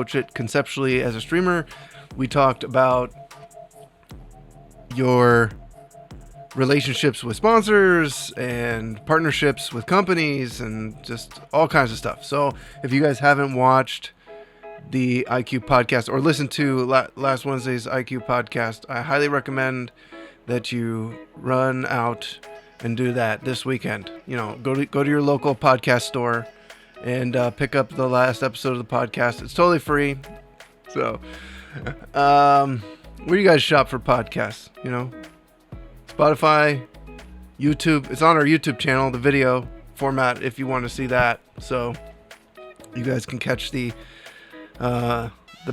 approach it conceptually as a streamer. We talked about your relationships with sponsors and partnerships with companies and just all kinds of stuff. So if you guys haven't watched the IQ podcast or listened to last Wednesday's IQ podcast, I highly recommend that you run out and do that this weekend. You know, go to your local podcast store and pick up the last episode of the podcast. It's totally free. So where do you guys shop for podcasts? You know, Spotify, YouTube. It's on our YouTube channel, the video format, if you want to see that. So you guys can catch the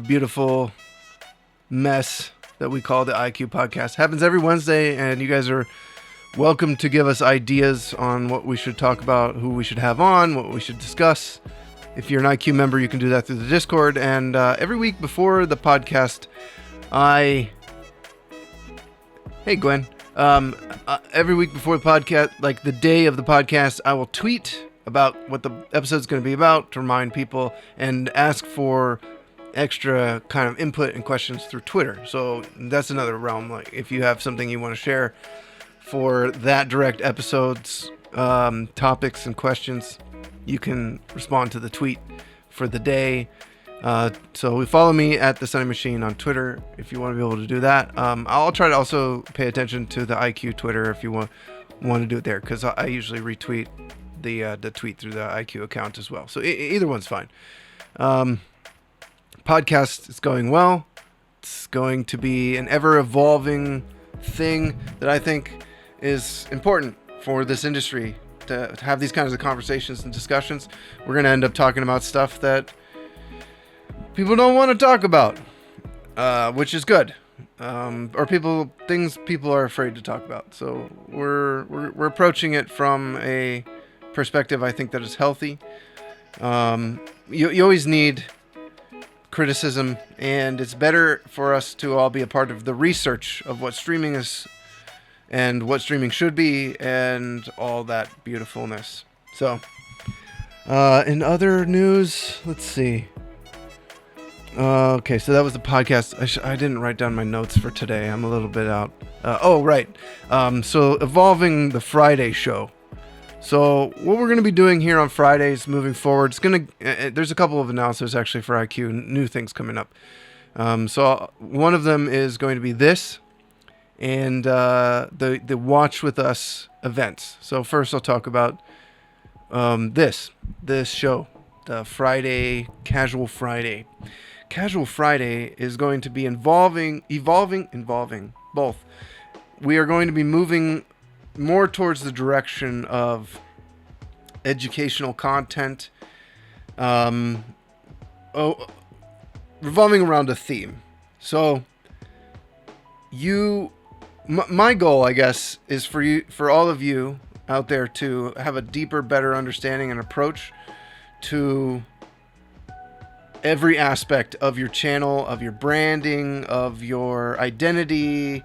beautiful mess that we call the IQ podcast. Happens every Wednesday, and you guys are welcome to give us ideas on what we should talk about, who we should have on, what we should discuss. If you're an IQ member, you can do that through the Discord. And every week before the podcast, hey Gwen. Every week before the podcast, like the day of the podcast, I will tweet about what the episode's going to be about to remind people and ask for extra kind of input and questions through Twitter. So that's another realm. Like if you have something you want to share for that direct episode's topics and questions, you can respond to the tweet for the day. So follow me at the Sunny Machine on Twitter if you want to be able to do that. I'll try to also pay attention to the IQ Twitter if you want to do it there, because I usually retweet the tweet through the IQ account as well. So either one's fine. Podcast is going well. It's going to be an ever evolving thing that I think is important for this industry to have these kinds of conversations and discussions. We're going to end up talking about stuff that people don't want to talk about, which is good. Or things people are afraid to talk about. So we're approaching it from a perspective I think that is healthy. You always need criticism, and it's better for us to all be a part of the research of what streaming is and what streaming should be and all that beautifulness. So in other news, let's see. Okay, so that was the podcast. I didn't write down my notes for today. I'm a little bit out. Right. So evolving the Friday show. So what we're going to be doing here on Fridays moving forward, there's a couple of announcements actually for IQ, new things coming up. So one of them is going to be this and the Watch With Us events. So first I'll talk about this show, the Friday, Casual Friday. Casual Friday is going to be evolving both. We are going to be moving more towards the direction of educational content, revolving around a theme. So my goal, I guess, is for all of you out there to have a deeper, better understanding and approach to every aspect of your channel, of your branding, of your identity,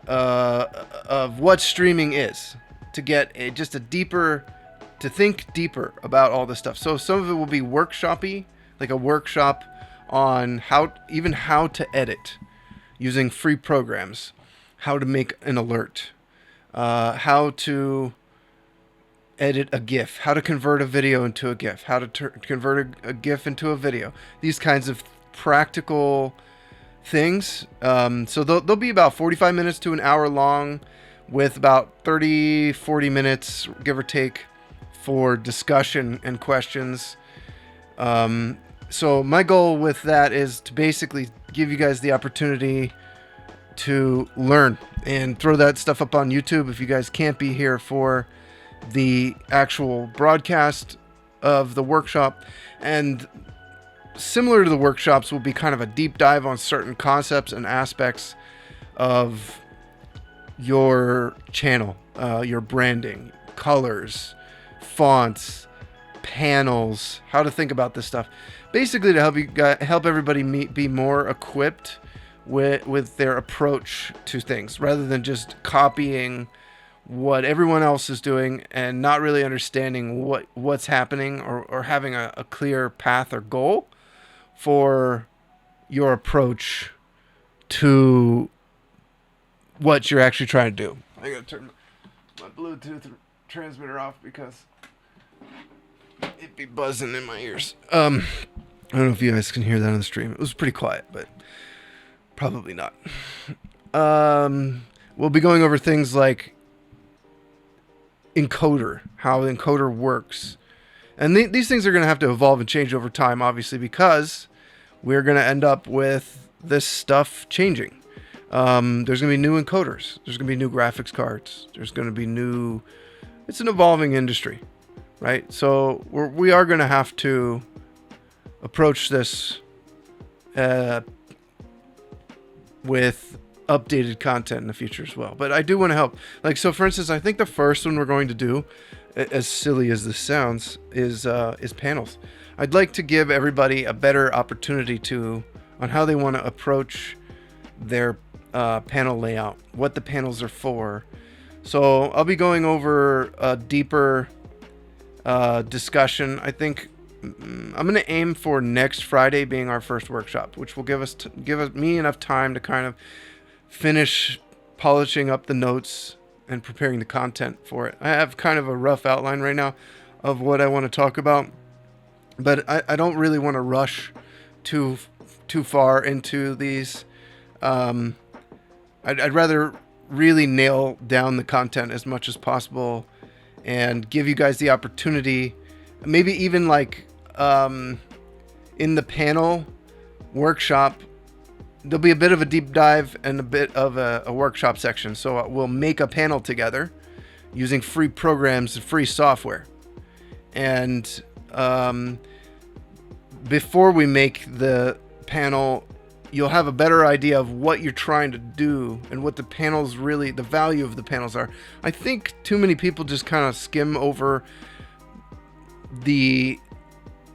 of what streaming is, to get to think deeper about all this stuff. So some of it will be workshopy, like a workshop on how to edit using free programs, how to make an alert, how to edit a GIF, how to convert a video into a GIF, how to convert a GIF into a video. These kinds of practical things. So they'll be about 45 minutes to an hour long, with about 30-40 minutes, give or take, for discussion and questions. So my goal with that is to basically give you guys the opportunity to learn and throw that stuff up on YouTube if you guys can't be here for the actual broadcast of the workshop. And similar to the workshops will be kind of a deep dive on certain concepts and aspects of your channel, your branding, colors, fonts, panels, how to think about this stuff. Basically to help everybody be more equipped with their approach to things, rather than just copying what everyone else is doing and not really understanding what's happening or having a clear path or goal for your approach to what you're actually trying to do. I gotta turn my Bluetooth transmitter off because it'd be buzzing in my ears. I don't know if you guys can hear that on the stream. It was pretty quiet, but probably not. We'll be going over things like encoder, how the encoder works. And these things are going to have to evolve and change over time, obviously, because we're going to end up with this stuff changing. There's going to be new encoders. There's going to be new graphics cards. There's going to be new... It's an evolving industry, right? So we are going to have to approach this with updated content in the future as well. But I do want to help. Like, so for instance, I think the first one we're going to do, as silly as this sounds, is panels. I'd like to give everybody a better opportunity on how they want to approach their panel layout, what the panels are for. So I'll be going over a deeper discussion. I think I'm going to aim for next Friday being our first workshop, which will give me enough time to kind of finish polishing up the notes and preparing the content for it. I have kind of a rough outline right now of what I want to talk about, but I don't really want to rush too far into these. I'd rather really nail down the content as much as possible and give you guys the opportunity, maybe even like in the panel workshop, there'll be a bit of a deep dive and a bit of a workshop section. So we'll make a panel together using free programs and free software. And before we make the panel, you'll have a better idea of what you're trying to do and what the panels really, the value of the panels are. I think too many people just kind of skim over the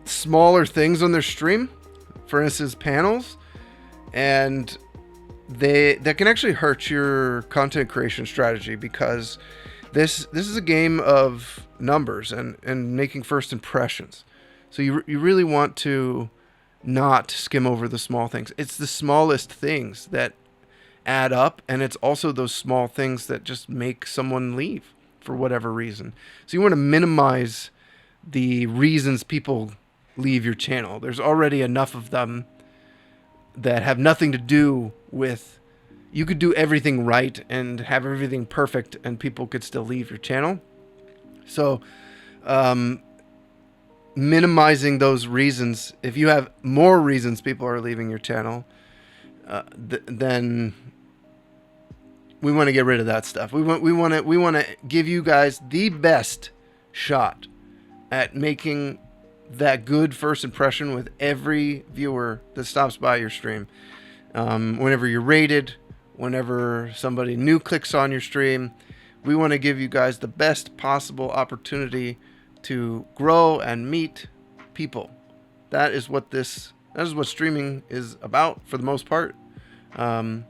smaller things on their stream, for instance, panels, and that can actually hurt your content creation strategy, because this is a game of numbers and making first impressions. So you really want to not skim over the small things. It's the smallest things that add up, and it's also those small things that just make someone leave for whatever reason. So you want to minimize the reasons people leave your channel. There's already enough of them that have nothing to do with... You could do everything right and have everything perfect and people could still leave your channel. So minimizing those reasons, if you have more reasons people are leaving your channel, then we want to get rid of that stuff. We want to give you guys the best shot at making that good first impression with every viewer that stops by your stream. Whenever you're rated, whenever somebody new clicks on your stream, we want to give you guys the best possible opportunity to grow and meet people. That is what streaming is about for the most part. And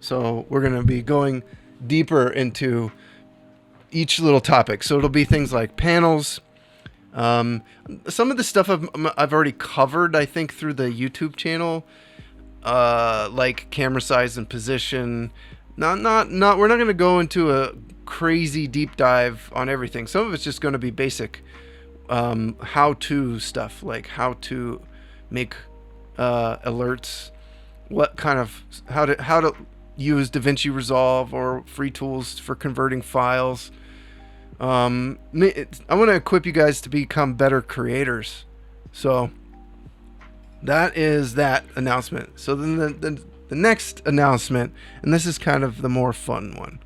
so we're going to be going deeper into each little topic. So it'll be things like panels. Some of the stuff I've already covered, I think, through the YouTube channel, like camera size and position. We're not going to go into a crazy deep dive on everything. Some of it's just going to be basic how-to stuff, like how to make alerts, how to use DaVinci Resolve or free tools for converting files. I want to equip you guys to become better creators. So that is that announcement. So then the next announcement, and this is kind of the more fun one.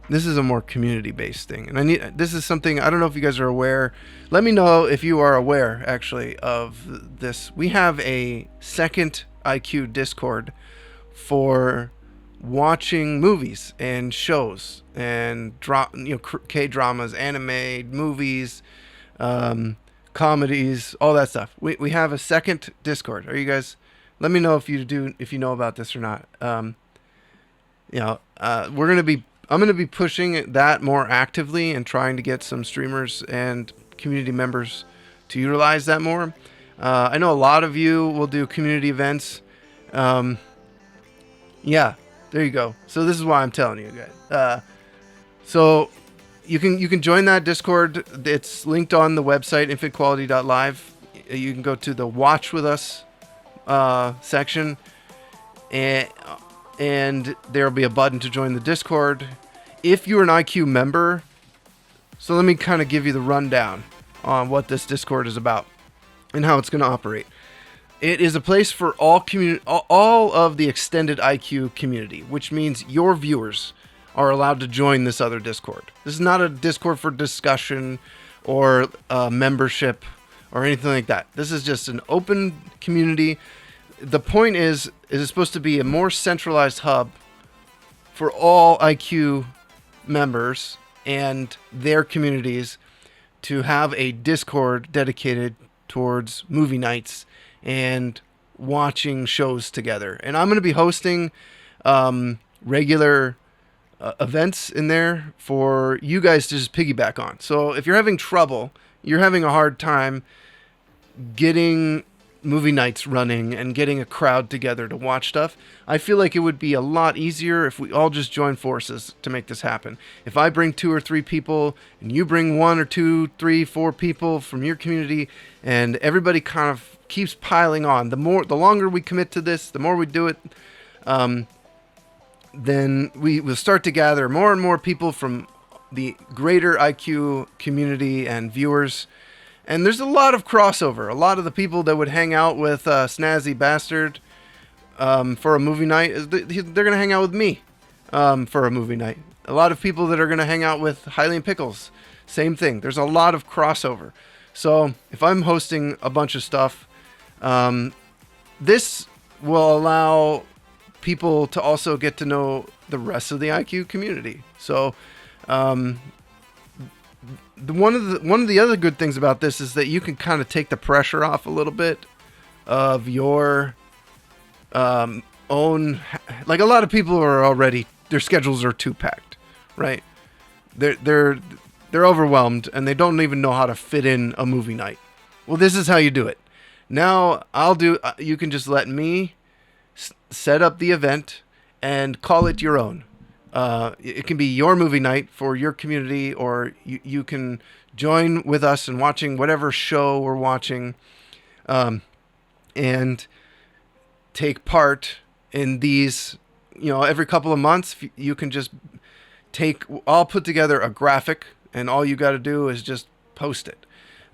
This is a more community-based thing, and this is something, I don't know if you guys are aware. Let me know if you are aware, actually, of this. We have a second IQ Discord for watching movies and shows and K-dramas, anime, movies, comedies, all that stuff. We have a second Discord. Are you guys? Let me know if you know about this or not. I'm going to be pushing that more actively and trying to get some streamers and community members to utilize that more. I know a lot of you will do community events. Um, yeah, there you go. So this is why I'm telling you guys. So you can join that Discord. It's linked on the website infantquality.live. You can go to the Watch with Us section, and there'll be a button to join the Discord. If you're an IQ member, so let me kind of give you the rundown on what this Discord is about and how it's going to operate. It is a place for all of the extended IQ community, which means your viewers are allowed to join this other Discord. This is not a Discord for discussion or membership or anything like that. This is just an open community. The point is it's supposed to be a more centralized hub for all IQ members and their communities to have a Discord dedicated towards movie nights and watching shows together. And I'm going to be hosting regular events in there for you guys to just piggyback on. So if you're having trouble, you're having a hard time getting movie nights running and getting a crowd together to watch stuff, I feel like it would be a lot easier if we all just join forces to make this happen. If I bring 2 or 3 people and you bring 1 or 2, 3, 4 people from your community, and everybody kind of keeps piling on, the longer we commit to this, the more we do it, then we will start to gather more and more people from the greater IQ community and viewers. And there's a lot of crossover. A lot of the people that would hang out with Snazzy Bastard for a movie night, they're going to hang out with me for a movie night. A lot of people that are going to hang out with Hylian Pickles, same thing. There's a lot of crossover. So if I'm hosting a bunch of stuff, this will allow people to also get to know the rest of the IQ community. So one of the other good things about this is that you can kind of take the pressure off a little bit of your own. Like, a lot of people are already, their schedules are too packed, right? They're overwhelmed and they don't even know how to fit in a movie night. Well, this is how you do it. Now you can just let me set up the event and call it your own. It can be your movie night for your community, or you can join with us in watching whatever show we're watching, and take part in these. Every couple of months, you can just I'll put together a graphic, and all you got to do is just post it.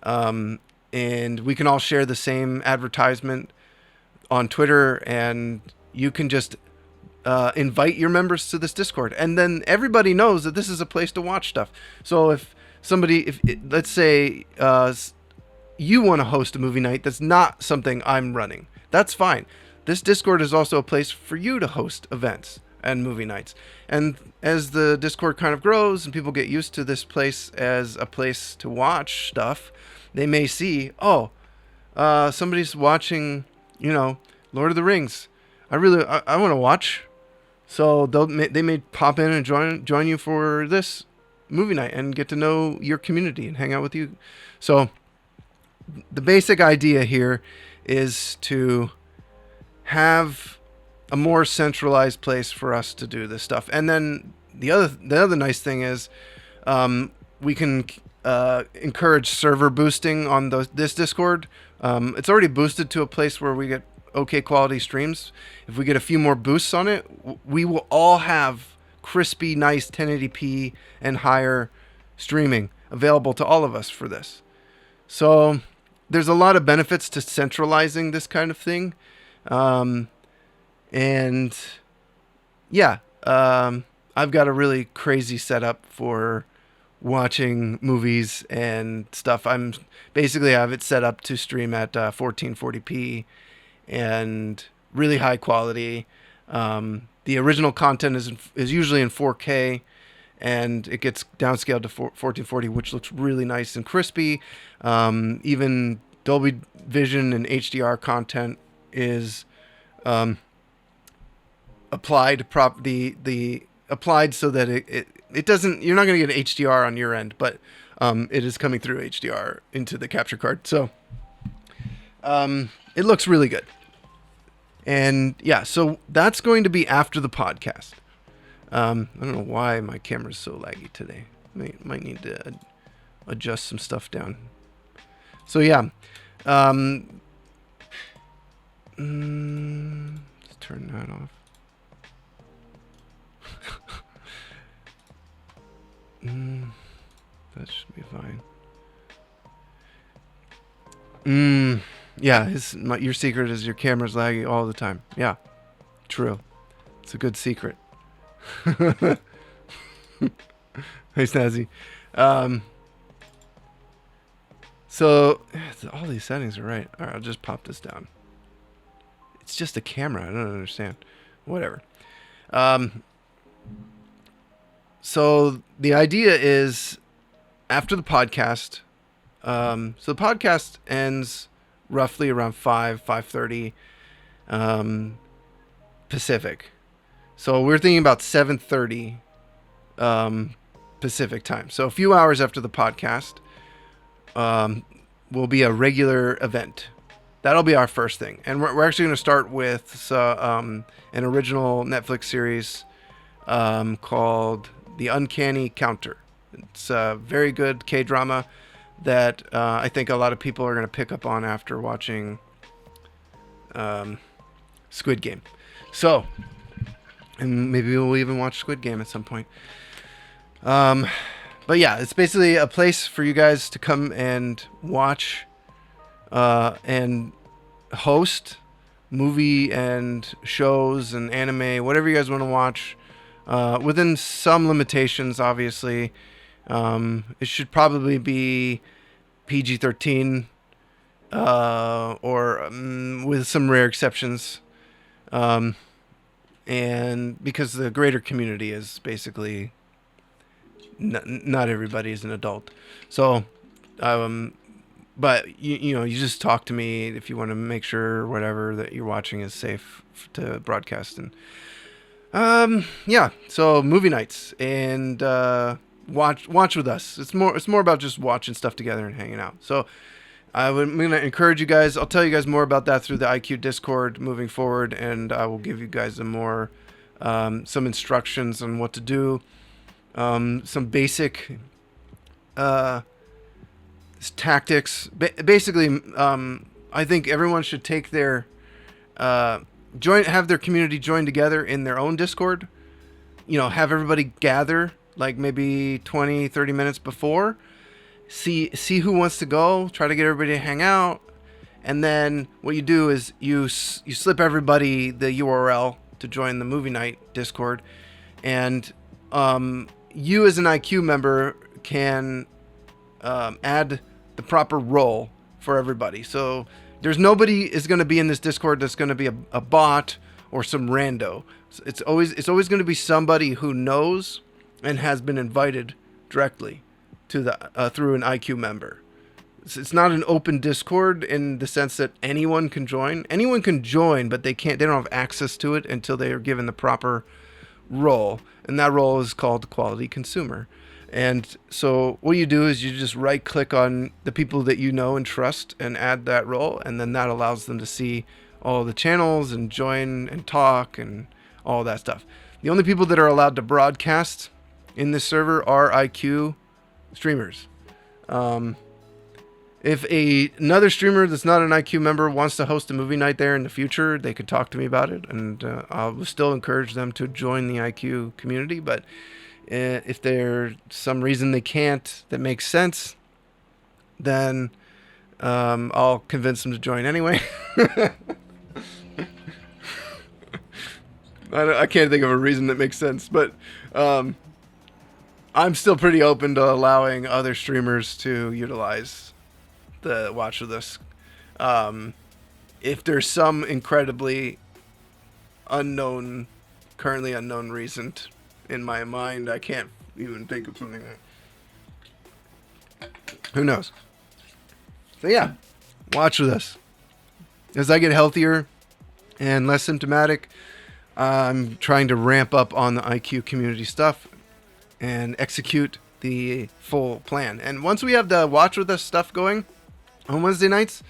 And we can all share the same advertisement on Twitter, and you can just invite your members to this Discord, and then everybody knows that this is a place to watch stuff. So if let's say you want to host a movie night that's not something I'm running, that's fine. This Discord is also a place for you to host events and movie nights. And as the Discord kind of grows and people get used to this place as a place to watch stuff, they may see, somebody's watching, Lord of the Rings. I want to watch. So they may pop in and join you for this movie night and get to know your community and hang out with you. So the basic idea here is to have a more centralized place for us to do this stuff. And then the other nice thing is we can encourage server boosting on this Discord. It's already boosted to a place where we get okay quality streams. If we get a few more boosts on it, we will all have crispy, nice 1080p and higher streaming available to all of us for this. So there's a lot of benefits to centralizing this kind of thing. I've got a really crazy setup for watching movies and stuff. I have it set up to stream at 1440p and really high quality. The original content is usually in 4K, and it gets downscaled to 1440, which looks really nice and crispy. Even Dolby Vision and HDR content is applied applied so that it doesn't. You're not going to get HDR on your end, but it is coming through HDR into the capture card. So It looks really good. And yeah, so that's going to be after the podcast. I don't know why my camera's so laggy today. Might need to adjust some stuff down. So yeah, let's turn that off. That should be fine. Yeah, your secret is your camera's laggy all the time. Yeah, true. It's a good secret. Hey, Snazzy. So, all these settings are right. All right, I'll just pop this down. It's just a camera. I don't understand. Whatever. So, the idea is after the podcast. So, the podcast ends roughly around 5:30 Pacific. So, we're thinking about 7:30 Pacific time. So, a few hours after the podcast will be a regular event. That'll be our first thing. And we're actually going to start with an original Netflix series called The Uncanny Counter. It's a very good K-drama that I think a lot of people are going to pick up on after watching Squid Game. So, and maybe we'll even watch Squid Game at some point. But yeah, it's basically a place for you guys to come and watch and host movie and shows and anime, whatever you guys want to watch, within some limitations, obviously. It should probably be PG-13 or with some rare exceptions. And because the greater community is basically... Not everybody is an adult. So, but you just talk to me if you want to make sure whatever that you're watching is safe to broadcast. And yeah, so movie nights and watch with us. It's more about just watching stuff together and hanging out. So I'm going to encourage you guys. I'll tell you guys more about that through the IQ Discord moving forward, and I will give you guys some instructions on what to do. Some basic tactics. Basically, I think everyone should take their have their community join together in their own Discord. Have everybody gather like maybe 20-30 minutes before. See who wants to go. Try to get everybody to hang out, and then what you do is you slip everybody the URL to join the movie night Discord, and you as an IQ member can add the proper role for everybody. So there's nobody is going to be in this Discord that's going to be a bot or some rando. It's always going to be somebody who knows and has been invited directly to the through an IQ member. It's not an open Discord in the sense that anyone can join. Anyone can join, but they don't have access to it until they are given the proper role, and that role is called quality consumer. And so what you do is you just right click on the people that you know and trust and add that role, and then that allows them to see all the channels and join and talk and all that stuff. The only people that are allowed to broadcast in this server are IQ streamers. If another streamer that's not an IQ member wants to host a movie night there in the future, they could talk to me about it, and I will still encourage them to join the IQ community. But if there's some reason they can't that makes sense, then I'll convince them to join anyway. I can't think of a reason that makes sense, but I'm still pretty open to allowing other streamers to utilize the watch with us. If there's some incredibly currently unknown reason in my mind, I can't even think of something that... Who knows? So yeah, watch with us. As I get healthier and less symptomatic, I'm trying to ramp up on the IQ community stuff and execute the full plan. And once we have the watch with us stuff going on Wednesday nights,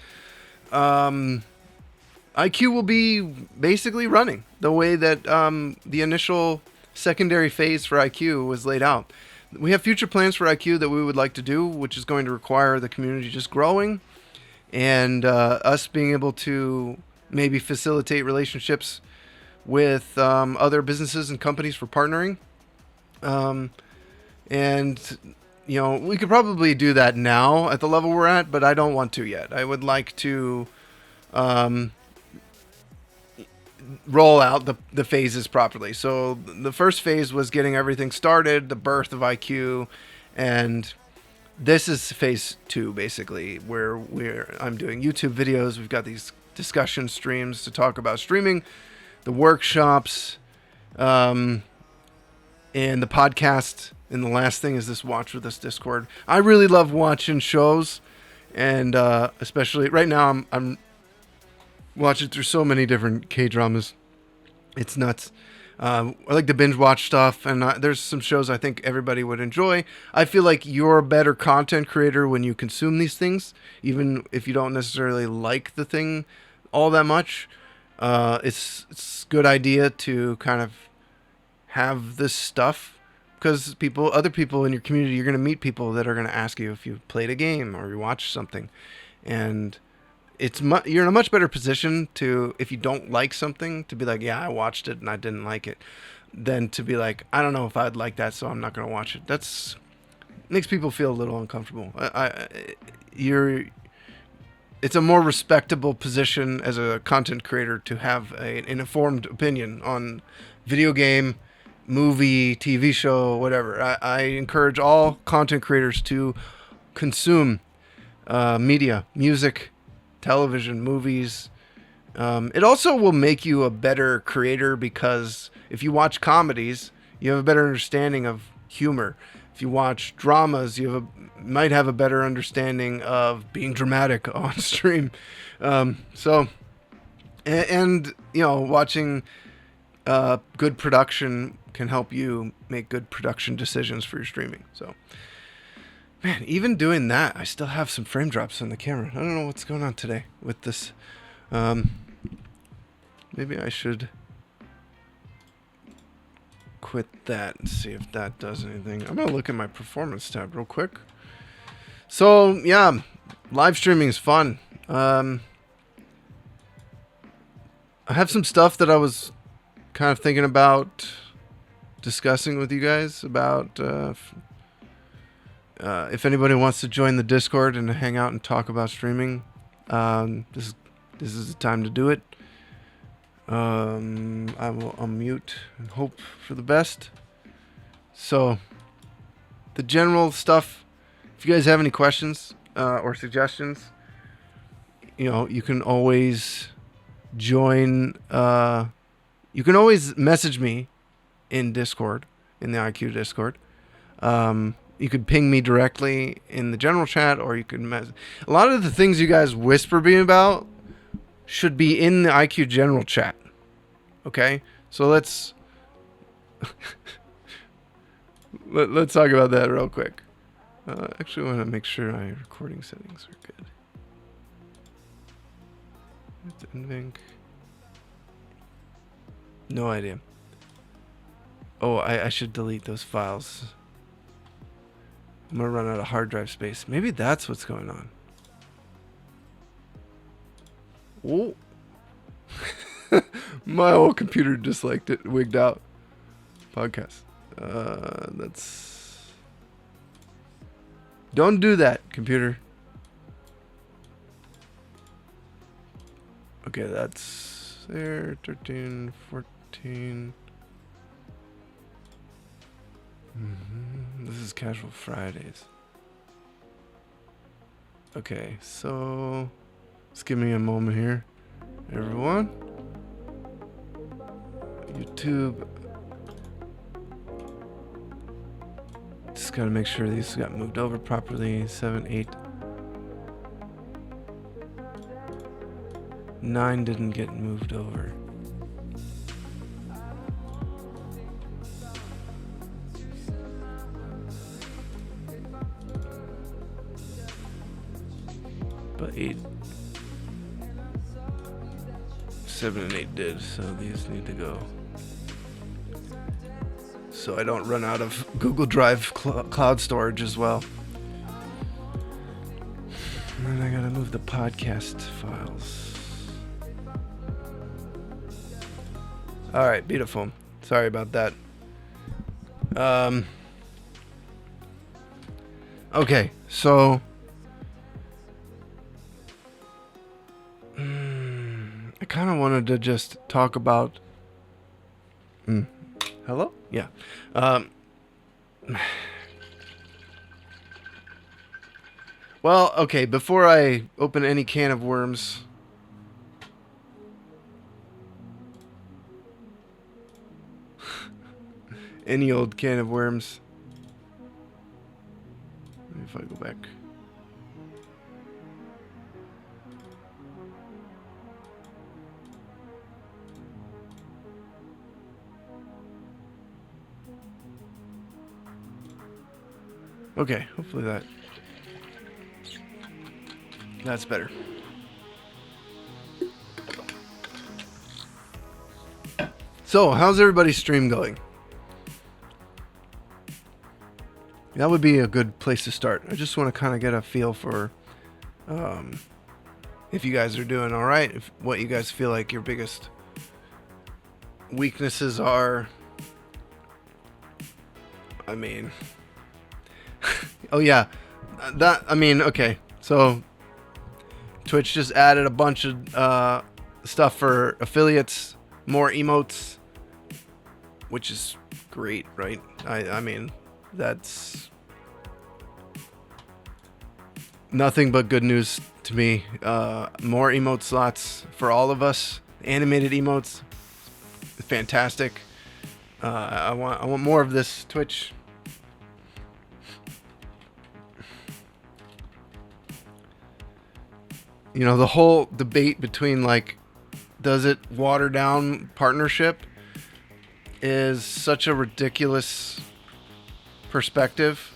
IQ will be basically running the way that the initial secondary phase for IQ was laid out. We have future plans for IQ that we would like to do, which is going to require the community just growing and us being able to maybe facilitate relationships with other businesses and companies for partnering. And, you know, we could probably do that now at the level we're at, but I don't want to yet. I would like to roll out the phases properly. So the first phase was getting everything started, the birth of IQ, and this is phase 2, basically, where I'm doing YouTube videos. We've got these discussion streams to talk about streaming, the workshops, and the podcast. And the last thing is this Watch With Us Discord. I really love watching shows, and especially right now I'm watching through so many different K-dramas. It's nuts. I like to binge watch stuff, and there's some shows I think everybody would enjoy. I feel like you're a better content creator when you consume these things, even if you don't necessarily like the thing all that much. It's a good idea to kind of have this stuff, because other people in your community, you're going to meet people that are going to ask you if you played a game or you watched something, and you're in a much better position to, if you don't like something, to be like, yeah, I watched it and I didn't like it, than to be like, I don't know if I'd like that, so I'm not going to watch it. That's makes people feel a little uncomfortable. It's a more respectable position as a content creator to have an informed opinion on video game, movie, TV show, whatever. I encourage all content creators to consume media, music, television, movies. It also will make you a better creator, because if you watch comedies, you have a better understanding of humor. If you watch dramas, you might have a better understanding of being dramatic on stream. And you know, watching good production can help you make good production decisions for your streaming. So, man, even doing that, I still have some frame drops on the camera. I don't know what's going on today with this. Maybe I should quit that and see if that does anything. I'm going to look at my performance tab real quick. So, yeah, live streaming is fun. I have some stuff that I was kind of thinking about discussing with you guys about if anybody wants to join the Discord and hang out and talk about streaming. This is the time to do it. I will unmute and hope for the best. So, the general stuff, if you guys have any questions or suggestions, you know, you can always join, you can always message me in Discord, in the IQ Discord. You could ping me directly in the general chat, or you can a lot of the things you guys whisper me about should be in the IQ general chat. Okay? So let's talk about that real quick. Actually, I want to make sure my recording settings are good. No idea. Oh, I should delete those files. I'm gonna run out of hard drive space. Maybe that's what's going on. Oh. My whole computer just liked it, wigged out. Podcast. That's. Don't do that, computer. Okay, that's there. 13, 14. This is Casual Fridays. Okay, so just give me a moment here, everyone. YouTube. Just gotta make sure these got moved over properly. 7, 8, 9 didn't get moved over. But 8 7 and 8 did, so these need to go. So I don't run out of Google Drive cloud storage as well. And then I gotta move the podcast files. Alright, beautiful. Sorry about that. Okay, so I kind of wanted to just talk about hello? Yeah. Well, okay, before I open any can of worms, any old can of worms. If I go back. Okay, hopefully that's better. So, how's everybody's stream going? That would be a good place to start. I just want to kind of get a feel for if you guys are doing all right, what you guys feel like your biggest weaknesses are. I mean, oh yeah, okay. So Twitch just added a bunch of stuff for affiliates, more emotes, which is great, right? I mean, that's nothing but good news to me. More emote slots for all of us. Animated emotes, fantastic. I want more of this. Twitch. You know, the whole debate between, like, does it water down partnership is such a ridiculous perspective.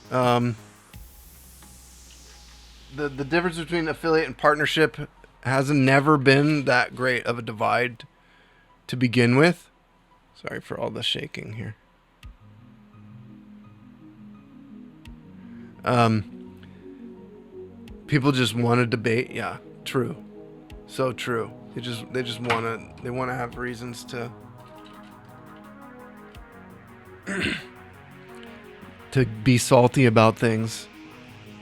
The difference between affiliate and partnership has never been that great of a divide to begin with. Sorry for all the shaking here. People just want to debate. Yeah, true. So true. They just want to have reasons to to be salty about things.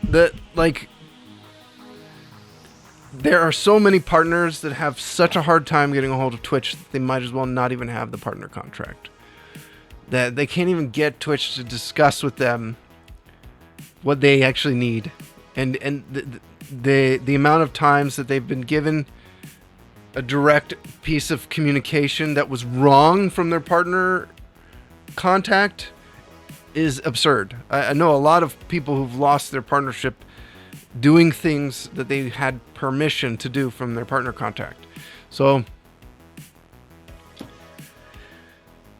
That, like, there are so many partners that have such a hard time getting a hold of Twitch that they might as well not even have the partner contract. That they can't even get Twitch to discuss with them what they actually need. And the amount of times that they've been given a direct piece of communication that was wrong from their partner contact is absurd. I know a lot of people who've lost their partnership doing things that they had permission to do from their partner contact. So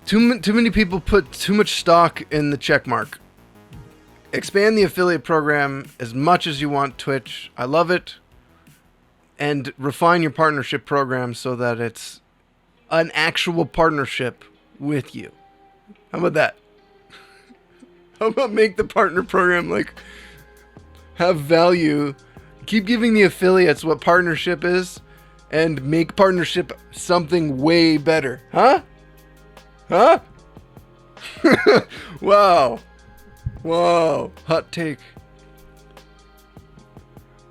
too many people put too much stock in the check mark. Expand the affiliate program as much as you want, Twitch. I love it. And refine your partnership program so that it's an actual partnership with you. How about that? How about make the partner program, like, have value? Keep giving the affiliates what partnership is and make partnership something way better. Huh? Huh? Wow. Whoa, hot take.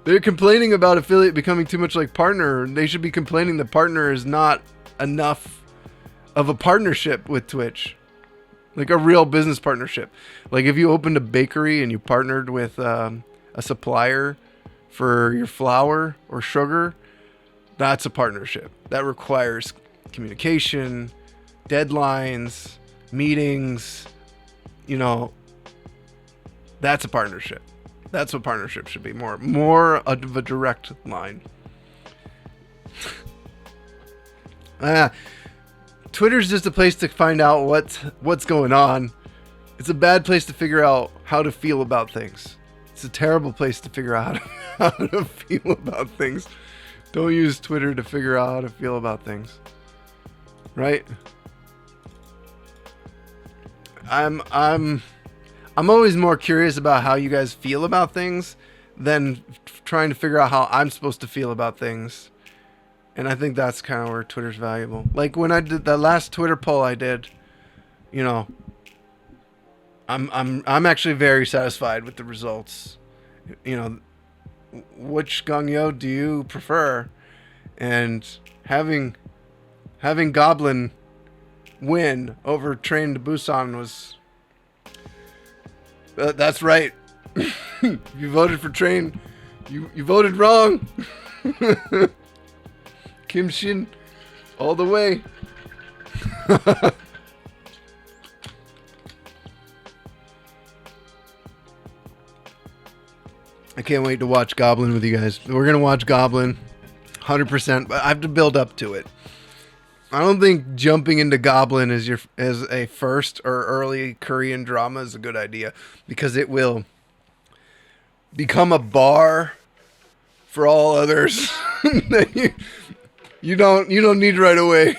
They're complaining about affiliate becoming too much like partner. They should be complaining the partner is not enough of a partnership with Twitch. Like a real business partnership. Like if you opened a bakery and you partnered with a supplier for your flour or sugar, that's a partnership. That requires communication, deadlines, meetings, you know. That's a partnership. That's what partnership should be. More of a direct line. Twitter's just a place to find out what's going on. It's a bad place to figure out how to feel about things. It's a terrible place to figure out how to feel about things. Don't use Twitter to figure out how to feel about things. Right? I'm always more curious about how you guys feel about things than trying to figure out how I'm supposed to feel about things. And I think that's kind of where Twitter's valuable. Like when I did that last Twitter poll I did, you know, I'm actually very satisfied with the results. You know, which Gangyo do you prefer? And having Goblin win over Train to Busan was that's right. You voted for Train, you voted wrong. Kim Shin all the way. I can't wait to watch Goblin with you guys. We're gonna watch Goblin 100%, but I have to build up to it. I don't think jumping into Goblin as a first or early Korean drama is a good idea, because it will become a bar for all others that you don't need right away.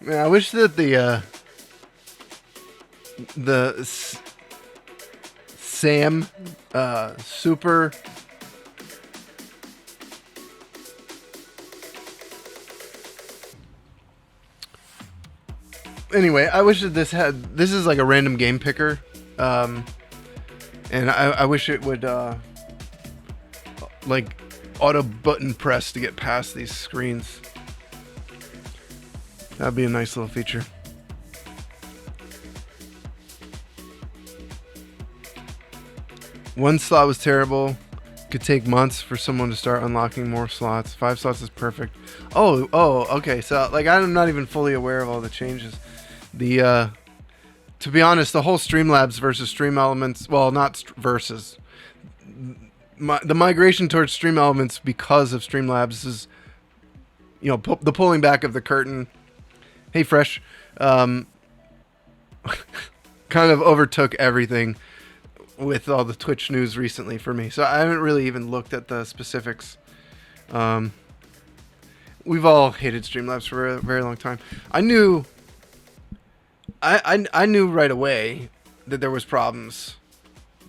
Man, I wish that the Sam super anyway, I wish that this is like a random game picker, and I wish it would like auto button press to get past these screens. That'd be a nice little feature. One slot was terrible. Could take months for someone to start unlocking more slots. 5 slots is perfect. Oh, okay. So like I'm not even fully aware of all the changes. To be honest, the whole Streamlabs versus Stream Elements, well, not versus. The migration towards Stream Elements because of Streamlabs is, you know, the pulling back of the curtain. Hey, Fresh. Kind of overtook everything with all the Twitch news recently for me. So I haven't really even looked at the specifics. We've all hated Streamlabs for a very long time. I knew right away that there was problems,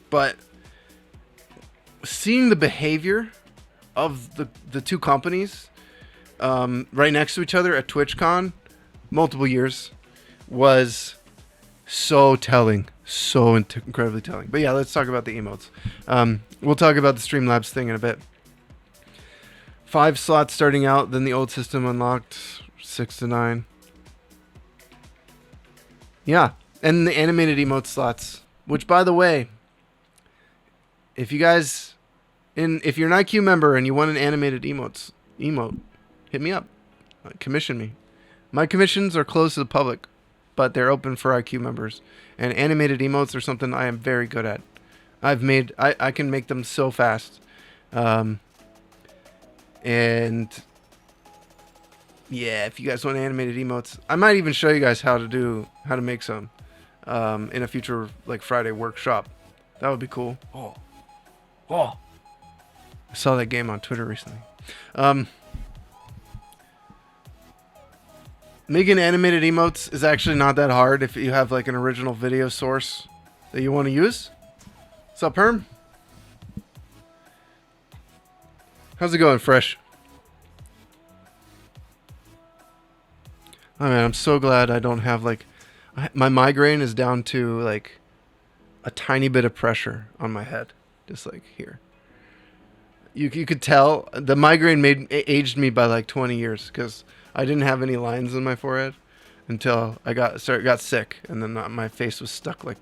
but seeing the behavior of the two companies right next to each other at TwitchCon multiple years was so telling, so incredibly telling. But yeah, let's talk about the emotes. We'll talk about the Streamlabs thing in a bit. 5 slots starting out, then the old system unlocked 6 to 9. Yeah, and the animated emote slots, which by the way, if you're an IQ member and you want an animated emote, hit me up. Commission me. My commissions are closed to the public, but they're open for IQ members. And animated emotes are something I am very good at. I can make them so fast. And yeah, if you guys want animated emotes, I might even show you guys how to make some in a future like Friday workshop. That would be cool. Oh. I saw that game on Twitter recently. Making animated emotes is actually not that hard if you have like an original video source that you want to use. What's up, Herm? How's it going, Fresh? Oh man, I'm so glad I don't have like my migraine is down to like a tiny bit of pressure on my head, just like here. You could tell the migraine aged me by like 20 years because I didn't have any lines on my forehead until I got sick, and then my face was stuck like.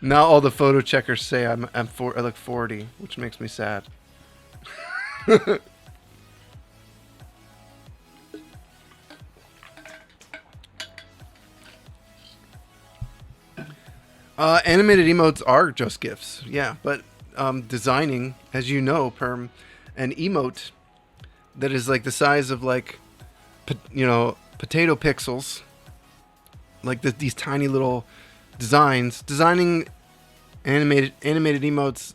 Now all the photo checkers say I look 40, which makes me sad. Animated emotes are just GIFs, yeah, but designing, as you know, Perm, an emote that is like the size of like, potato pixels, like these tiny little designing animated emotes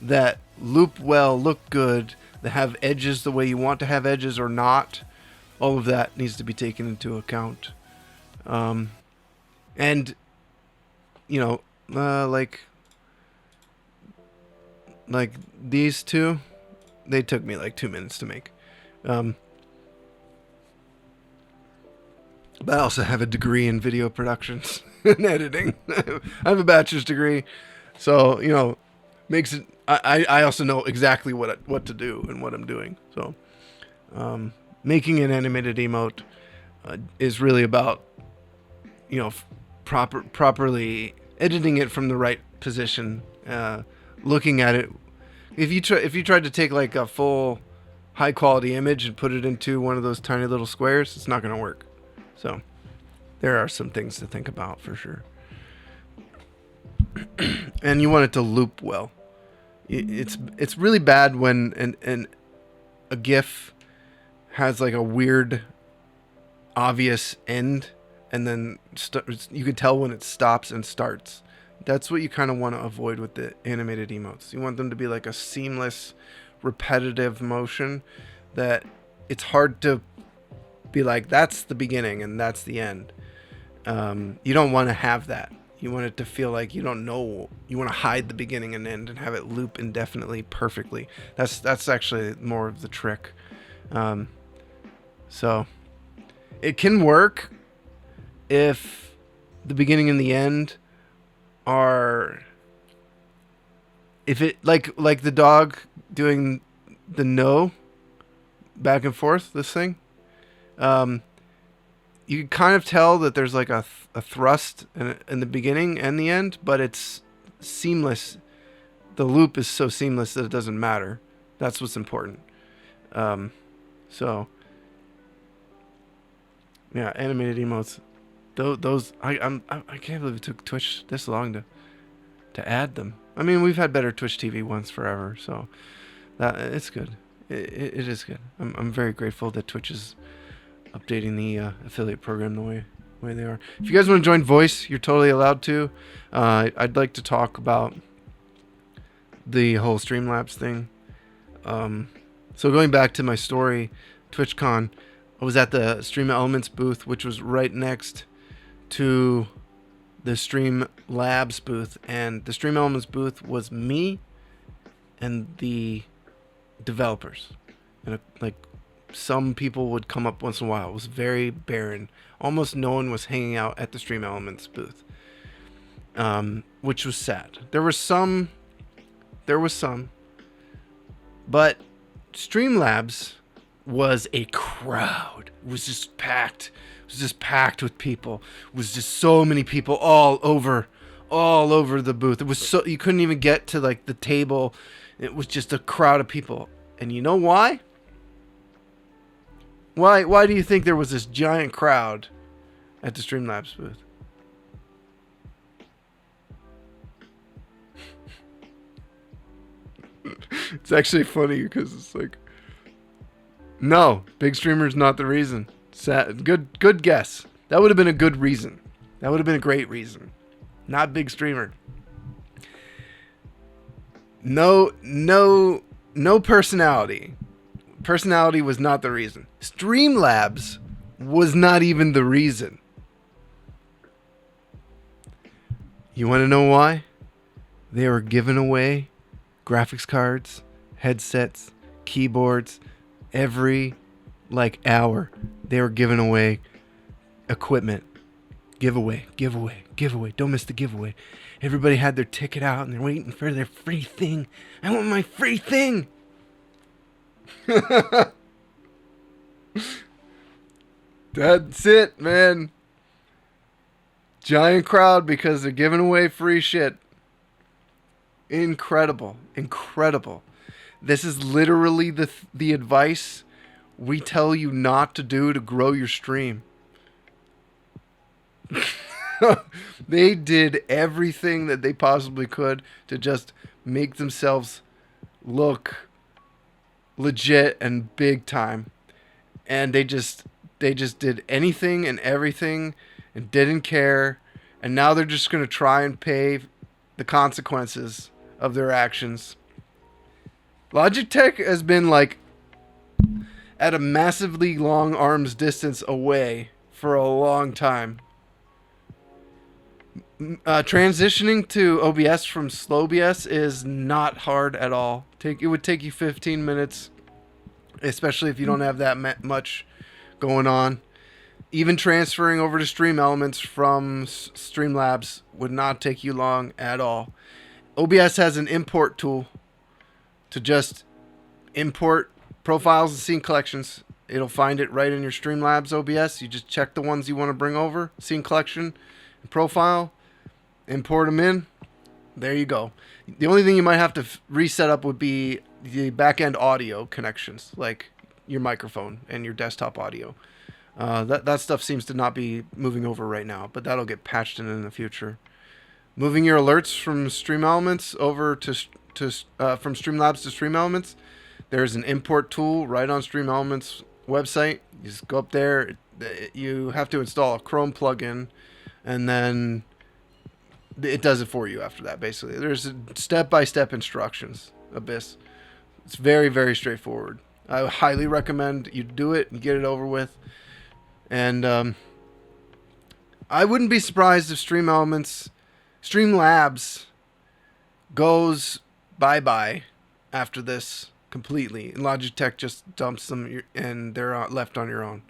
that loop well, look good, that have edges the way you want to have edges or not. All of that needs to be taken into account. And you know, like these two, they took me like 2 minutes to make. But I also have a degree in video productions and editing. I have a bachelor's degree, so makes it. I also know exactly what to do and what I'm doing. So, making an animated emote is really about properly editing it from the right position, looking at it. If you tried to take like a full high quality image and put it into one of those tiny little squares, it's not going to work. So there are some things to think about for sure. And you want it to loop well. It's really bad when a GIF has like a weird, obvious end, and then you can tell when it stops and starts. That's what you kind of want to avoid with the animated emotes. You want them to be like a seamless, repetitive motion that it's hard to be like, that's the beginning and that's the end. You don't want to have that. You want it to feel like you don't know. You want to hide the beginning and end and have it loop indefinitely perfectly. That's actually more of the trick. So it can work if the beginning and the end are, if it like the dog doing the no back and forth, this thing, you can kind of tell that there's like a thrust in the beginning and the end, but it's seamless. The loop is so seamless that it doesn't matter. That's what's important. So yeah, animated emotes. Those I can't believe it took Twitch this long to add them. I mean, we've had better Twitch TV ones forever, so that it's good. It is good. I'm very grateful that Twitch is updating the affiliate program the way they are. If you guys want to join Voice, you're totally allowed to. I'd like to talk about the whole Streamlabs thing. So going back to my story, TwitchCon, I was at the Stream Elements booth, which was right next to the Streamlabs booth, and the Stream Elements booth was me and the developers, and like some people would come up once in a while. It was very barren. Almost no one was hanging out at the Stream Elements booth, which was sad. There was some, but Streamlabs was a crowd. It was just packed. It was just packed with people. It was just so many people all over the booth. It was so, you couldn't even get to like the table. It was just a crowd of people. And you know why? Why do you think there was this giant crowd at the Streamlabs booth? It's actually funny because it's like, no, big streamer's not the reason. Sad, good guess. That would have been a good reason. That would have been a great reason. Not big streamer. No personality. Personality was not the reason. Streamlabs was not even the reason. You want to know why? They were giving away graphics cards, headsets, keyboards, every like hour. They were giving away equipment. Giveaway. Don't miss the giveaway. Everybody had their ticket out and they're waiting for their free thing. I want my free thing. That's it, man. Giant crowd because they're giving away free shit. Incredible. This is literally the advice we tell you not to do to grow your stream. They did everything that they possibly could to just make themselves look legit and big time. And they just they just did anything and everything and didn't care, and now they're just going to try and pay the consequences of their actions. Logitech has been like at a massively long arm's distance away for a long time. Transitioning to OBS from SlowBS is not hard at all. It would take you 15 minutes, especially if you don't have that much going on. Even transferring over to Stream Elements from Streamlabs would not take you long at all. OBS has an import tool to just import profiles and scene collections. It'll find it right in your Streamlabs OBS. You just check the ones you want to bring over, scene collection and profile, import them in. There you go. The only thing you might have to reset up would be the back-end audio connections, like your microphone and your desktop audio. That stuff seems to not be moving over right now, but that'll get patched in the future. Moving your alerts from Stream Elements over to from Streamlabs to Stream Elements, there's an import tool right on Stream Elements website. You just go up there. You have to install a Chrome plugin, and then it does it for you after that. Basically, there's step-by-step instructions. Abyss. It's very, very straightforward. I highly recommend you do it and get it over with. And I wouldn't be surprised if Streamlabs goes bye-bye after this completely, and Logitech just dumps them and they're left on your own.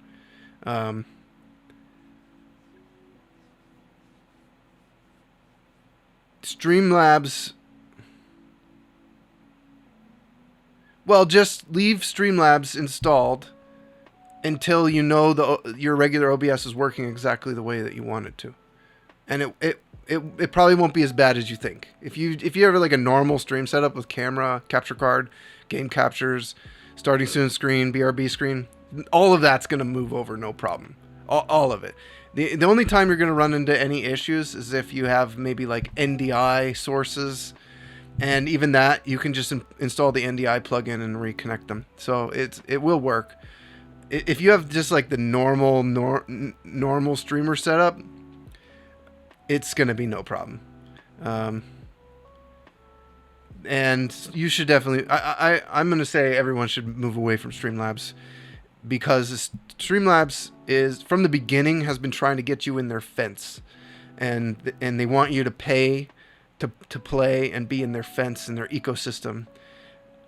Streamlabs, well, just leave Streamlabs installed until you know your regular OBS is working exactly the way that you want it to, and it probably won't be as bad as you think. If you have like a normal stream setup with camera, capture card, game captures, starting soon screen, BRB screen, all of that's going to move over no problem. All of it. The only time you're going to run into any issues is if you have maybe like NDI sources, and even that you can just install the NDI plugin and reconnect them. So it will work. If you have just like the normal streamer setup, it's going to be no problem. And you should definitely, I'm going to say everyone should move away from Streamlabs, because Streamlabs is, from the beginning, has been trying to get you in their fence, and they want you to pay to play and be in their fence, in their ecosystem.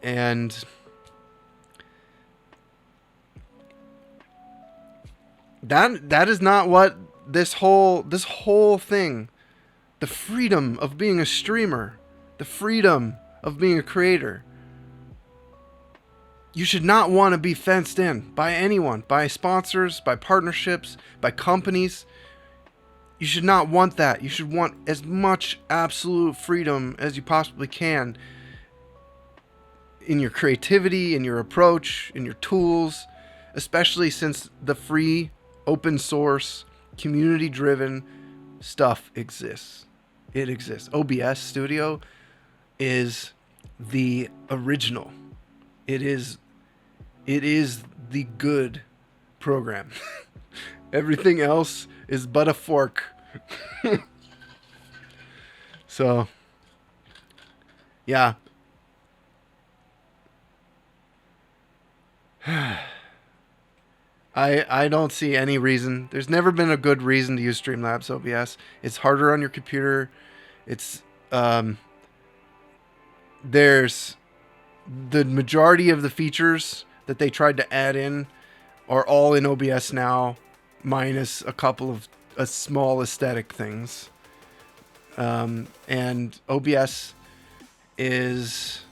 And that is not what this whole thing, the freedom of being a streamer, the freedom of being a creator. You should not want to be fenced in by anyone, by sponsors, by partnerships, by companies. You should not want that. You should want as much absolute freedom as you possibly can in your creativity, in your approach, in your tools, especially since the free, open source, community-driven stuff exists. It exists. OBS Studio is the original. It is the good program. Everything else is but a fork. So, yeah. I don't see any reason. There's never been a good reason to use Streamlabs OBS. It's harder on your computer. It's there's the majority of the features that they tried to add in are all in OBS now, minus a couple of small aesthetic things. And OBS it's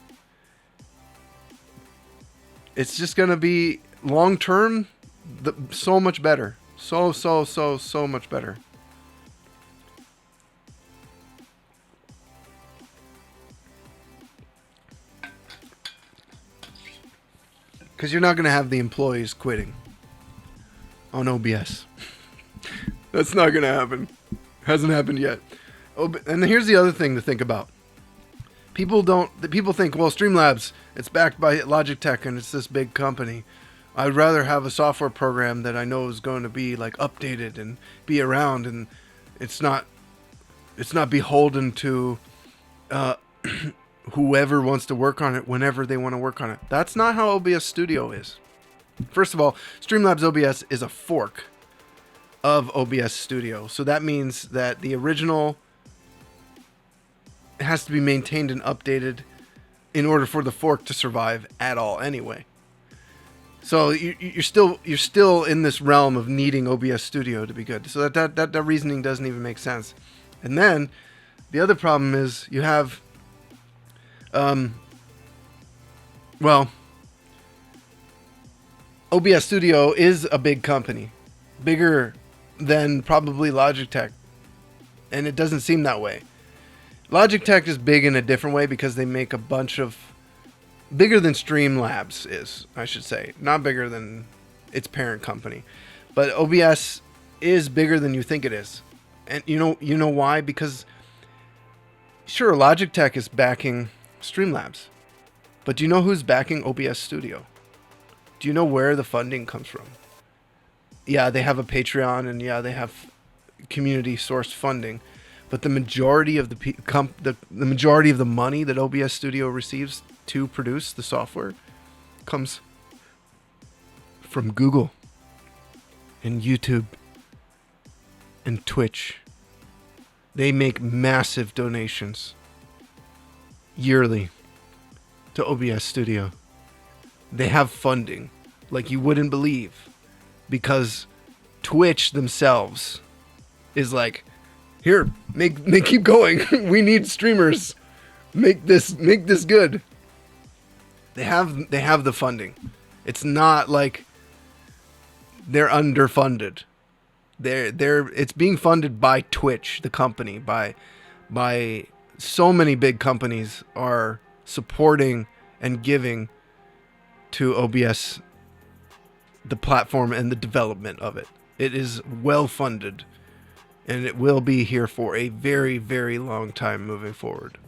just going to be long term so much better. So much better. Because you're not going to have the employees quitting on OBS. That's not going to happen. Hasn't happened yet. And here's the other thing to think about. People think, well, Streamlabs, it's backed by Logitech and it's this big company. I'd rather have a software program that I know is going to be like updated and be around, and it's not beholden to uh, whoever wants to work on it whenever they want to work on it. That's not how OBS Studio is. First of all, Streamlabs OBS is a fork of OBS Studio. So that means that the original has to be maintained and updated in order for the fork to survive at all anyway. So you're still in this realm of needing OBS Studio to be good. So that reasoning doesn't even make sense. And then the other problem is you have OBS Studio is a big company, bigger than probably Logitech, and it doesn't seem that way. Logitech is big in a different way because they make a bunch of bigger than Streamlabs is, I should say, not bigger than its parent company, but OBS is bigger than you think it is, and you know why? Because sure, Logitech is backing Streamlabs, but do you know who's backing OBS Studio? Do you know where the funding comes from? Yeah, they have a Patreon, and yeah, they have community sourced funding, but the majority of the majority of the money that OBS Studio receives to produce the software comes from Google and YouTube and Twitch. They make massive donations yearly to OBS Studio. They have funding like you wouldn't believe, because Twitch themselves is like, here, keep going. We need streamers. Make this good. They have the funding. It's not like they're underfunded. It's being funded by Twitch, the company, by so many big companies are supporting and giving to OBS, the platform and the development of it. It is well funded, and it will be here for a very, very long time moving forward.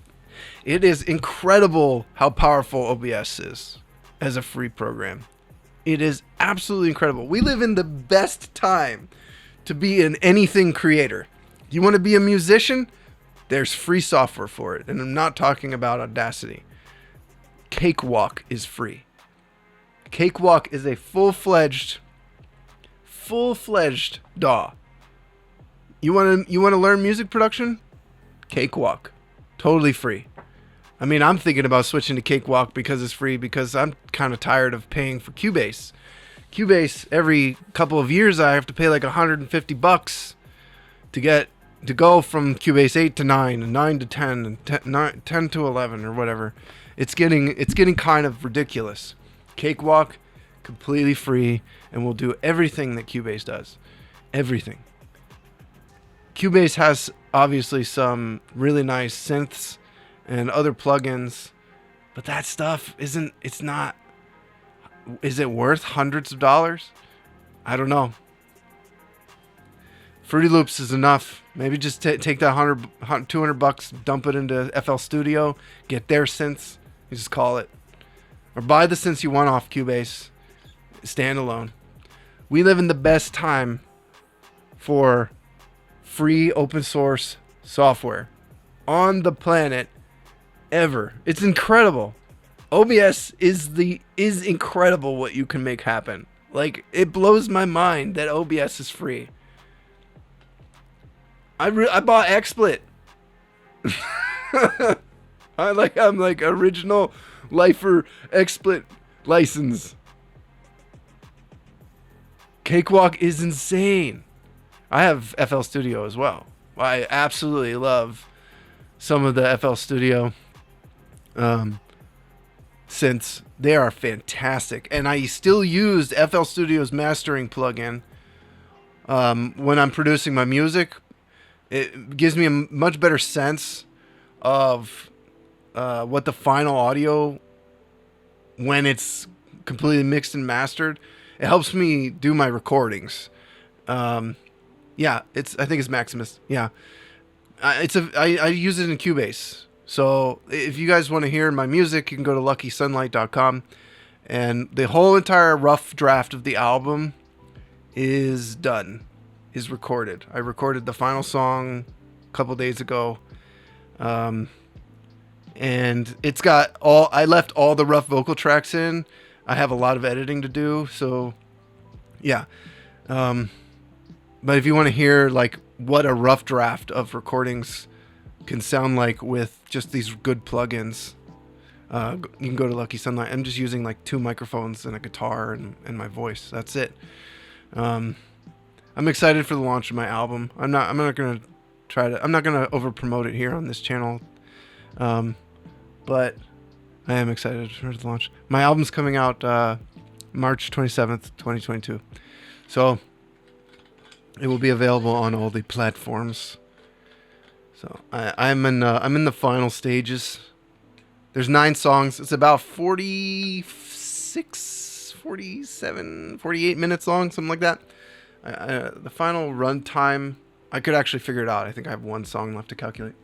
It is incredible how powerful OBS is as a free program. It is absolutely incredible. We live in the best time to be an anything creator. You want to be a musician? There's free software for it. And I'm not talking about Audacity. Cakewalk is free. Cakewalk is a full-fledged DAW. You want to learn music production? Cakewalk. Totally free. I mean, I'm thinking about switching to Cakewalk because it's free, because I'm kind of tired of paying for Cubase. Cubase, every couple of years I have to pay like $150 to go from Cubase 8 to 9 and 9 to 10 and 10 to 11 or whatever. It's getting kind of ridiculous. Cakewalk, completely free, and will do everything that Cubase does. Everything. Cubase has obviously some really nice synths and other plugins, but that stuff is it worth hundreds of dollars? I don't know. Fruity Loops is enough. Maybe just take that $200, dump it into FL Studio, get their synths, you just call it. Or buy the synths you want off Cubase, standalone. We live in the best time for free open source software on the planet ever. It's incredible. OBS is incredible what you can make happen. Like, it blows my mind that OBS is free. I bought XSplit. I'm like original lifer XSplit license. Cakewalk is insane. I have FL Studio as well. I absolutely love some of the FL Studio synths. They are fantastic, and I still use FL Studio's mastering plugin when I'm producing my music. It gives me a much better sense of what the final audio, when it's completely mixed and mastered. It helps me do my recordings. Yeah, I think it's Maximus. Yeah, I use it in Cubase. So if you guys want to hear my music, you can go to luckysunlight.com And the whole entire rough draft of the album is done, is recorded. I recorded the final song a couple days ago. And it's got I left all the rough vocal tracks in. I have a lot of editing to do, so yeah. But if you want to hear like what a rough draft of recordings can sound like with just these good plugins, you can go to Lucky Sunlight. I'm just using like 2 microphones and a guitar and my voice. That's it. I'm excited for the launch of my album. I'm not gonna over promote it here on this channel. But I am excited for the launch. My album's coming out March 27th, 2022. So it will be available on all the platforms. So I'm in the final stages. There's 9 songs. It's about 46, 47, 48 minutes long, something like that. The final run time, I could actually figure it out. I think I have 1 song left to calculate.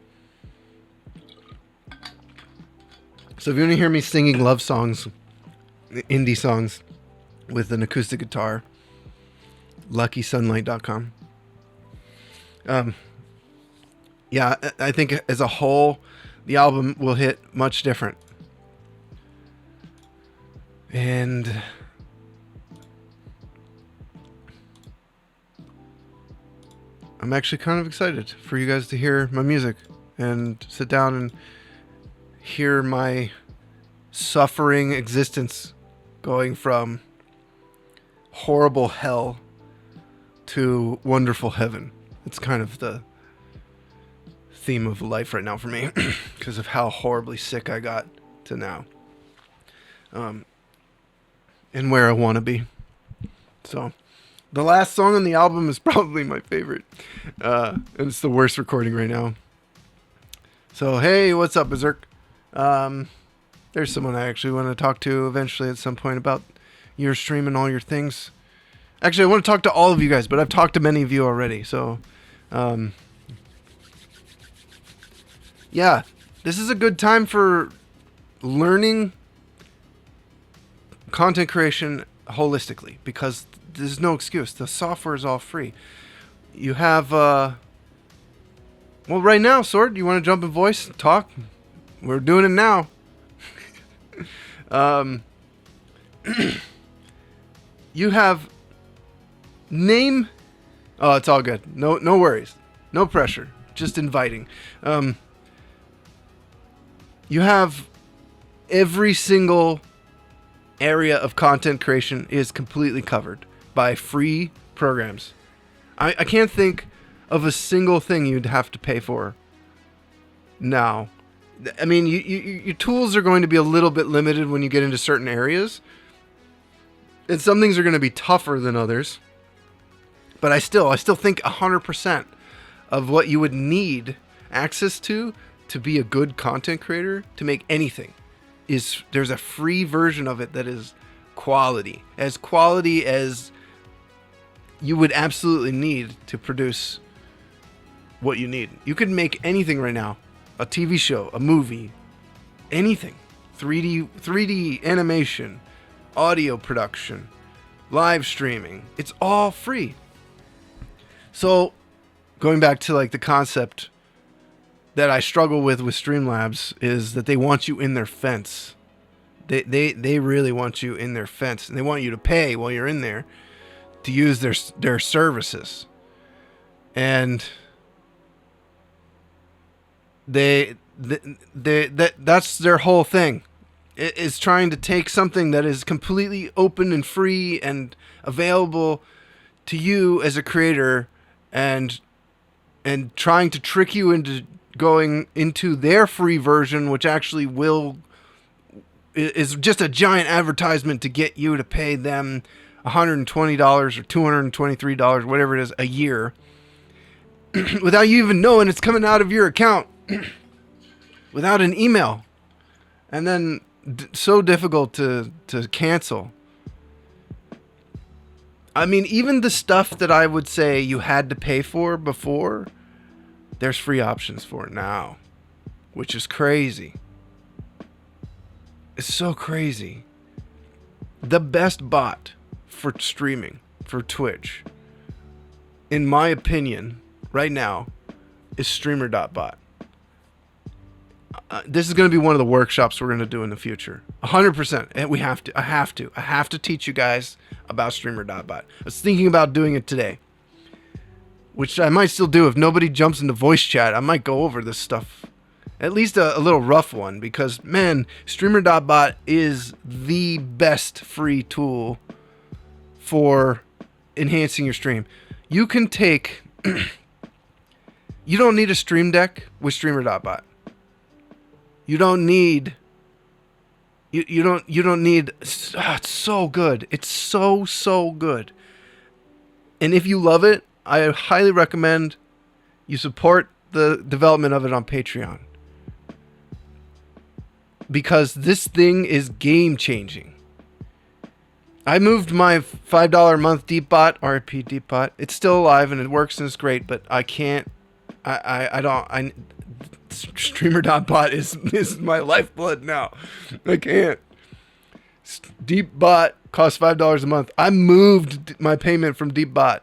So if you want to hear me singing love songs, indie songs, with an acoustic guitar, luckysunlight.com. Yeah, I think as a whole, the album will hit much different. And I'm actually kind of excited for you guys to hear my music and sit down and hear my suffering existence going from horrible hell to wonderful heaven. It's kind of the theme of life right now for me because of how horribly sick I got to now, and where I want to be. So the last song on the album is probably my favorite, and it's the worst recording right now. So hey, what's up, Berserk? There's someone I actually want to talk to eventually at some point about your stream and all your things. Actually, I want to talk to all of you guys, but I've talked to many of you already. So, yeah, this is a good time for learning content creation holistically because there's no excuse. The software is all free. You have, well, right now, Sword, you want to jump in voice, talk? We're doing it now. You have name. Oh, it's all good. No worries. No pressure. Just inviting. You have every single area of content creation is completely covered by free programs. I can't think of a single thing you'd have to pay for now. I mean, your tools are going to be a little bit limited when you get into certain areas. And some things are going to be tougher than others. But I still think 100% of what you would need access to be a good content creator, to make anything, is there's a free version of it that is quality as you would absolutely need to produce what you need. You could make anything right now. A TV show, a movie, anything. 3D animation, audio production, live streaming. It's all free. So, going back to like the concept that I struggle with Streamlabs is that they want you in their fence. They really want you in their fence, and they want you to pay while you're in there to use their services. And that's their whole thing. It is trying to take something that is completely open and free and available to you as a creator and trying to trick you into going into their free version, which actually is just a giant advertisement to get you to pay them $120 or $223, whatever it is, a year, without you even knowing it's coming out of your account, without an email, and then so difficult to cancel. I mean, even the stuff that I would say you had to pay for before, there's free options for it now, which is crazy. It's so crazy. The best bot for streaming for Twitch, in my opinion, right now, is streamer.bot. This is going to be one of the workshops we're going to do in the future. 100%. And we have to. I have to teach you guys about streamer.bot. I was thinking about doing it today, which I might still do if nobody jumps into voice chat. I might go over this stuff, at least a little rough one, because man, streamer.bot is the best free tool for enhancing your stream. You can take you don't need a stream deck with streamer.bot. You don't need you don't need it's so good. It's so good. And if you love it, I highly recommend you support the development of it on Patreon. Because this thing is game changing. I moved my $5 a month Deepbot, RP Deepbot. It's still alive and it works and it's great, but I can't. Streamer.bot is my lifeblood now. I can't. Deepbot costs $5 a month. I moved my payment from Deepbot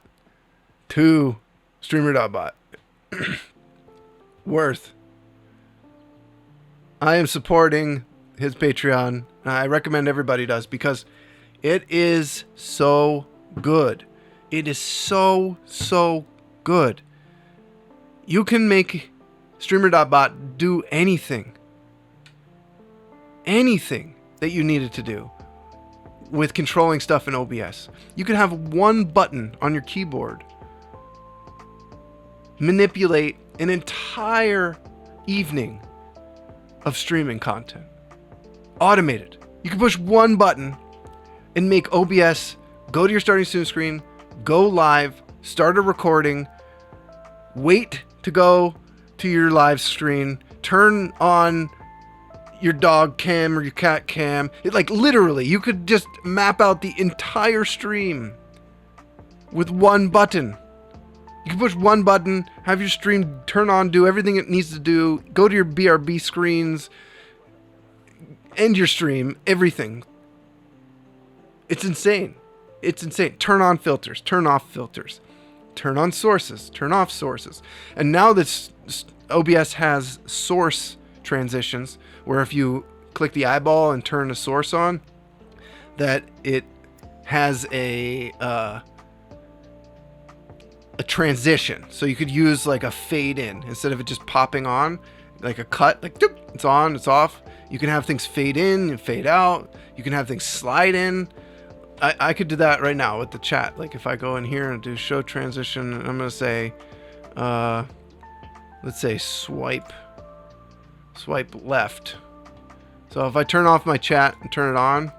to Streamer.bot. Worth. I am supporting his Patreon. I recommend everybody does because it is so good. It is so good. You can make Streamer.bot do anything. Anything that you need it to do with controlling stuff in OBS. You can have one button on your keyboard manipulate an entire evening of streaming content. Automated. You can push one button and make OBS go to your starting soon screen, go live, start a recording, wait to go to your live screen, turn on your dog cam or your cat cam. Literally, you could just map out the entire stream with one button. You can push one button, have your stream turn on, do everything it needs to do, go to your BRB screens, end your stream, everything. It's insane. It's insane. Turn on filters, turn off filters, turn on sources, turn off sources. And now this OBS has source transitions where if you click the eyeball and turn a source on, that it has a transition. So you could use like a fade in instead of it just popping on, like a cut, like doop, it's on, it's off. You can have things fade in and fade out. You can have things slide in. I could do that right now with the chat. Like if I go in here and do show transition, I'm going to say, let's say swipe left. So if I turn off my chat and turn it on,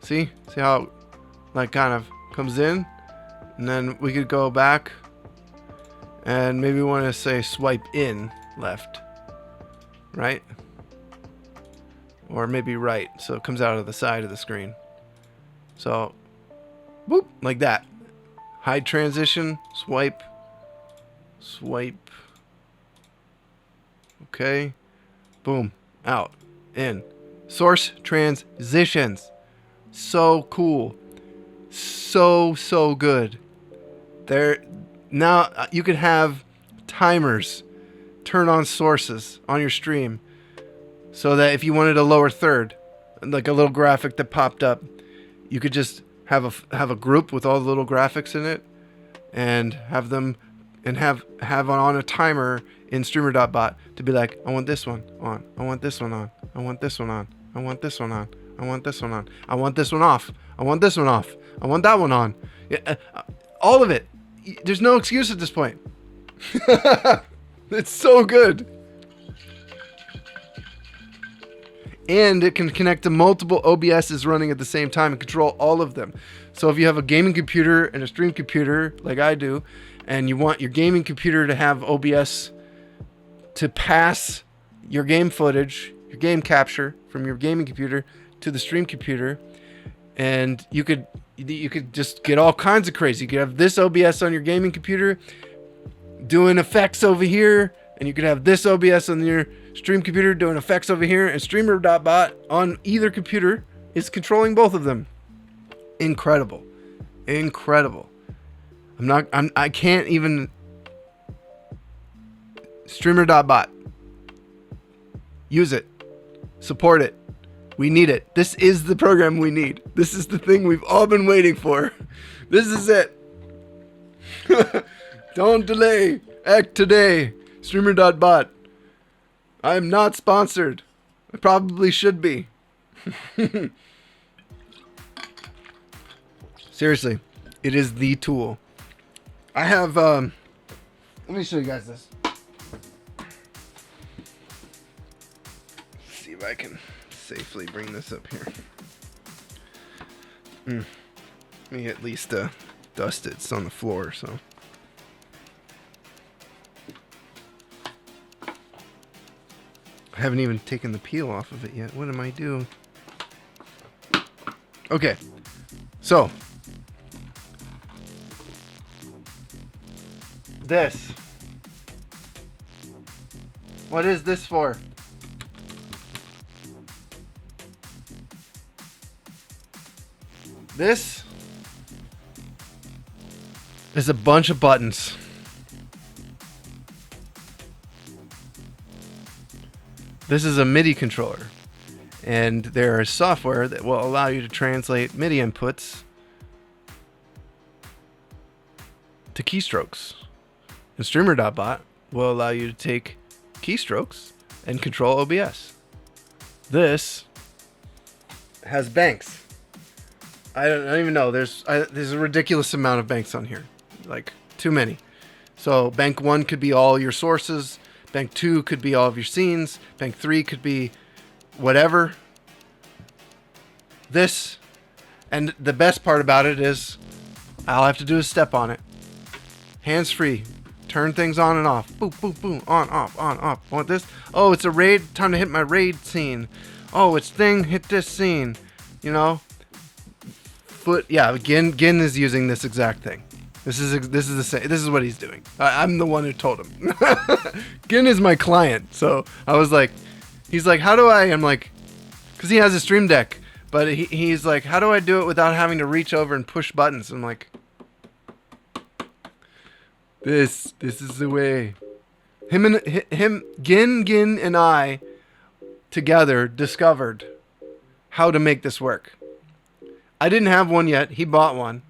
see how it like kind of comes in, and then we could go back and maybe we want to say swipe in left, right? Or maybe right, so it comes out of the side of the screen. So, boop, like that. Hide transition, swipe. Okay. Boom, out, in. Source transitions. So cool. So good. There, now you can have timers turn on sources on your stream so that if you wanted a lower third, like a little graphic that popped up, you could just have a group with all the little graphics in it and have them and have on a timer in streamer.bot to be like, I want this one on, I want this one on, I want this one on, I want this one on, I want this one on, I want this one off, I want this one off, I want that one on. Yeah, all of it. There's no excuse at this point. It's so good. And it can connect to multiple OBSs running at the same time and control all of them. So if you have a gaming computer and a stream computer, like I do, and you want your gaming computer to have OBS to pass your game footage, your game capture from your gaming computer to the stream computer, and you could just get all kinds of crazy. You could have this OBS on your gaming computer doing effects over here, and you could have this OBS on your stream computer doing effects over here, and streamer.bot on either computer is controlling both of them. Incredible. I can't even. Streamer.bot. Use it. Support it. We need it. This is the program we need. This is the thing we've all been waiting for. This is it. Don't delay. Act today. Streamer.bot. I am not sponsored. I probably should be. Seriously. It is the tool. I have, let me show you guys this. See if I can safely bring this up here. Let me at least dust it. It's on the floor, so. I haven't even taken the peel off of it yet. What am I doing? Okay. So. This. What is this for? This is a bunch of buttons. This is a Midi controller, and there is software that will allow you to translate Midi inputs to keystrokes. And Streamer.bot will allow you to take keystrokes and control OBS. This has banks. I don't even know. There's a ridiculous amount of banks on here, like too many. So bank 1 could be all your sources. Bank 2 could be all of your scenes. Bank 3 could be whatever. This, and the best part about it is all I have to do is step on it. Hands free. Turn things on and off. Boom, boom, boom. On, off. Want this? Oh, it's a raid. Time to hit my raid scene. Oh, it's thing. Hit this scene. You know? Yeah, Gin is using this exact thing. This is what he's doing. I'm the one who told him. Gin is my client, so I was like, he's like, how do I? I'm like, because he has a Stream Deck, but he's like, how do I do it without having to reach over and push buttons? I'm like, this is the way. Gin and I together discovered how to make this work. I didn't have one yet. He bought one.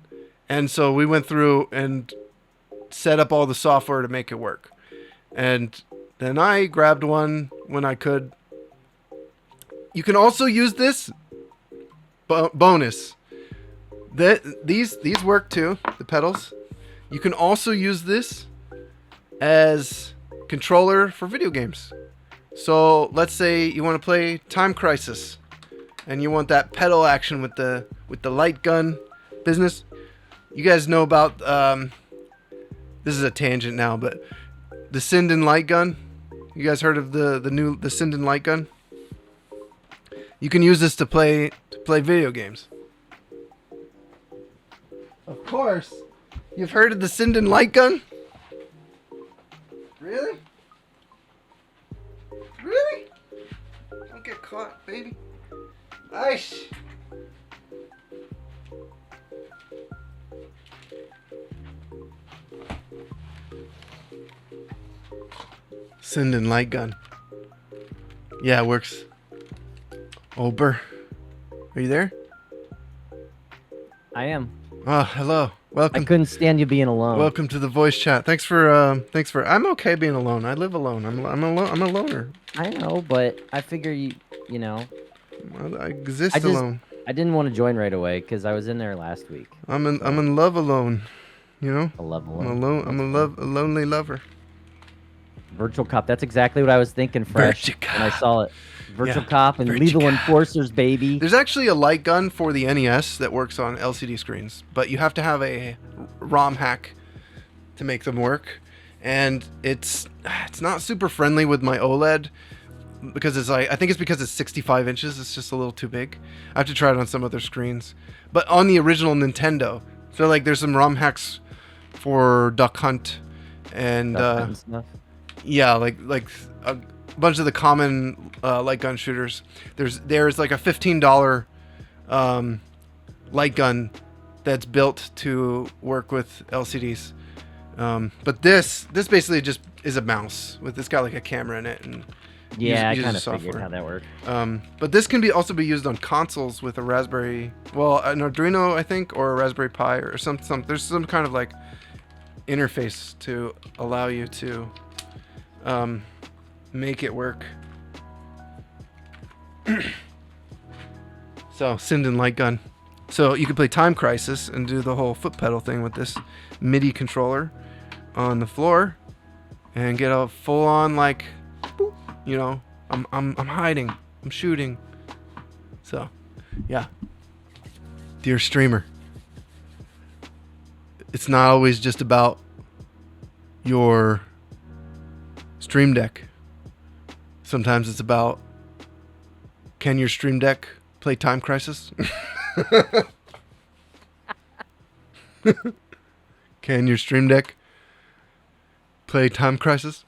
And so we went through and set up all the software to make it work. And then I grabbed one when I could. You can also use this bonus. These work too, the pedals. You can also use this as controller for video games. So let's say you want to play Time Crisis and you want that pedal action with the light gun business. You guys know about this is a tangent now, but the Sinden light gun. You guys heard of the Sinden light gun? You can use this to play video games. Of course, you've heard of the Sinden light gun? Really? Really? Don't get caught, baby. Aish. Sinden light gun. Yeah, it works. Ober, are you there? I am. Oh, hello. Welcome. I couldn't stand you being alone. Welcome to the voice chat. Thanks for. I'm okay being alone. I live alone. I'm a loner. I know, but I figure you know. I exist alone. I didn't want to join right away because I was in there last week. I'm in love alone. You know. A love alone. I'm alone. I'm a lonely lover. Virtual Cop. That's exactly what I was thinking fresh when I saw it. Virtual Cop and Lethal Enforcers, baby. There's actually a light gun for the NES that works on LCD screens, but you have to have a ROM hack to make them work, and it's not super friendly with my OLED because it's like I think it's because it's 65 inches. It's just a little too big. I have to try it on some other screens, but on the original Nintendo, so like there's some ROM hacks for Duck Hunt and stuff. Yeah, like a bunch of the common light gun shooters. There's like a $15 light gun that's built to work with LCDs. But this basically just is a mouse with it's got like a camera in it and Yeah, I uses kind of software. figured how that worked. But this can also be used on consoles with a Raspberry, well, an Arduino, I think, or a Raspberry Pi or some. There's some kind of like interface to allow you to make it work. So, Sinden light gun. So you can play Time Crisis and do the whole foot pedal thing with this MIDI controller on the floor, and get a full-on like, boop, you know, I'm hiding, I'm shooting. So, yeah. Dear streamer, it's not always just about your Stream Deck. Sometimes it's about, can your Stream Deck play Time Crisis? Can your Stream Deck play Time Crisis?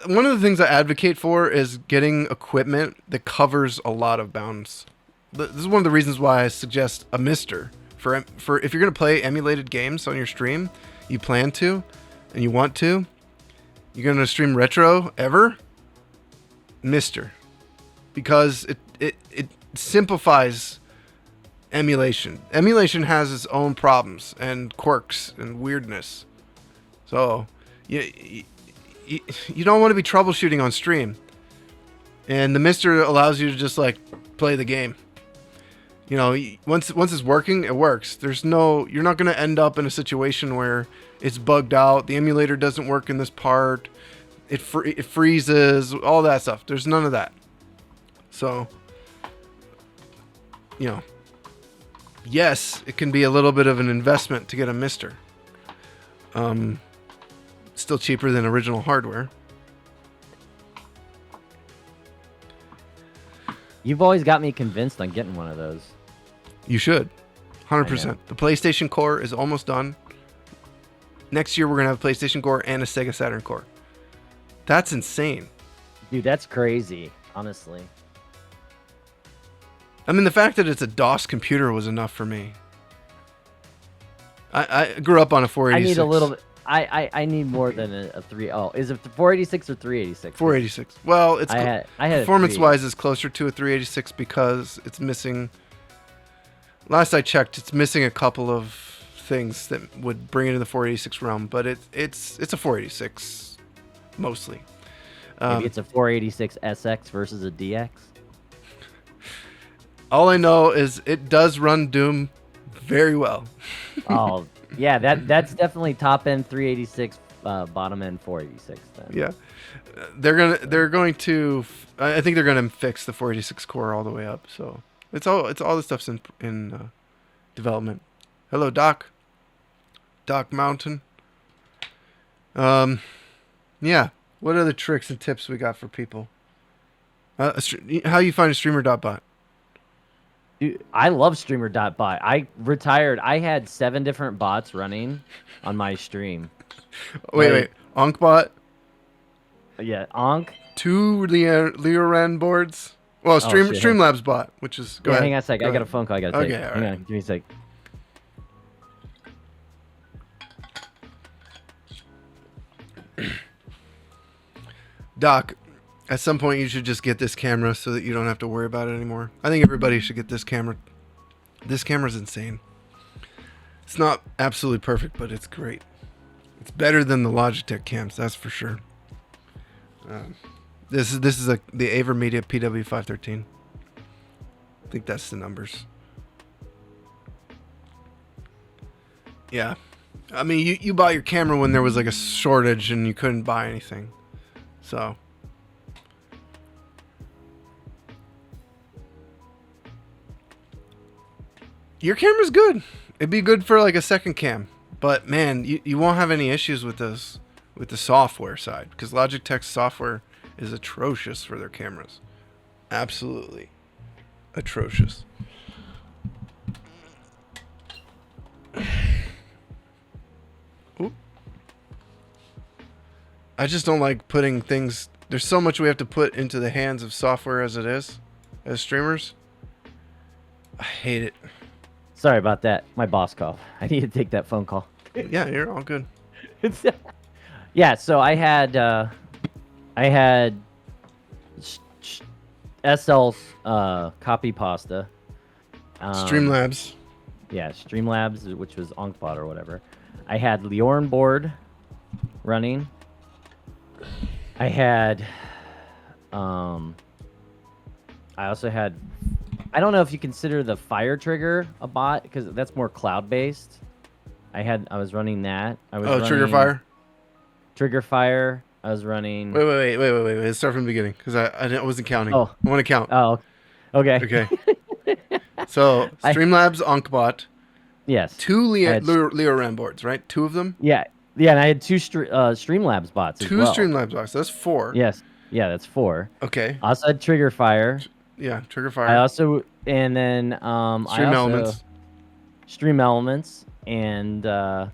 One of the things I advocate for is getting equipment that covers a lot of bounds. This is one of the reasons why I suggest a Mister for if you're going to play emulated games on your stream, you plan to, and you want to, you're going to stream retro ever, Mister, because it simplifies emulation. Emulation has its own problems and quirks and weirdness. So you don't want to be troubleshooting on stream. And the Mister allows you to just like play the game. You know, once it's working, it works. You're not going to end up in a situation where it's bugged out. The emulator doesn't work in this part. It freezes, all that stuff. There's none of that. So, you know, yes, it can be a little bit of an investment to get a Mister. Still cheaper than original hardware. You've always got me convinced on getting one of those. You should. 100%. The PlayStation Core is almost done. Next year, we're going to have a PlayStation Core and a Sega Saturn Core. That's insane. Dude, that's crazy, honestly. I mean, the fact that it's a DOS computer was enough for me. I grew up on a 486. I need a little bit. I need more than a 3. Oh, is it 486 or 386? 486. Well, it's I had performance-wise is closer to a 386 because it's missing. Last I checked, it's missing a couple of things that would bring it in the 486 realm, but it's a 486 mostly. Maybe it's a 486 SX versus a DX. All I know is it does run Doom very well. Oh, yeah, that's definitely top end 386, bottom end 486 then. Yeah. They're going to I think they're going to fix the 486 core all the way up. So, it's all the stuff's in development. Hello, Doc Mountain. Yeah. What other tricks and tips we got for people? How you find a streamer.bot? Dude, I love streamer.bot. I retired. I had 7 different bots running on my stream. Wait. Onkbot? Yeah, Onk. 2 Leoran boards? Well, Streamlabs bot, which is... Go ahead. Hang on a sec. I got a phone call I got to take. Okay, all hang right. on. Give me a sec. Doc, at some point you should just get this camera so that you don't have to worry about it anymore. I think everybody should get this camera. This camera's insane. It's not absolutely perfect, but it's great. It's better than the Logitech cams, that's for sure. This is the AverMedia PW513. I think that's the numbers. Yeah. I mean, you bought your camera when there was like a shortage and you couldn't buy anything. So, your camera's good. It'd be good for like a second cam. But man, you won't have any issues with the software side, because Logitech's software is atrocious for their cameras. Absolutely atrocious. Oop. I just don't like putting things... There's so much we have to put into the hands of software as it is, as streamers. I hate it. Sorry about that. My boss called. I need to take that phone call. Yeah, you're all good. Yeah, so I had SL's copy pasta. Streamlabs. Yeah, Streamlabs, which was Onkbot or whatever. I had Liorn board running. I had I also had, I don't know if you consider the Fire Trigger a bot because that's more cloud based. I was running that. I was running Trigger Fire. Trigger Fire. I was running. Wait. Let's start from the beginning because I wasn't counting. Oh. I want to count. Oh, okay. Okay. So Streamlabs Onkbot. Yes. 2 Leo Ram boards, right? 2 of them. Yeah, and I had 2 Streamlabs bots. 2 as well. Streamlabs bots. That's 4. Yes. Yeah, that's 4. Okay. I also had Trigger Fire. Yeah, Trigger Fire. I also Stream Elements, and I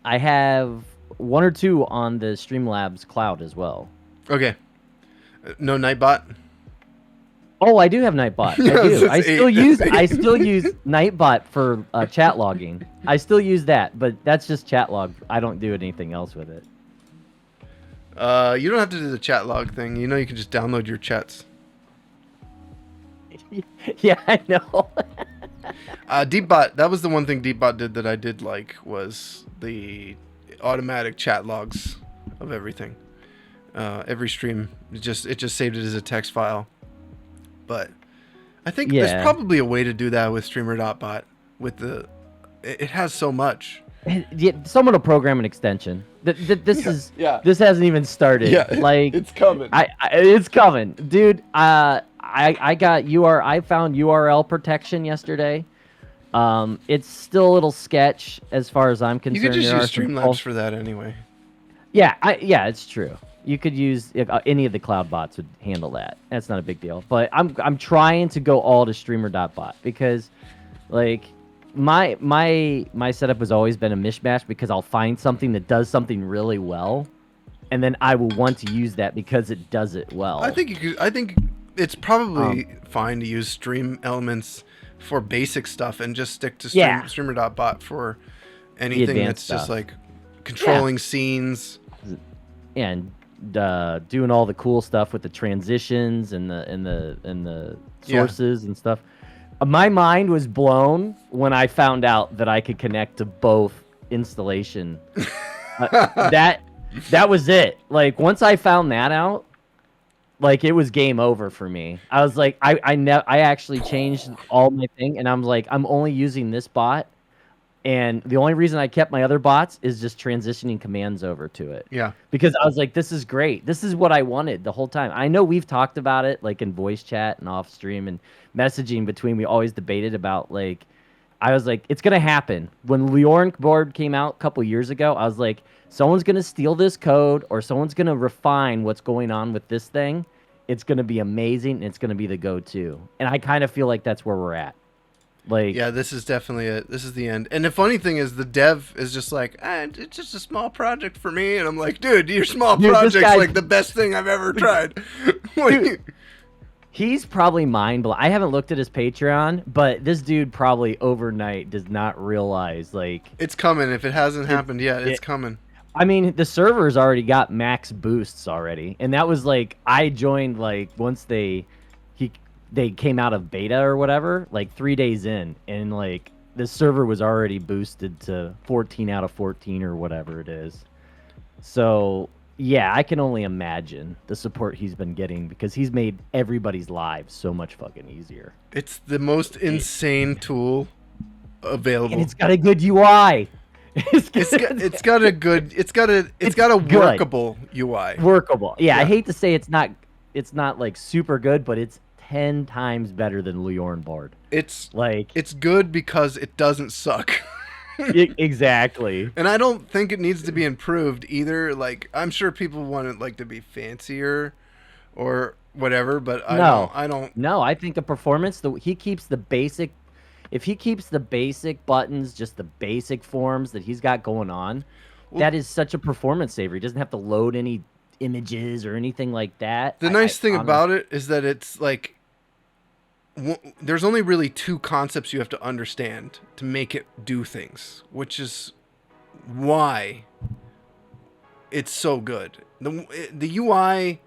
have 1 or 2 on the Streamlabs cloud as well. Okay. No Nightbot. Oh, I do have Nightbot. I do. I still use Nightbot for chat logging. I still use that, but that's just chat log. I don't do anything else with it. You don't have to do the chat log thing. You know, you can just download your chats. Yeah, I know. Deepbot. That was the one thing Deepbot did that I did like was the automatic chat logs of everything. Every stream, it just saved it as a text file. But I think there's probably a way to do that with Streamer.bot. It has so much. Someone will program an extension. This hasn't even started. Yeah, like it's coming. It's coming, dude. I found URL protection yesterday. It's still a little sketch as far as I'm concerned. You could just use Streamlabs for that anyway. Yeah, it's true. You could use any of the cloud bots would handle that. That's not a big deal. But I'm trying to go all to Streamer.bot because, like, my setup has always been a mishmash because I'll find something that does something really well, and then I will want to use that because it does it well. I think it's probably fine to use Stream Elements for basic stuff and just stick to Streamer.bot for anything that's stuff. Just like controlling scenes and doing all the cool stuff with the transitions and the sources and stuff. My mind was blown when I found out that I could connect to both installation. That was it. Like once I found that out, like it was game over for me. I was like, I actually changed all my thing, and I'm like, I'm only using this bot, and the only reason I kept my other bots is just transitioning commands over to it. Yeah. Because I was like, this is great. This is what I wanted the whole time. I know we've talked about it like in voice chat and off stream and messaging between. We always debated about like, I was like, it's gonna happen. When Liorn board came out a couple years ago, I was like, someone's gonna steal this code or someone's gonna refine what's going on with this thing. It's gonna be amazing and it's gonna be the go-to. And I kind of feel like that's where we're at. Like, yeah, this is definitely it. This is the end. And the funny thing is, the dev is just like, it's just a small project for me. And I'm like, dude, your small project's like the best thing I've ever tried. Dude, he's probably mind blown. I haven't looked at his Patreon, but this dude probably overnight does not realize like it's coming. If it hasn't happened yet, it's coming. I mean, the server's already got max boosts already, and that was like I joined like once they came out of beta or whatever, like 3 days in, and like the server was already boosted to 14 out of 14 or whatever it is. So yeah, I can only imagine the support he's been getting because he's made everybody's lives so much fucking easier. It's the most insane tool available. And it's got a good UI. It's got a workable UI. Workable. Yeah, I hate to say it's not like super good, but it's 10 times better than Liorn board. It's good because it doesn't suck. Exactly. And I don't think it needs to be improved either. Like, I'm sure people want it like to be fancier or whatever, but I don't. No, I think the performance, he keeps the basic. If he keeps the basic buttons, just the basic forms that he's got going on, that is such a performance saver. He doesn't have to load any images or anything like that. The nice thing about it is that it's like there's only really two concepts you have to understand to make it do things, which is why it's so good. The UI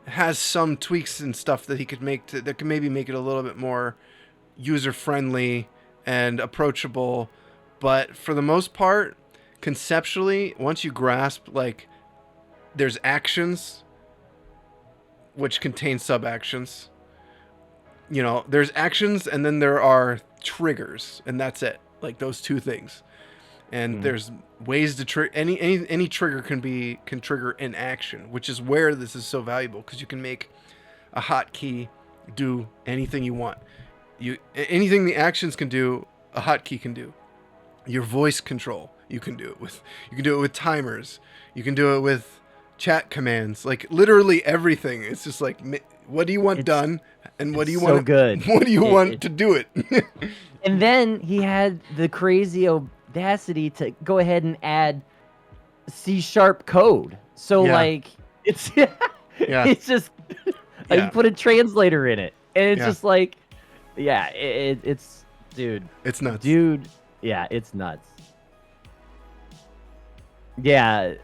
has some tweaks and stuff that he could make that could maybe make it a little bit more user friendly and approachable, but for the most part, conceptually, once you grasp, like, there's actions which contain sub actions. You know, there's actions and then there are triggers, and that's it. Like those two things. And there's ways to trigger any trigger can trigger an action, which is where this is so valuable, because you can make a hotkey do anything you want. Anything the actions can do, a hotkey can do. Your voice control, you can do it with timers. You can do it with chat commands. Like literally everything. It's just like, what do you want done, and what do you want? Good. What do you want to do it? And then he had the crazy audacity to go ahead and add C# code. So like it's it's just you put a translator in it, and it's just like it's dude. It's nuts. Dude, yeah, it's nuts. Yeah,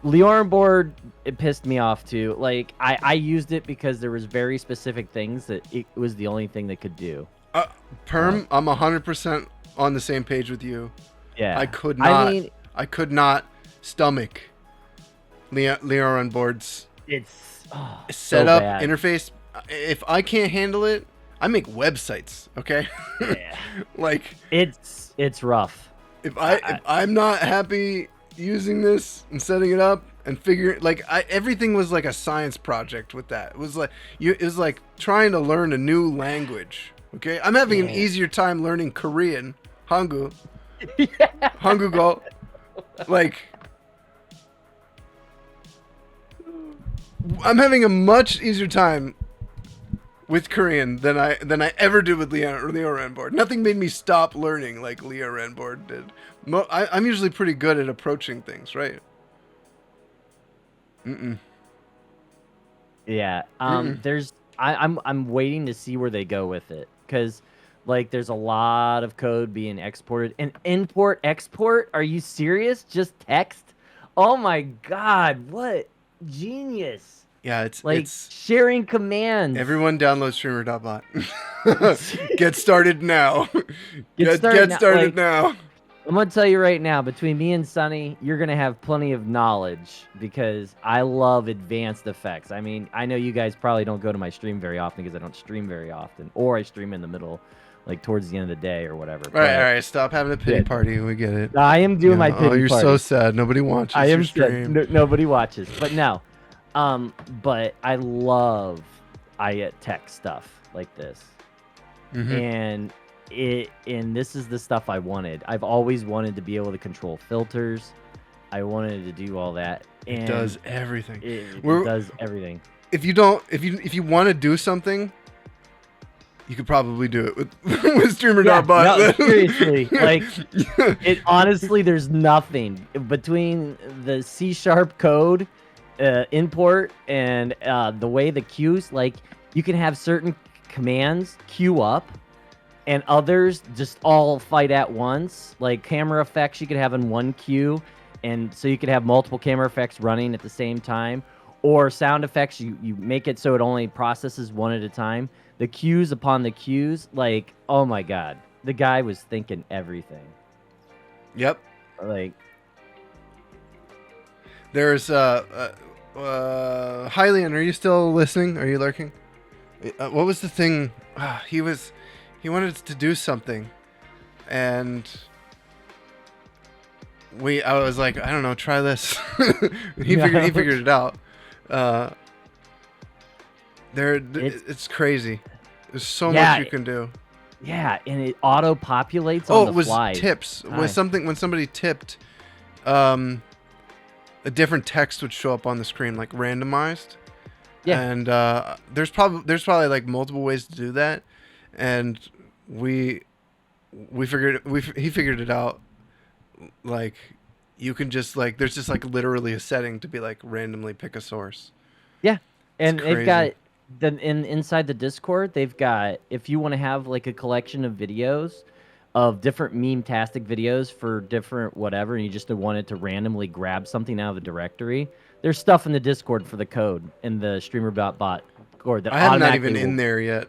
Leorin board, it pissed me off too. Like I used it because there was very specific things that it was the only thing that could do. Perm, I'm 100% on the same page with you. Yeah, I could not stomach Leorin board's setup interface. If I can't handle it, I make websites. Okay, yeah. Like it's rough. If I'm not happy using this and setting it up and figuring, like, everything was like a science project with that. It was like trying to learn a new language. Okay, I'm having an easier time learning Korean, Hangul. Hangul, like, I'm having a much easier time with Korean than I ever did with Leorin board. Nothing made me stop learning like Leorin board did. I'm usually pretty good at approaching things, right? Yeah. I'm waiting to see where they go with it, because like there's a lot of code being exported, and import export. Are you serious? Just text? Oh my god! What genius! Yeah, it's like sharing commands. Everyone download streamer.bot. Get started now. Get started now. I'm going to tell you right now, between me and Sunny, you're going to have plenty of knowledge, because I love advanced effects. I mean, I know you guys probably don't go to my stream very often because I don't stream very often, or I stream in the middle, like towards the end of the day or whatever. All right. Stop having a pity party. We get it. I am doing my pity party. Oh, you're so sad. Nobody watches your stream. Nobody watches. But no. But I love tech stuff like this. And this is the stuff I wanted. I've always wanted to be able to control filters. I wanted to do all that. And it does everything. It does everything. If you want to do something, you could probably do it with streamer.bot. No, seriously. Like, honestly, there's nothing between the C# code import and the way the queues, like, you can have certain commands queue up and others just all fight at once. Like camera effects you could have in one queue, and so you could have multiple camera effects running at the same time. Or sound effects, you make it so it only processes one at a time. The queues upon the queues, like, oh my god, the guy was thinking everything. Yep. Like, there's Hylian, are you still listening? Are you lurking? What was the thing? He wanted to do something, and I was like, I don't know, try this. He figured it out. It's crazy. There's so much you can do. Yeah, and it auto populates on the fly. It was tips. When somebody tipped, a different text would show up on the screen, like randomized. Yeah. And there's probably like multiple ways to do that, and he figured it out. Like, you can just, like, there's just like literally a setting to be like randomly pick a source. Yeah, and they've got then inside the Discord, they've got, if you want to have like a collection of videos of different meme-tastic videos for different whatever, and you just wanted to randomly grab something out of the directory, there's stuff in the Discord for the code in the streamer.bot Discord that I am not even automatically in there yet.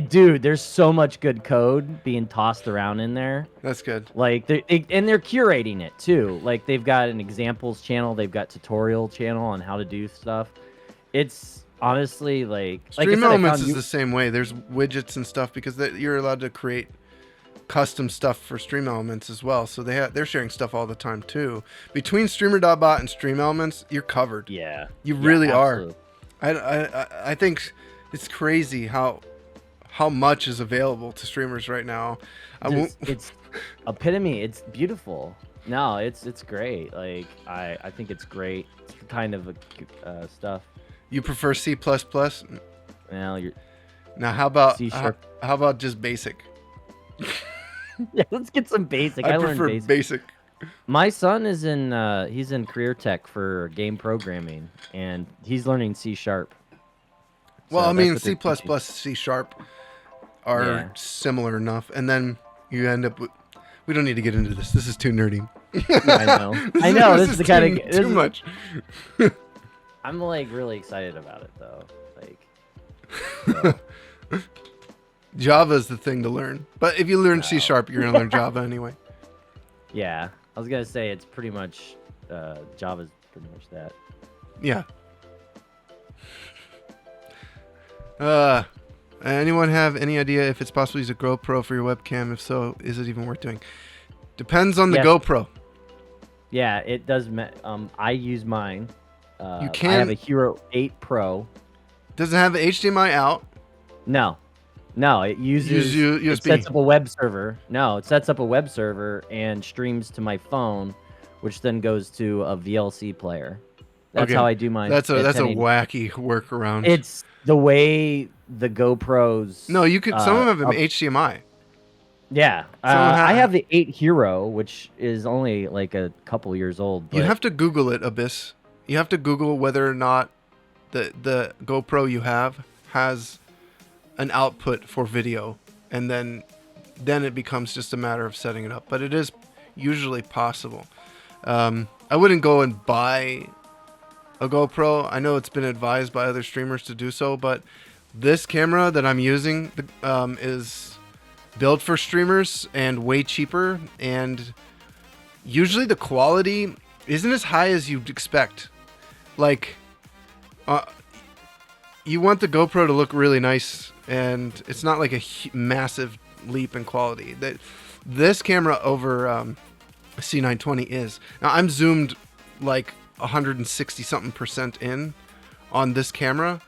Dude, there's so much good code being tossed around in there. That's good. Like and they're curating it too. Like they've got an examples channel, they've got tutorial channel on how to do stuff. It's honestly like Stream I said, Elements is the same way. There's widgets and stuff because you're allowed to create custom stuff for Stream Elements as well. So they're sharing stuff all the time too. Between Streamer.bot and Stream Elements, you're covered. Yeah, you really absolutely are. I think it's crazy how much is available to streamers right now. It's epitome. It's beautiful. No, it's great. Like I think it's great. It's kind of stuff. You prefer C++? Well, now how about C#? how about just basic? Yeah, let's get some basic. I learned prefer basic. My son is he's in career tech for game programming, and he's learning C#. Well, So I mean, that's C++, what they're teaching. C# are similar enough, and then you end up with. We don't need to get into this. This is too nerdy. I know. I know. This is the kind of too much. I'm like really excited about it though. Like, so. Java is the thing to learn, but if you learn C#, you're gonna learn Java anyway. Yeah, I was gonna say it's pretty much Java's pretty much that. Yeah. Anyone have any idea if it's possible to use a GoPro for your webcam? If so, is it even worth doing? Depends on the GoPro. Yeah, it does. I use mine. You can. I have a Hero 8 Pro. Does it have HDMI out? No, it uses USB. It sets up a web server. No, it sets up a web server and streams to my phone, which then goes to a VLC player. That's how I do mine. That's a wacky workaround. It's the way the GoPros. No, you could. Some of them have HDMI. Yeah, I have the 8 Hero, which is only like a couple years old. But... You have to Google it, Abyss. You have to Google whether or not the GoPro you have has an output for video, and then it becomes just a matter of setting it up. But it is usually possible. I wouldn't go and buy a GoPro. I know it's been advised by other streamers to do so, but this camera that I'm using is built for streamers and way cheaper, and usually the quality isn't as high as you'd expect. Like, you want the GoPro to look really nice, and it's not like a massive leap in quality. This camera over C920 is. Now, I'm zoomed like 160 something % in on this camera,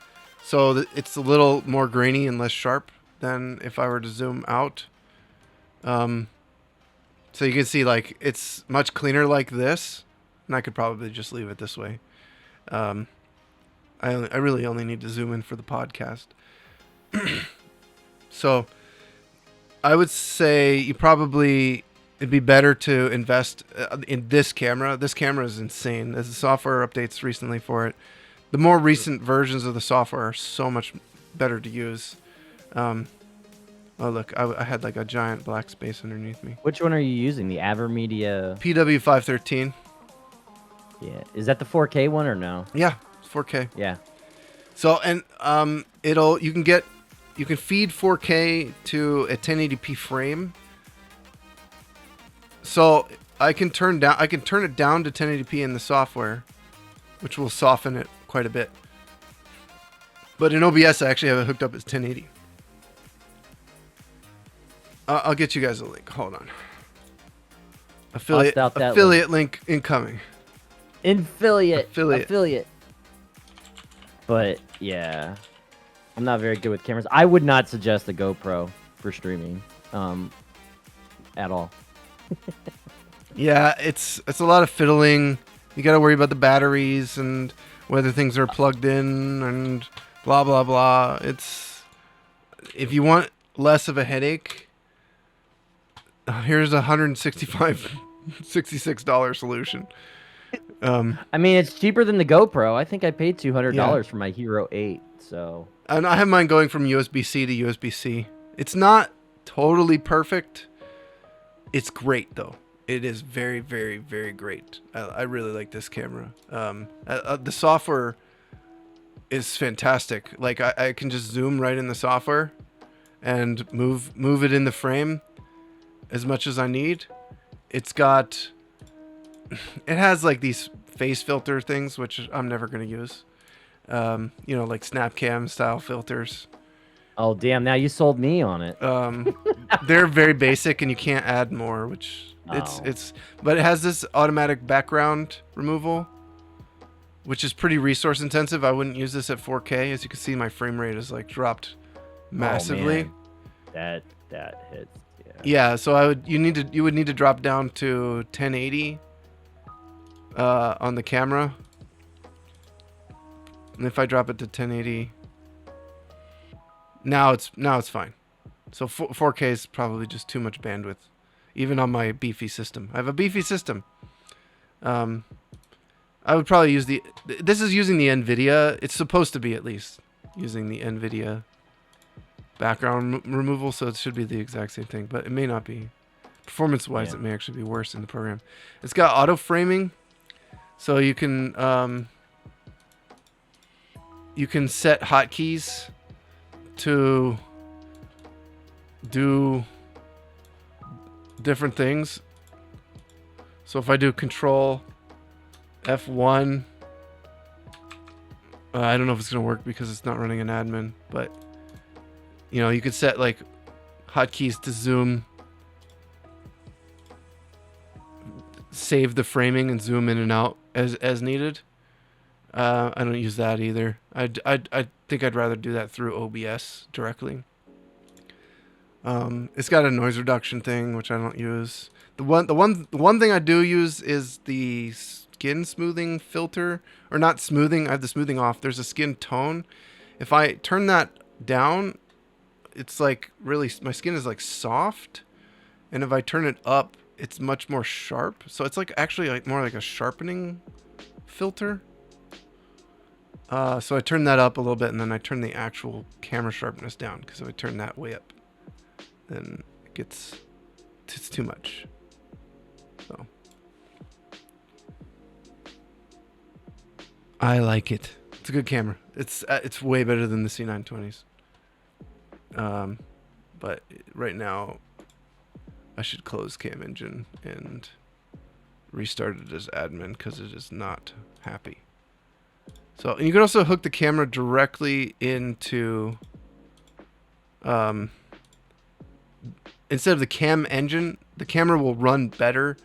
so it's a little more grainy and less sharp than if I were to zoom out. So you can see like it's much cleaner like this, and I could probably just leave it this way. I really only need to zoom in for the podcast. So I would say it'd be better to invest in this camera. This camera is insane. As the software updates recently for it, the more recent versions of the software are so much better to use. Oh look, I had like a giant black space underneath me. Which one are you using? The AverMedia PW513. Yeah, is that the 4K one or no? Yeah, it's 4K. Yeah. So and you can feed 4K to a 1080p frame. So I can turn it down to 1080p in the software, which will soften it quite a bit. But in OBS, I actually have it hooked up as 1080. I'll get you guys a link. Hold on. Affiliate link incoming. Affiliate. But yeah, I'm not very good with cameras. I would not suggest a GoPro for streaming, at all. Yeah, it's a lot of fiddling. You got to worry about the batteries and whether things are plugged in and blah blah blah. If you want less of a headache, here's a $166 solution. I mean, it's cheaper than the GoPro. I think I paid Yeah. $200 for my Hero 8. So And I have mine going from USB-C to USB-C. It's not totally perfect. It's great though. It is very, very, very great. I really like this camera. The software is fantastic. Like I can just zoom right in the software and move it in the frame as much as I need. It's got, it has like these face filter things, which I'm never gonna use. Like Snapcam style filters. oh damn, now you sold me on it. They're very basic and you can't add more, which Oh. but it has this automatic background removal, which is pretty resource intensive. I wouldn't use this at 4K. As you can see, my frame rate is like dropped Oh massively. man. That hits. Yeah. Yeah, so you would need to drop down to 1080 on the camera. And if I drop it to 1080, now it's fine. So 4K is probably just too much bandwidth, even on my beefy system. I have a beefy system. I would probably use this is using the NVIDIA. It's supposed to be at least using the NVIDIA background removal, so it should be the exact same thing, but it may not be. Performance-wise, Yeah. it may actually be worse in the program. It's got auto framing, so you can set hotkeys to do different things. So if I do Control F1, I don't know if it's gonna work because it's not running an admin, but you could set like hotkeys to zoom, save the framing, and zoom in and out as needed. I don't use that either. I think I'd rather do that through OBS directly. It's got a noise reduction thing, which I don't use. The one thing I do use is the skin smoothing filter, or not smoothing. I have the smoothing off. There's a skin tone. If I turn that down, it's like really, my skin is like soft, and if I turn it up, it's much more sharp. So it's like actually like more like a sharpening filter. So I turn that up a little bit, and then I turn the actual camera sharpness down, because if I turn that way up, then it's too much. So I like it. It's a good camera. It's way better than the C920s. But right now, I should close Cam Engine and restart it as admin, because it is not happy. So, and you can also hook the camera directly into, instead of the cam engine, the camera will run better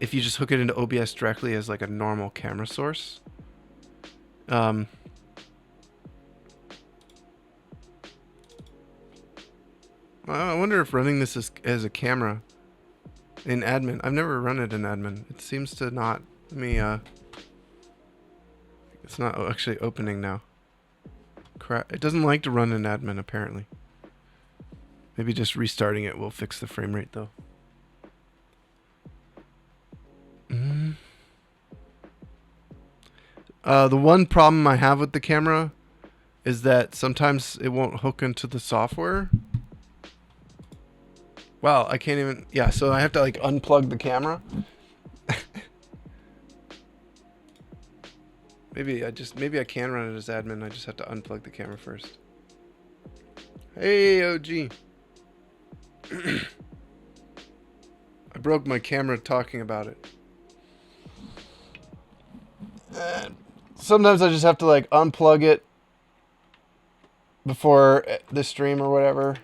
if you just hook it into OBS directly as like a normal camera source. I wonder if running this as a camera in admin. I've never run it in admin. It seems to not. Let me. It's not actually opening now. Crap! It doesn't like to run in admin apparently. Maybe just restarting it will fix the frame rate though. The one problem I have with the camera is that sometimes it won't hook into the software. Wow, I can't even. Yeah, so I have to like unplug the camera. Maybe I can run it as admin. I just have to unplug the camera first. Hey, OG. I broke my camera talking about it. And sometimes I just have to like unplug it before the stream or whatever.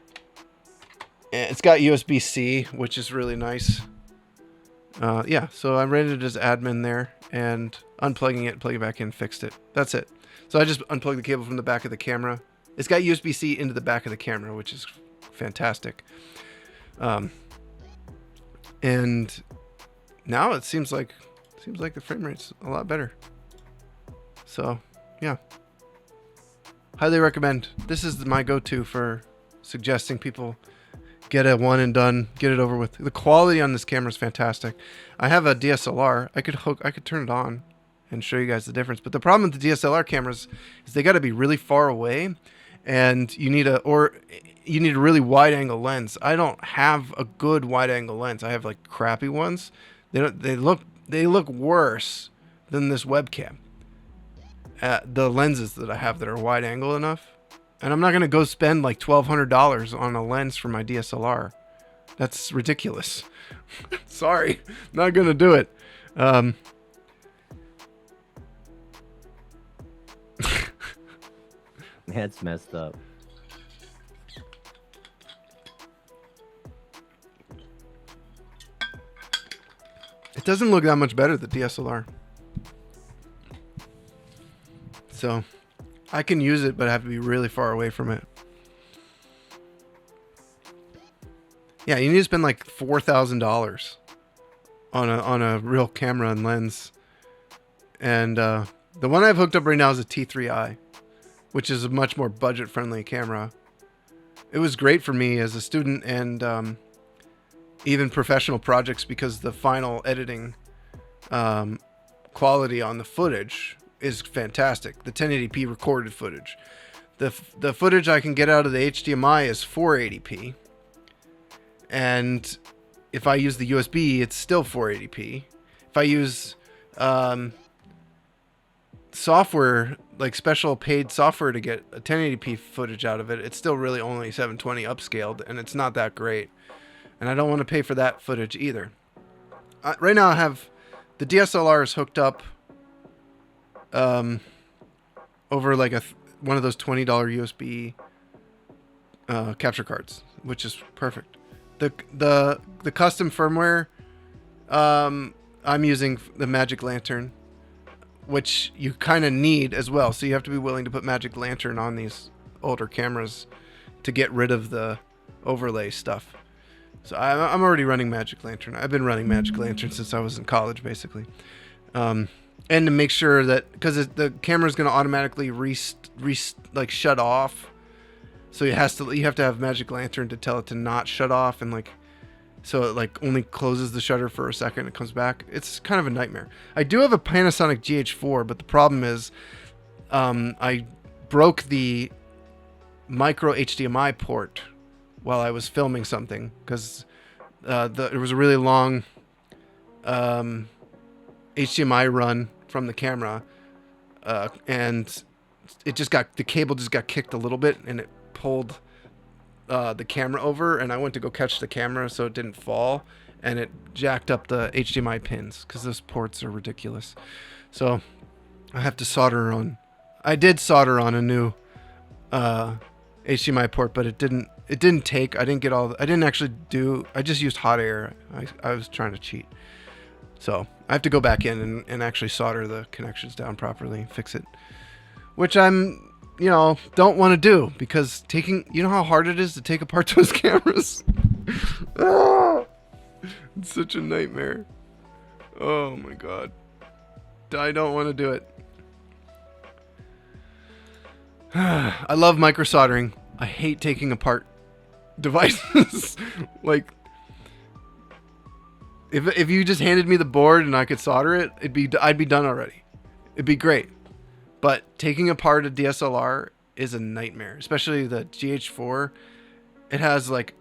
And it's got USB-C, which is really nice. Yeah, so I ran it as admin there, and unplugging it, plugging it back in, fixed it. That's it. So I just unplugged the cable from the back of the camera. It's got USB-C into the back of the camera, which is fantastic. And now it seems like the frame rate's a lot better. So, yeah. Highly recommend. This is my go-to for suggesting people get a one and done, get it over with. The quality on this camera is fantastic. I have a DSLR. I could turn it on and show you guys the difference. But the problem with the DSLR cameras is they got to be really far away, and you need a really wide angle lens. I don't have a good wide angle lens. I have like crappy ones. They look worse than this webcam. The lenses that I have that are wide angle enough. And I'm not going to go spend like $1,200 on a lens for my DSLR. That's ridiculous. Sorry, not going to do it. That's messed up. It doesn't look that much better, the DSLR. So I can use it, but I have to be really far away from it. Yeah, you need to spend like $4,000 on a real camera and lens. And the one I've hooked up right now is a T3i, which is a much more budget-friendly camera. It was great for me as a student and even professional projects because the final editing quality on the footage is fantastic. The 1080p recorded footage. The footage I can get out of the HDMI is 480p. And if I use the USB, it's still 480p. If I use software, like special paid software to get a 1080p footage out of it, it's still really only 720 upscaled, and it's not that great. And I don't want to pay for that footage either. Right now I have the DSLR is hooked up over like one of those $20 USB capture cards, which is perfect. The custom firmware, I'm using the Magic Lantern, which you kind of need as well. So you have to be willing to put Magic Lantern on these older cameras to get rid of the overlay stuff. So I'm already running Magic Lantern. I've been running Magic Lantern since I was in college, basically. And to make sure that, because the camera is going to automatically shut off, so you have to have Magic Lantern to tell it to not shut off, and like, so it like only closes the shutter for a second, it comes back. It's kind of a nightmare. I do have a Panasonic GH4, but the problem is, I broke the micro HDMI port while I was filming something because there was a really long HDMI run from the camera, and the cable just got kicked a little bit, and it pulled the camera over, and I went to go catch the camera so it didn't fall, and it jacked up the HDMI pins because those ports are ridiculous. So I have to solder on. I did solder on a new HDMI port, but it didn't take. I just used hot air. I was trying to cheat. So I have to go back in and actually solder the connections down properly, fix it, which I'm, don't want to do because you know how hard it is to take apart those cameras? It's such a nightmare. Oh my God. I don't want to do it. I love micro soldering. I hate taking apart devices. Like, if you just handed me the board and I could solder it, I'd be done already. It'd be great. But taking apart a DSLR is a nightmare, especially the GH4. It has like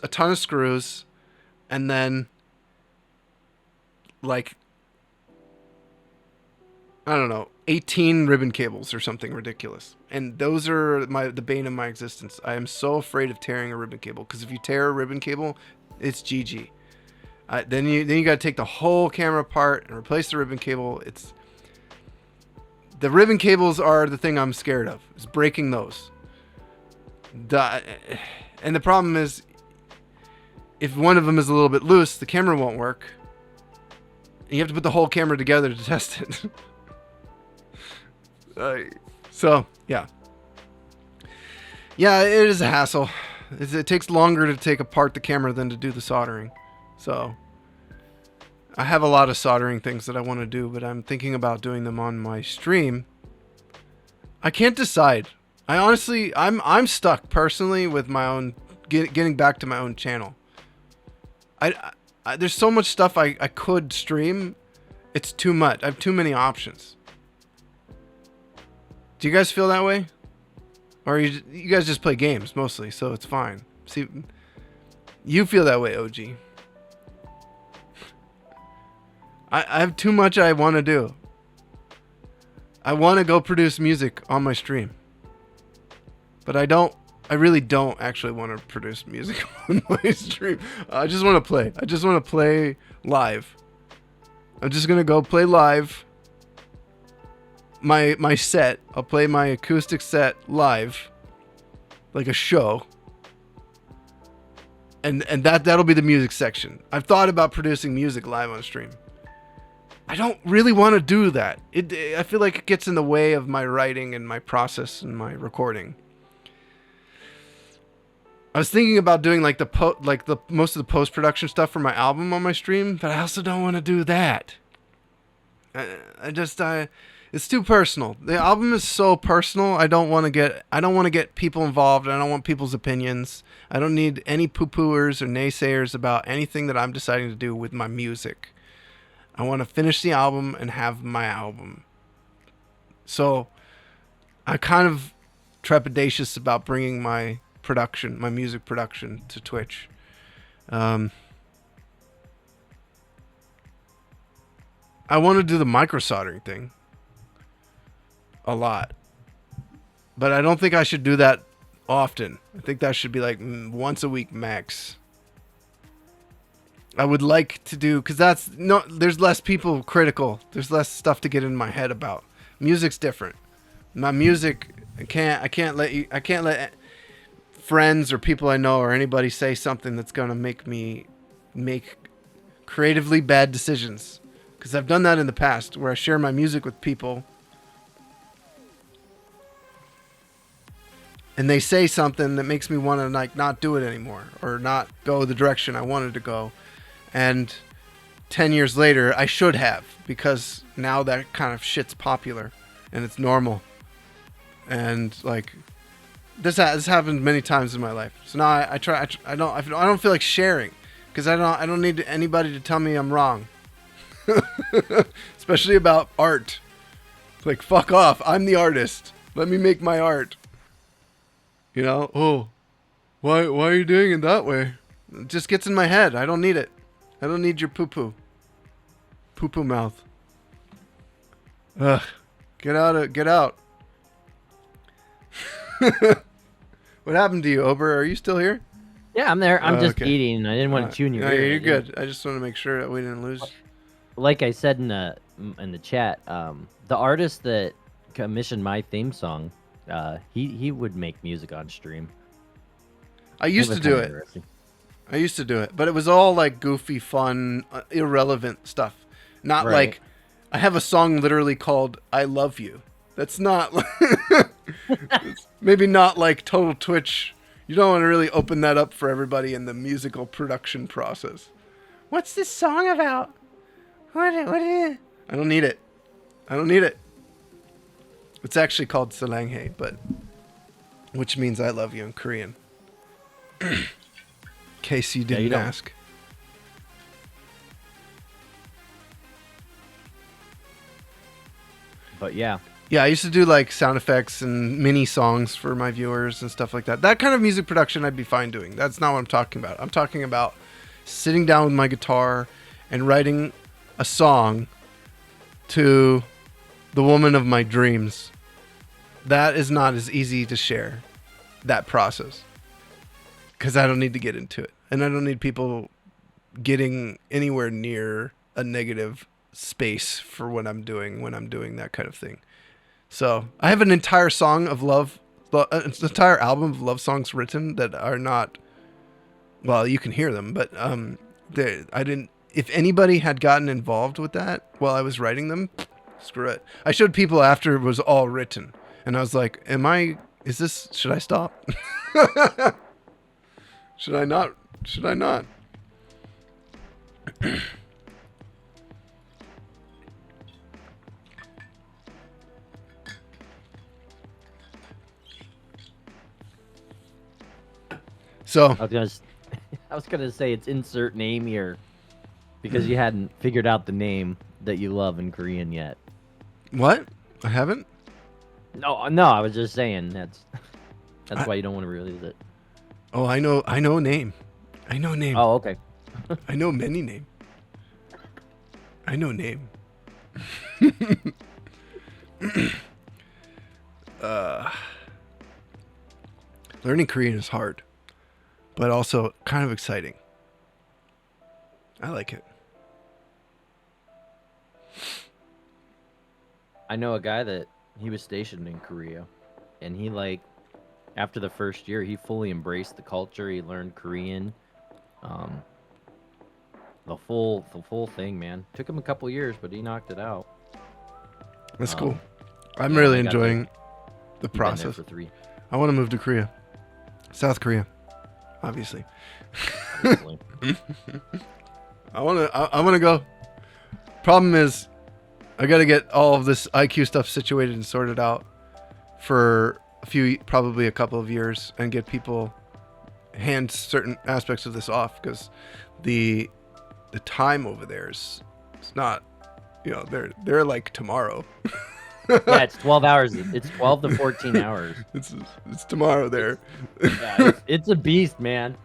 a ton of screws, and then like, I don't know, 18 ribbon cables or something ridiculous. And those are the bane of my existence. I am so afraid of tearing a ribbon cable, because if you tear a ribbon cable, it's GG. Then you got to take the whole camera apart and replace the ribbon cable. The ribbon cables are the thing I'm scared of, is breaking those. And the problem is, if one of them is a little bit loose, the camera won't work. And you have to put the whole camera together to test it. So, yeah. Yeah, it is a hassle. It takes longer to take apart the camera than to do the soldering. So, I have a lot of soldering things that I want to do, but I'm thinking about doing them on my stream. I can't decide. I'm stuck personally with my own getting back to my own channel. I there's so much stuff I could stream. It's too much. I have too many options. Do you guys feel that way? Or you guys just play games mostly, so it's fine. See, you feel that way, OG. I have too much I want to do. I want to go produce music on my stream. But I really don't actually want to produce music on my stream. I just want to play. I just want to play live. I'm just going to go play live. My set. I'll play my acoustic set live. Like a show. And that'll be the music section. I've thought about producing music live on stream. I don't really want to do that. I feel like it gets in the way of my writing and my process and my recording. I was thinking about doing like the most of the post-production stuff for my album on my stream, but I also don't want to do that. It's too personal. The album is so personal. I don't want to get people involved. I don't want people's opinions. I don't need any poo-pooers or naysayers about anything that I'm deciding to do with my music. I want to finish the album and have my album. So I'm kind of trepidatious about bringing my music production to Twitch. I want to do the micro soldering thing a lot, but I don't think I should do that often. I think that should be like once a week max. I would like to do, because there's less people critical. There's less stuff to get in my head about. Music's different. My music, I can't let friends or people I know or anybody say something that's gonna make me make creatively bad decisions. Because I've done that in the past, where I share my music with people and they say something that makes me want to like not do it anymore or not go the direction I wanted to go. And 10 years later, I should have, because now that kind of shit's popular and it's normal. And like this happened many times in my life. So now I don't feel like sharing, because I don't need anybody to tell me I'm wrong. Especially about art. It's like, fuck off. I'm the artist. Let me make my art. You know? Oh, why are you doing it that way? It just gets in my head. I don't need it. I don't need your poo-poo. Poo-poo mouth. Ugh. Get out. What happened to you, Ober? Are you still here? Yeah, I'm there. I'm just okay. eating. I didn't want to tune your No, ear. you're good. I just want to make sure that we didn't lose. Like I said in the chat, the artist that commissioned my theme song, he would make music on stream. I used to do it, but it was all like goofy, fun, irrelevant stuff. Not Right. like, I have a song literally called "I Love You." That's not maybe not like total Twitch. You don't want to really open that up for everybody in the musical production process. What's this song about? What is it? I don't need it. It's actually called Salanghae, which means I love you in Korean. In case you didn't ask. But yeah. Yeah, I used to do like sound effects and mini songs for my viewers and stuff like that. That kind of music production I'd be fine doing. That's not what I'm talking about. I'm talking about sitting down with my guitar and writing a song to the woman of my dreams. That is not as easy to share, that process. Because I don't need to get into it. And I don't need people getting anywhere near a negative space for what I'm doing when I'm doing that kind of thing. So I have an entire song of love, an entire album of love songs written that are not, well, you can hear them, but I didn't. If anybody had gotten involved with that while I was writing them, screw it. I showed people after it was all written, and I was like, should I stop? Should I not? Should I not? So I was gonna say it's insert name here because you hadn't figured out the name that you love in Korean yet. what? I haven't. No, I was just saying that's why you don't want to release it. Oh, I know name. I know name. Oh, okay. I know many name. I know name. Learning Korean is hard, but also kind of exciting. I like it. I know a guy that he was stationed in Korea, and he after the first year, he fully embraced the culture. He learned Korean, the full thing, man. Took him a couple years, but he knocked it out. That's cool. I'm yeah, really I got enjoying the You've been there process. for 3. I want to move to Korea, South Korea, obviously. Obviously. I want to go. Problem is, I got to get all of this IQ stuff situated and sorted out for probably a couple of years, and get people hand certain aspects of this off, because the time over there is, it's not, they're like tomorrow. Yeah, it's 12 hours. It's 12 to 14 hours. It's tomorrow there. Yeah, it's a beast, man.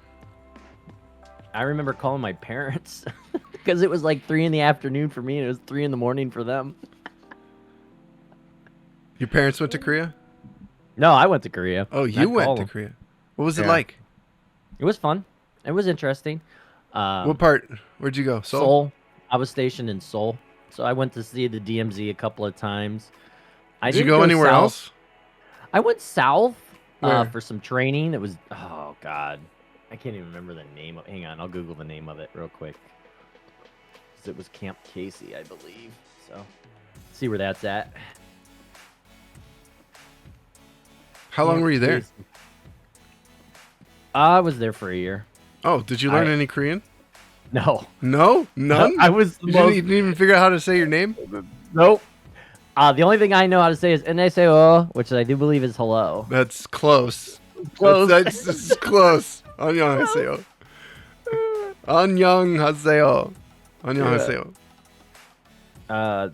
I remember calling my parents because it was like 3 in the afternoon for me and it was 3 in the morning for them. Your parents went to Korea? No, I went to Korea. Oh, you went to Korea. What was it like? It was fun. It was interesting. What part? Where'd you go? Seoul. I was stationed in Seoul. So I went to see the DMZ a couple of times. Did you go anywhere else? I went south Where? for some training. It was, oh, God. I can't even remember the name. Hang on. I'll Google the name of it real quick. 'Cause it was Camp Casey, I believe. So, see where that's at. How long were you there? I was there for a year. Oh, did you learn any Korean? No. No? None? I was You didn't even figure out how to say your name? Nope. The only thing I know how to say is "안녕하세요," which I do believe is hello. That's close. Close. That's close. 안녕하세요. 안녕하세요. 안녕하세요.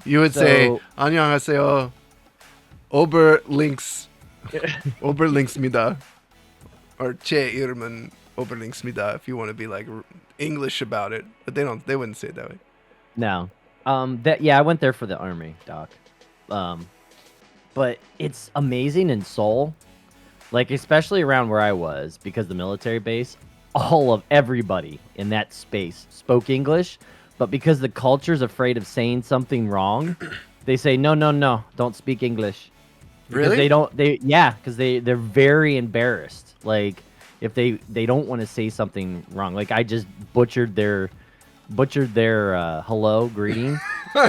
You would say 안녕하세요. Oberlinksmida. Or 제 이름은 Oberlinksmida if you want to be like English about it. But they wouldn't say it that way. No. I went there for the army, Doc. But it's amazing in Seoul, like especially around where I was, because the military base, everybody in that space spoke English, but because the culture's afraid of saying something wrong, they say no, don't speak English. Really? Because they're very embarrassed. Like if they don't want to say something wrong. Like I just butchered their hello greeting.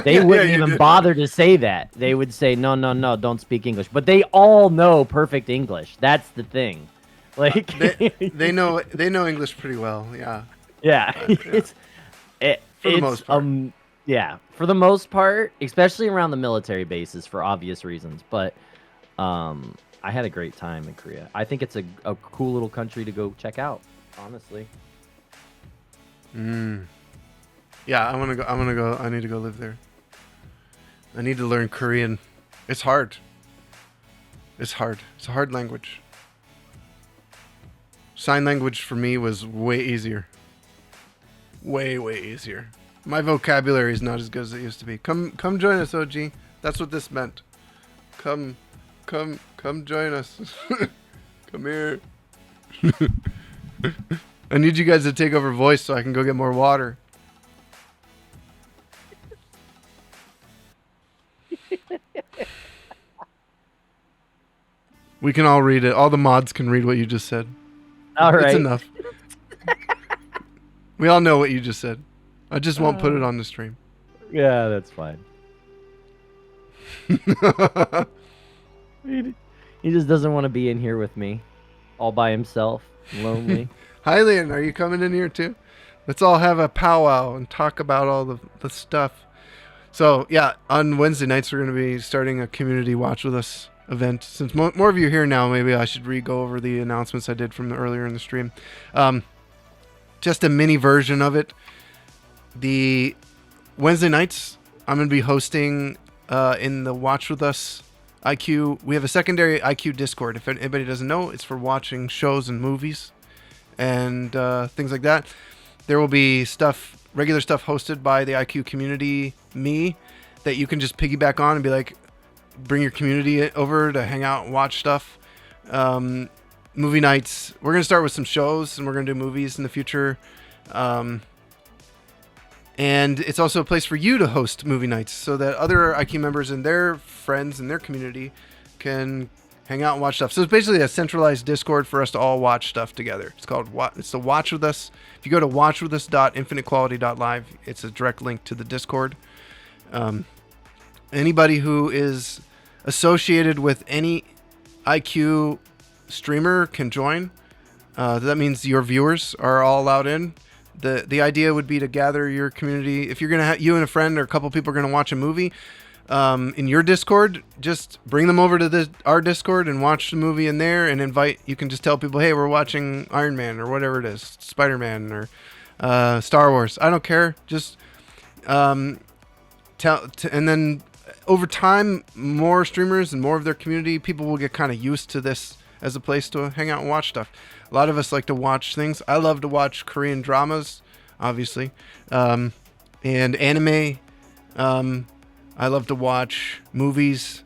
They wouldn't even bother to say that. They would say no, don't speak English. But they all know perfect English. That's the thing. Like they know English pretty well. Yeah. Yeah. For the most part. Yeah, for the most part, especially around the military bases for obvious reasons. But I had a great time in Korea. I think it's a cool little country to go check out, honestly. Yeah, I want to go. I need to go live there. I need to learn Korean. It's hard. It's hard. It's a hard language. Sign language for me was way easier. Way easier. My vocabulary is not as good as it used to be. Come join us, OG. That's what this meant. Come join us. Come here. I need you guys to take over voice so I can go get more water. We can all read it. All the mods can read what you just said. All right. It's enough. We all know what you just said. I just won't put it on the stream. Yeah, that's fine. He just doesn't want to be in here with me, all by himself, lonely. Hi, Leon. Are you coming in here too? Let's all have a powwow and talk about all the stuff. So, yeah, on Wednesday nights, we're going to be starting a community watch with us. event. Since more of you are here now, maybe I should re-go over the announcements I did from earlier in the stream. Just a mini version of it. The Wednesday nights, I'm going to be hosting in the Watch With Us IQ. We have a secondary IQ Discord. If anybody doesn't know, it's for watching shows and movies and things like that. There will be regular stuff hosted by the IQ community, me, that you can just piggyback on and be like, bring your community over to hang out and watch stuff. Movie nights. We're going to start with some shows and we're going to do movies in the future. And it's also a place for you to host movie nights so that other IQ members and their friends and their community can hang out and watch stuff. So it's basically a centralized Discord for us to all watch stuff together. It's the Watch With Us. If you go to watchwithus.infinitequality.live, it's a direct link to the Discord. Anybody who is associated with any IQ streamer can join. That means your viewers are all allowed in. The idea would be to gather your community. If you're gonna you and a friend or a couple people are gonna watch a movie in your Discord, just bring them over to our Discord and watch the movie in there. And you can just tell people, hey, we're watching Iron Man or whatever it is, Spider-Man or Star Wars. I don't care. Just and then over time, more streamers and more of their community, people will get kind of used to this as a place to hang out and watch stuff. A lot of us like to watch things. I love to watch Korean dramas, obviously, and anime. I love to watch movies,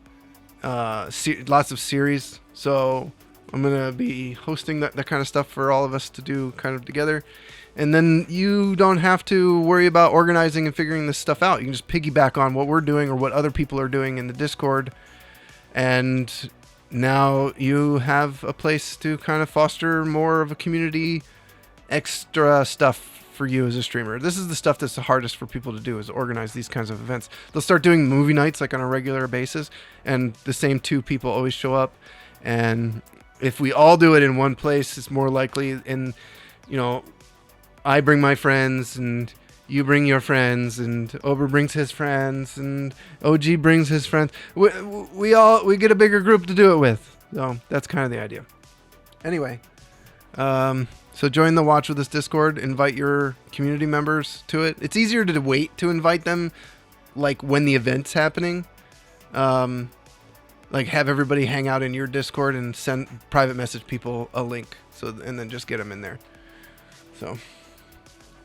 lots of series. So I'm going to be hosting that kind of stuff for all of us to do kind of together. And then you don't have to worry about organizing and figuring this stuff out. You can just piggyback on what we're doing or what other people are doing in the Discord. And now you have a place to kind of foster more of a community extra stuff for you as a streamer. This is the stuff that's the hardest for people to do, is organize these kinds of events. They'll start doing movie nights like on a regular basis, and the same two people always show up. And if we all do it in one place, it's more likely. And, I bring my friends and you bring your friends and Ober brings his friends and OG brings his friends. We get a bigger group to do it with. So that's kind of the idea. Anyway, so join the Watch With Us Discord. Invite your community members to it. It's easier to wait to invite them, like when the event's happening. Like have everybody hang out in your Discord and send private message people a link. And then just get them in there. So,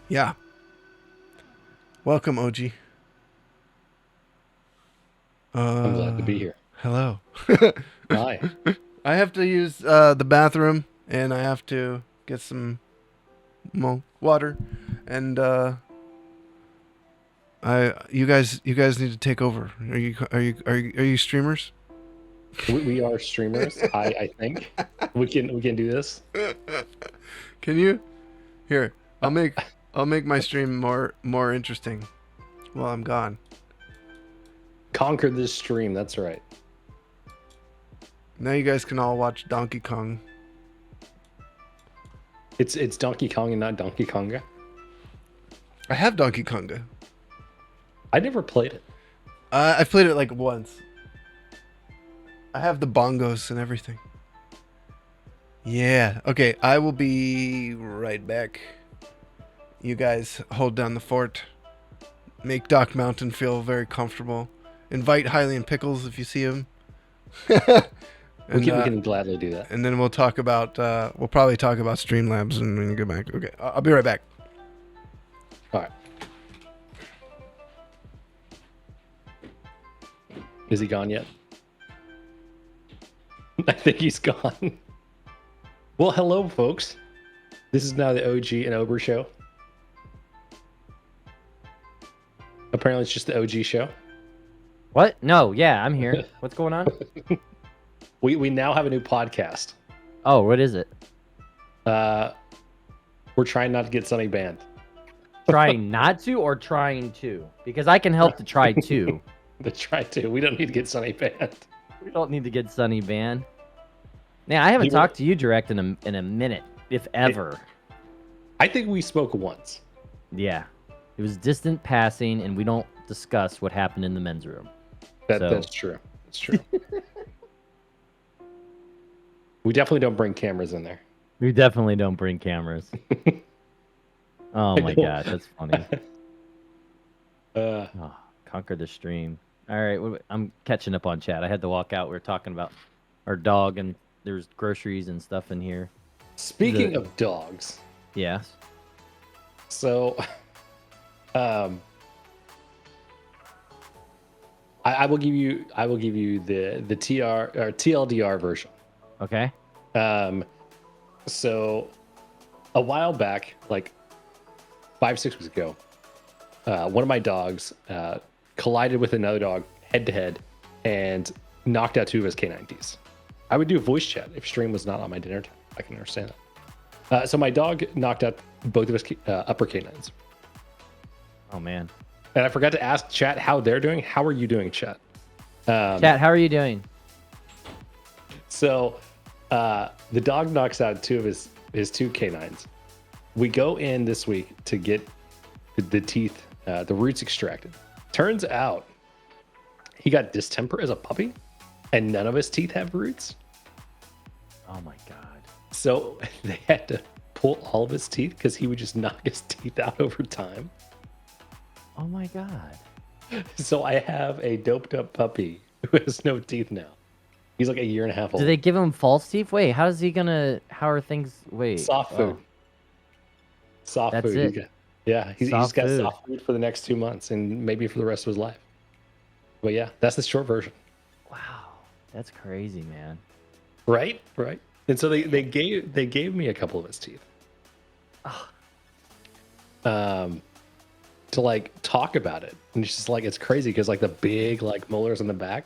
yeah. Welcome, OG. I'm glad to be here. Hello. Hi. I have to use the bathroom, and I have to get some water, and you guys need to take over. Are you streamers? We are streamers. I think we can do this. Can you? Here, I'll make my stream more interesting while I'm gone. Conquer this stream. That's right. Now you guys can all watch Donkey Kong. It's Donkey Kong and not Donkey Konga. I have Donkey Konga. I never played it. I've played it like once. I have the bongos and everything. Yeah. Okay, I will be right back. You guys hold down the fort. Make Doc Mountain feel very comfortable. Invite Hiley and Pickles if you see him. We can gladly do that. And then we'll talk about we'll probably talk about Streamlabs when we get back. Okay, I'll be right back. All right. Is he gone yet? I think he's gone. Well, hello, folks. This is now the OG and Ober show. Apparently, it's just the OG show. What? No, yeah, I'm here. What's going on? We now have a new podcast. Oh, what is it? We're trying not to get Sunny banned. Trying not to or trying to? Because I can help to try to. The try to. We don't need to get Sunny banned. We don't need to get Sunny banned. Now, I haven't talked to you direct in a minute, if ever. I think we spoke once. Yeah. It was distant passing, and we don't discuss what happened in the men's room. That's true. That's true. We definitely don't bring cameras in there. We definitely don't bring cameras. Oh my gosh, that's funny. Uh, Oh, conquer the stream. All right, I'm catching up on chat. I had to walk out. We were talking about our dog, and there's groceries and stuff in here. Speaking of dogs, Yes. so I will give you the TR or TLDR version. Okay. So a while back, like 5-6 weeks ago, one of my dogs collided with another dog head to head and knocked out 2 of his canine teeth. I would do a voice chat if stream was not on my dinner time. I can understand that. So my dog knocked out both of his upper canines. Oh man. And I forgot to ask chat how they're doing. How are you doing, chat? Chat, how are you doing? So the dog knocks out 2 of his 2 canines. We go in this week to get the teeth, the roots extracted. Turns out he got distemper as a puppy, and none of his teeth have roots. Oh my god. So they had to pull all of his teeth because he would just knock his teeth out over time. Oh my god. So I have a doped up puppy who has no teeth now. He's like a year and a half old. Do they give him false teeth? Wait, how are things? Wait. Soft food. Soft That's food. it. He's Soft got food. soft food for the next 2 months and maybe for the rest of his life. But yeah, that's the short version. Wow, that's crazy, man. Right. And so they gave me a couple of his teeth. To like talk about it. And it's just like it's crazy because like the big like molars in the back,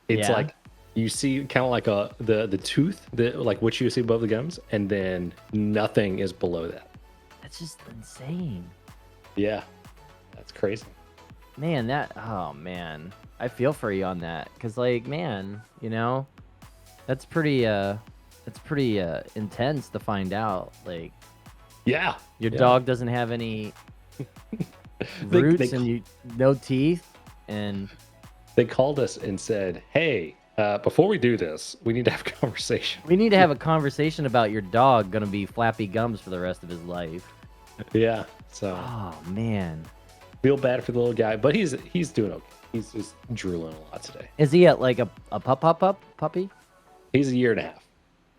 it's Yeah. like you see kind of like the tooth that like what you see above the gums, and then nothing is below that. That's just insane. Yeah. That's crazy. Man, oh man. I feel for you on that. Cause like, man, that's pretty intense to find out. Like Yeah. your dog doesn't have any They- roots they- and no teeth and They called us and said, "Hey, before we do this, we need to have a conversation." we need to have a conversation about your dog gonna be flappy gums for the rest of his life. Yeah. So Oh man. feel bad for the little guy, but he's doing okay. He's just drooling a lot today. Is he at like a puppy? He's a year and a half.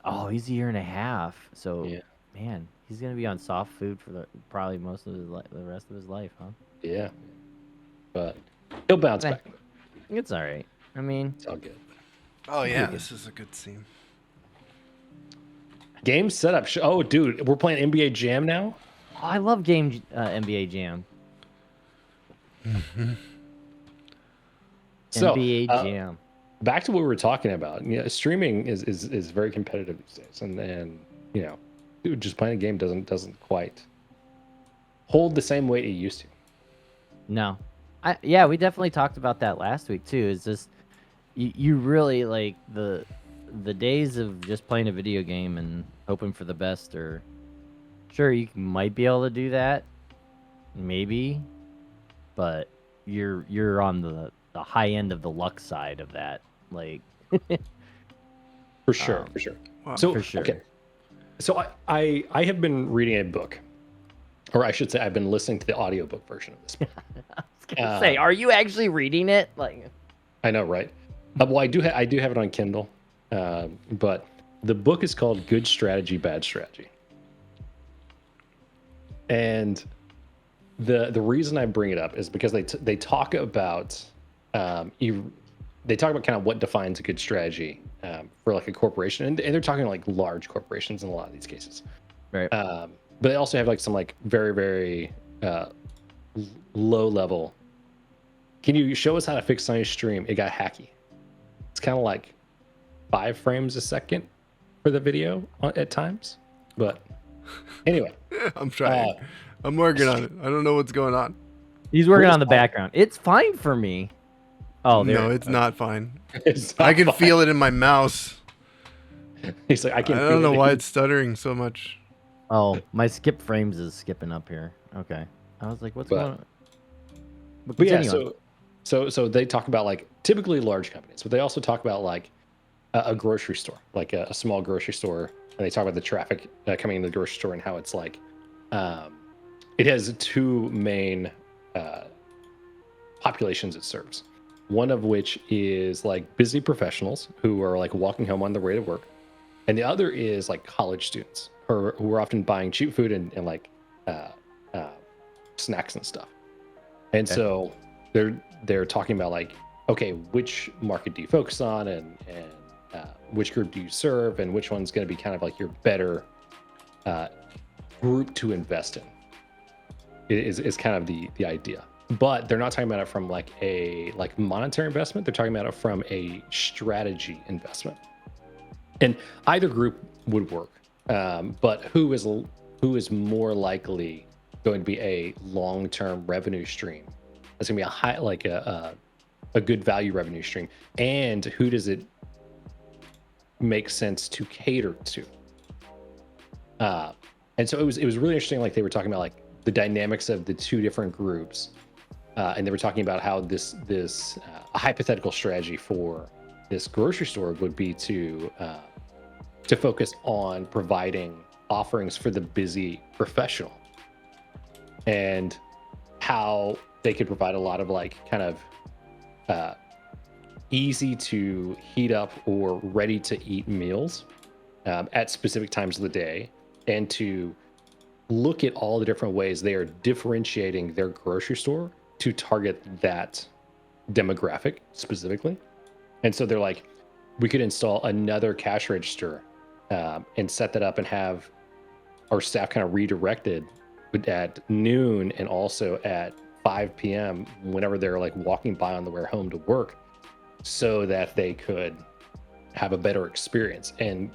Oh, he's a year and a half. So Yeah. man, he's gonna be on soft food for probably most of the rest of his life, huh? Yeah. But he'll bounce Eh. back. It's all right. I mean, It's all good. Oh yeah, this is a good scene. Game setup. Oh, dude, we're playing NBA Jam now. I love game NBA Jam. So NBA Jam. back to what we were talking about. Streaming is very competitive these days, and dude, just playing a game doesn't quite hold the same weight it used to. No, yeah, we definitely talked about that last week too. Is just you really like the days of just playing a video game and hoping for the best, or sure you might be able to do that, maybe, but you're on the high end of the luck side of that, like For sure. Wow. So for sure. okay. So I have been reading a book, or I should say I've been listening to the audiobook version of this book. I was gonna say, are you actually reading it? Like, I know, right? Well, I do have it on Kindle, but the book is called "Good Strategy, Bad Strategy," and the reason I bring it up is because they talk about they talk about kind of what defines a good strategy for like a corporation, and they're talking like large corporations in a lot of these cases. right? But they also have like some like very, very low level. Can you show us how to fix on your stream? It got hacky. It's kind of like 5 frames a second for the video at times. But anyway, I'm trying. I'm working on it. I don't know what's going on. He's working on the background. It's fine for me. Oh, there. No, it's not fine. it's I can not feel it in my mouse. fine. He's like, I I can. don't know why it's stuttering so much. Oh, my skip frames is skipping up here. Okay. I was like, what's But- going on? But yeah, continue on. so they talk about like typically large companies, but they also talk about like a grocery store, like a small grocery store, and they talk about the traffic coming into the grocery store and how it's like, it has two main populations it serves. One of which is like busy professionals who are like walking home on their way to work, and the other is like college students who are often buying cheap food and like snacks and stuff. And so they're talking about like, okay, which market do you focus on, and which group do you serve, and which one's going to be kind of like your better group to invest in. Is kind of the idea. But they're not talking about it from like a monetary investment. They're talking about it from a strategy investment. And either group would work. But who is more likely going to be a long-term revenue stream? That's gonna be a high, like a good value revenue stream. And who does it make sense to cater to? And so it was really interesting. Like they were talking about like the dynamics of the two different groups. And they were talking about how this a hypothetical strategy for this grocery store would be to focus on providing offerings for the busy professional, and how they could provide a lot of like kind of easy to heat up or ready to eat meals at specific times of the day, and to look at all the different ways they are differentiating their grocery store to target that demographic specifically. And so they're like, we could install another cash register and set that up and have our staff kind of redirected at noon and also at 5 p.m. whenever they're like walking by on the way home to work, so that they could have a better experience and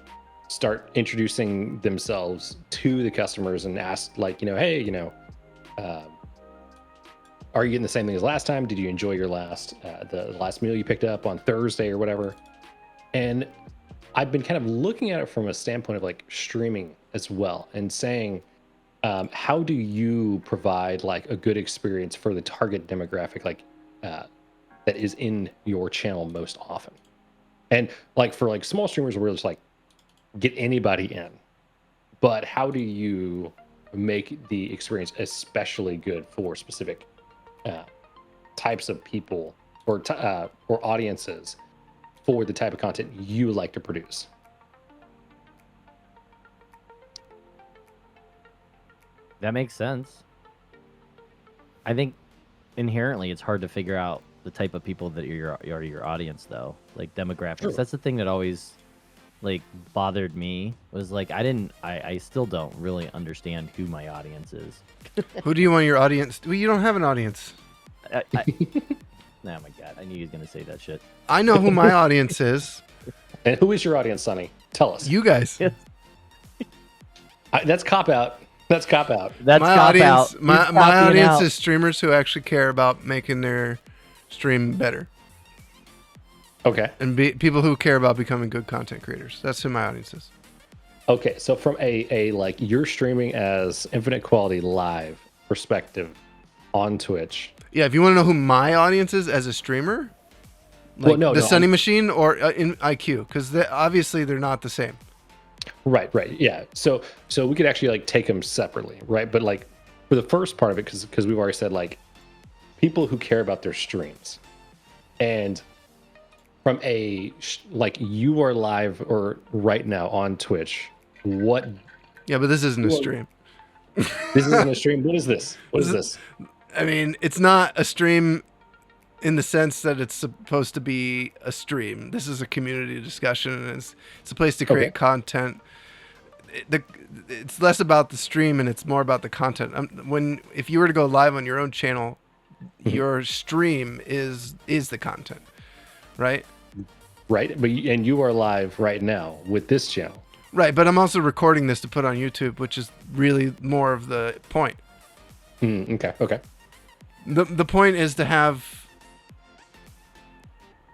start introducing themselves to the customers and ask like, hey, are you getting the same thing as last time? Did you enjoy your the last meal you picked up on Thursday or whatever? And I've been kind of looking at it from a standpoint of like streaming as well, and saying, how do you provide like a good experience for the target demographic, like that is in your channel most often? And like for like small streamers, we're just like, get anybody in, but how do you make the experience especially good for specific types of people or audiences for the type of content you like to produce? That makes sense. I think inherently it's hard to figure out the type of people that are your audience, though, like demographics. Sure. That's the thing that always like bothered me, was like I still don't really understand who my audience is. Who do you want your audience? Well, you don't have an audience. Oh my god, I knew he was gonna say that shit. I know who my audience is. And who is your audience, Sonny? Tell us. You guys. That's cop out. That's cop out. That's my cop audience. out. My audience is streamers who actually care about making their stream better. Okay. And people who care about becoming good content creators. That's who my audience is. Okay, so from a like you're streaming as Infinite Quality live perspective on Twitch. Yeah, if you want to know who my audience is as a streamer, like Sunny Machine or in IQ, because obviously they're not the same. Right, yeah. So we could actually like take them separately, right? But like for the first part of it, because we've already said like people who care about their streams, and from a like you are live or right now on Twitch, what? Yeah, but this isn't a stream. This isn't a stream. What is this? What is this? I mean, it's not a stream in the sense that it's supposed to be a stream. This is a community discussion, and it's a place to create content. It's less about the stream and it's more about the content. If you were to go live on your own channel, your stream is the content, right? Right, and you are live right now with this channel. Right, but I'm also recording this to put on YouTube, which is really more of the point. Okay. The point is to have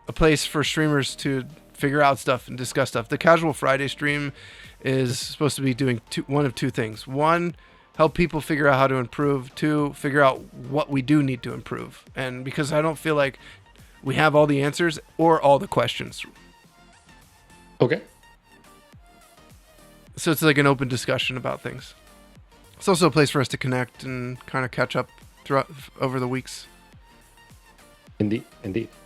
a place for streamers to figure out stuff and discuss stuff. The Casual Friday stream is supposed to be doing one of two things. One, help people figure out how to improve. Two, figure out what we do need to improve. And because I don't feel like we have all the answers or all the questions. Okay. So it's like an open discussion about things. It's also a place for us to connect and kind of catch up throughout over the weeks. Indeed.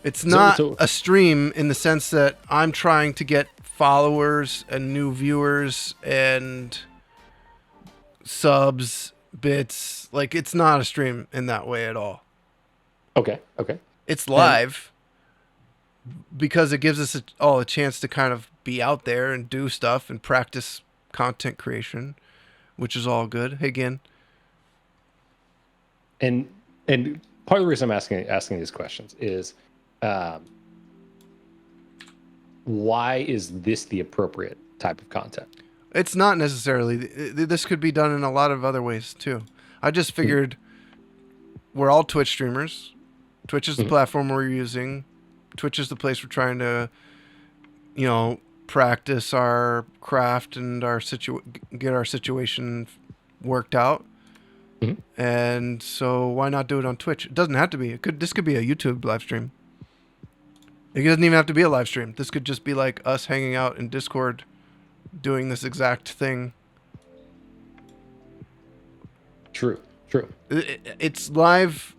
It's not So- a stream in the sense that I'm trying to get followers and new viewers and subs, bits. Like, it's not a stream in that way at all. Okay. It's live because it gives us all a chance to kind of be out there and do stuff and practice content creation, which is all good. Hey, again. And part of the reason I'm asking these questions is, why is this the appropriate type of content? It's not necessarily. This could be done in a lot of other ways too. I just figured we're all Twitch streamers. Twitch is the platform we're using. Twitch is the place we're trying to, practice our craft and get our situation worked out. And so why not do it on Twitch? It doesn't have to be. This could be a YouTube live stream. It doesn't even have to be a live stream. This could just be like us hanging out in Discord doing this exact thing. True. It's live.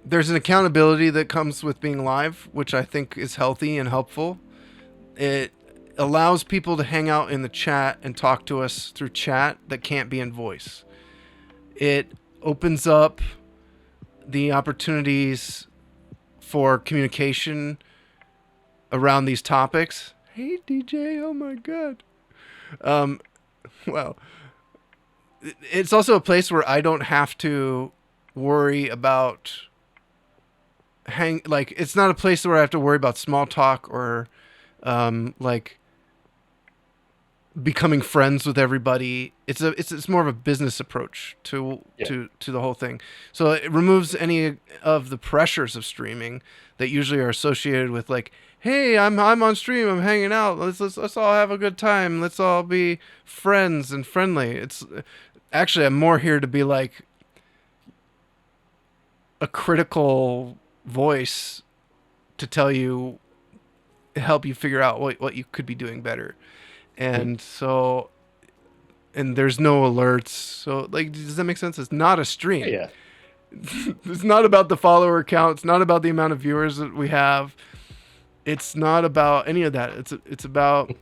There's an accountability that comes with being live, which I think is healthy and helpful. It allows people to hang out in the chat and talk to us through chat that can't be in voice. It opens up the opportunities for communication around these topics. Hey, DJ, oh my God. Well, it's also a place where I don't have to worry about it's not a place where I have to worry about small talk or becoming friends with everybody. It's more of a business approach to the whole thing. So it removes any of the pressures of streaming that usually are associated with like, hey, I'm on stream, I'm hanging out. Let's all have a good time. Let's all be friends and friendly. It's actually, I'm more here to be like a critical voice to tell you, help you figure out what you could be doing better. And so, and there's no alerts. So like, does that make sense? It's not a stream. Yeah. It's not about the follower count. It's not about the amount of viewers that we have. It's not about any of that. It's about,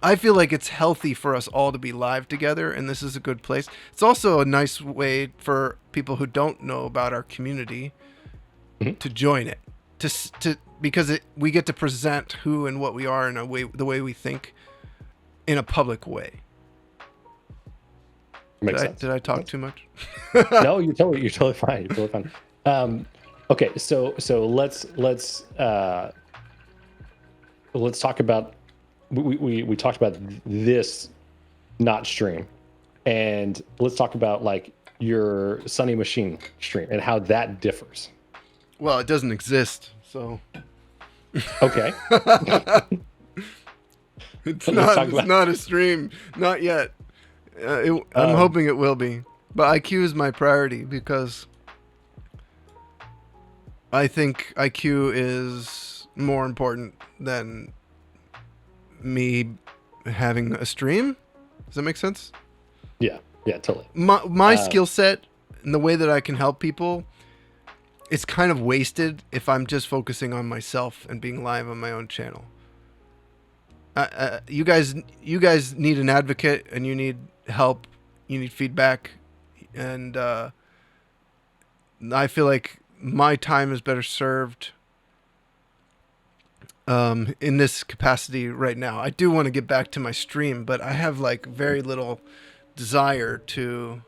I feel like it's healthy for us all to be live together, and this is a good place. It's also a nice way for people who don't know about our community to join it, because we get to present who and what we are in the way we think in a public way. Makes sense. Did I talk too much? No, you're totally fine. You're totally fine. Okay, so let's talk about we talked about this not stream, and let's talk about like your Sunny Machine stream and how that differs. Well, it doesn't exist, so Okay. it's not a stream, not yet. I'm hoping it will be, but IQ is my priority because I think IQ is more important than me having a stream. Does that make sense? Yeah, totally. My skill set and the way that I can help people, it's kind of wasted if I'm just focusing on myself and being live on my own channel. You guys need an advocate, and you need help. You need feedback, and I feel like my time is better served in this capacity right now. I do want to get back to my stream, but I have like very little desire to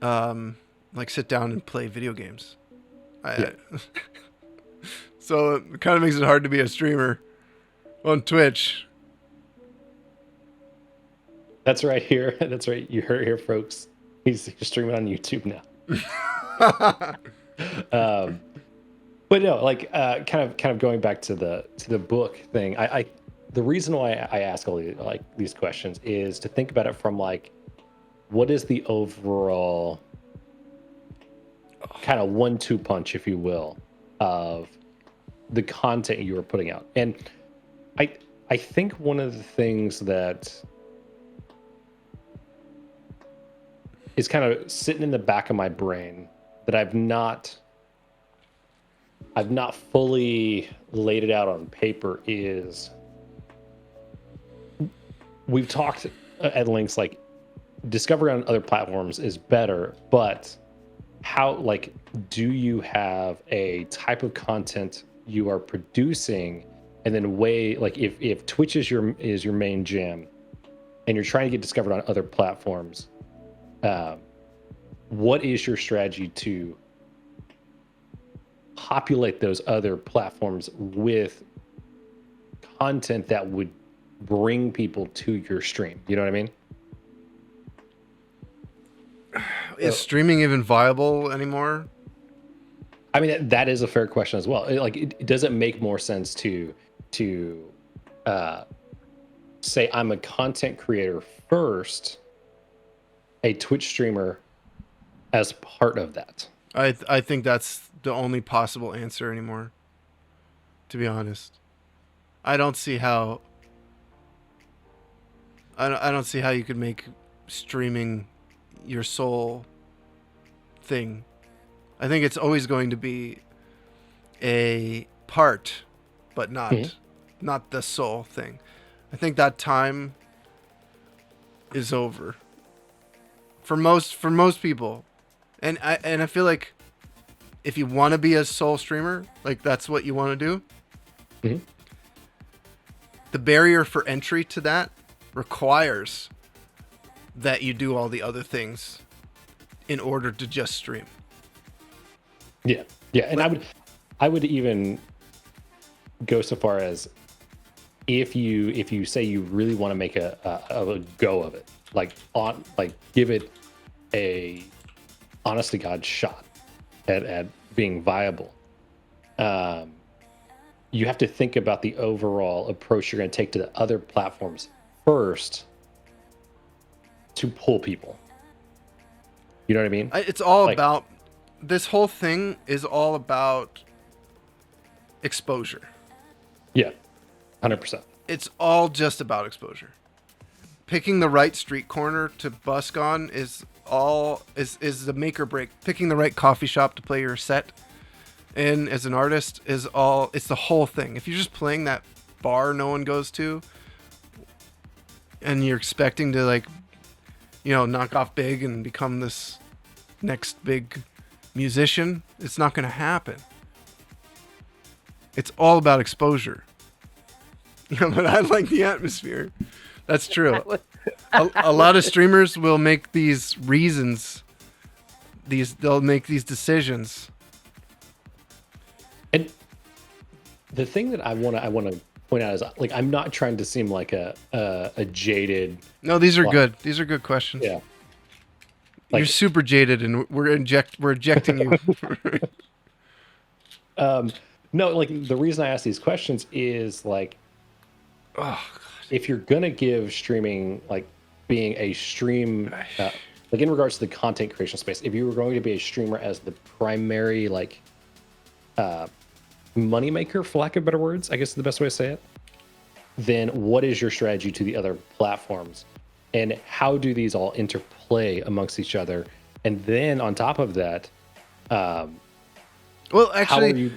like sit down and play video games. So it kind of makes it hard to be a streamer on Twitch. That's right here. That's right. You heard it here, folks. He's streaming on YouTube now. But no, like kind of going back to the book thing. The reason why I ask all these questions is to think about it from like, what is the overall kind of 1-2 punch, if you will, of the content you are putting out. And I think one of the things that is kind of sitting in the back of my brain that I've not fully laid it out on paper is, we've talked at lengths like discovery on other platforms is better, but how, like, do you have a type of content you are producing, and then if Twitch is your main jam and you're trying to get discovered on other platforms, what is your strategy to populate those other platforms with content that would bring people to your stream? You know what I mean? Is streaming even viable anymore? I mean, that is a fair question as well. Does it make more sense to say I'm a content creator first, a Twitch streamer as part of that? I think that's the only possible answer anymore, to be honest. I don't see how you could make streaming your sole thing. I think it's always going to be a part, but not the sole thing. I think that time is over for most people. And I feel like if you want to be a sole streamer, like that's what you want to do. The barrier for entry to that requires that you do all the other things in order to just stream. Yeah. And I would even go so far as, if you say you really want to make a go of it, give it a honest to God shot at being viable, you have to think about the overall approach you're going to take to the other platforms first to pull people. You know what I mean? It's all about, this whole thing is all about exposure. Yeah, 100%. It's all just about exposure. Picking the right street corner to busk on is the make or break. Picking the right coffee shop to play your set in as an artist it's the whole thing. If you're just playing that bar no one goes to, and you're expecting to knock off big and become this next big musician, it's not going to happen. It's all about exposure. But I like the atmosphere. That's true. A lot of streamers will make these reasons. They'll make these decisions. And the thing that I want to point out is, I'm not trying to seem like a jaded. No, these are good. These are good questions. Yeah. You're super jaded, and we're ejecting you. No, the reason I ask these questions is if you're gonna give streaming, being a stream, in regards to the content creation space, if you were going to be a streamer as the primary moneymaker, for lack of better words, I guess is the best way to say it, then what is your strategy to the other platforms, and how do these all interplay amongst each other? And then on top of that, well, actually,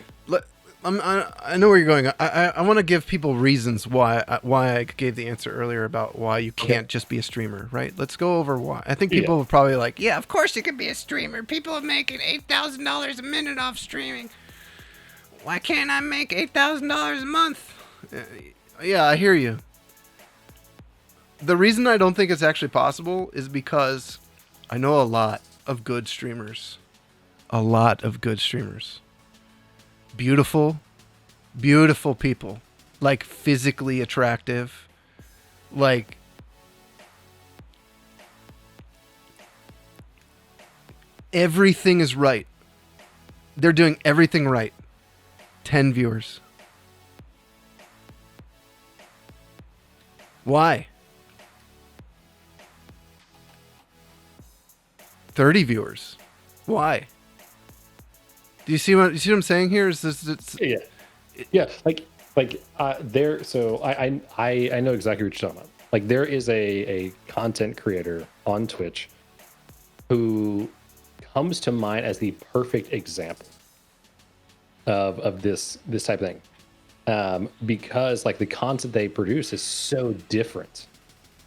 I know where you're going. I want to give people reasons why I gave the answer earlier about why you can't just be a streamer, right? Let's go over why. I think people will probably yeah, of course you can be a streamer. People are making $8,000 a minute off streaming. Why can't I make $8,000 a month? Yeah, I hear you. The reason I don't think it's actually possible is because I know a lot of good streamers. A lot of good streamers. Beautiful people, physically attractive, everything is right. They're doing everything right. 10 viewers. Why? 30 viewers. Why? Do you see what I'm saying here? Is this? Yeah. Yeah, there. So I know exactly what you're talking about. Like there is a content creator on Twitch who comes to mind as the perfect example of this type of thing, because like the content they produce is so different,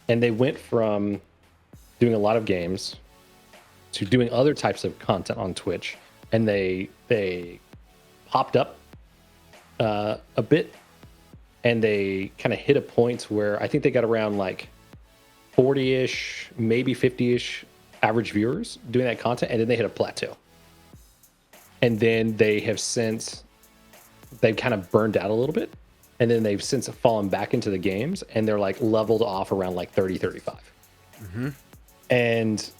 and they went from doing a lot of games to doing other types of content on Twitch, and they popped up a bit, and they kind of hit a point where I think they got around like 40-ish, maybe 50-ish average viewers doing that content, and then they hit a plateau. And then they've kind of burned out a little bit, and then they've since fallen back into the games, and they're like leveled off around like 30, 35. Mm-hmm. And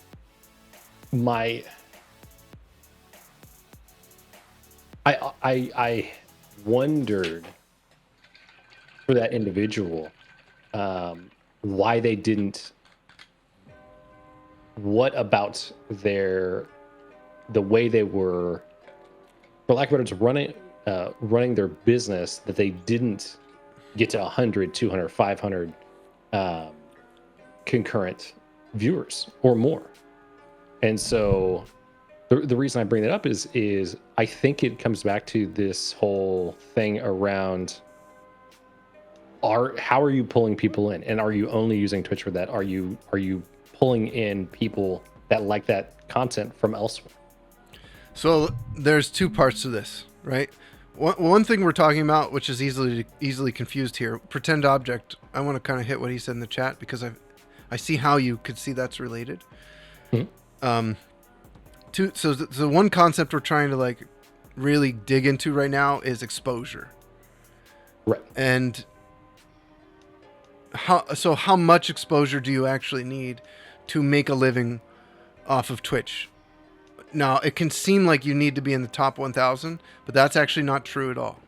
I wondered for that individual why they didn't. What about the way they were, for lack of better terms, running their business, that they didn't get to 100, 200, 500 concurrent viewers or more. And so the reason I bring that up is I think it comes back to this whole thing around how are you pulling people in, and are you only using Twitch for that? Are you pulling in people that like that content from elsewhere? So there's two parts to this, right? One thing we're talking about, which is easily confused here, pretend object. I want to kind of hit what he said in the chat because I see how you could see that's related. Mm-hmm. So the one concept we're trying to like really dig into right now is exposure. Right. And how much exposure do you actually need to make a living off of Twitch? Now, it can seem like you need to be in the top 1,000, but that's actually not true at all.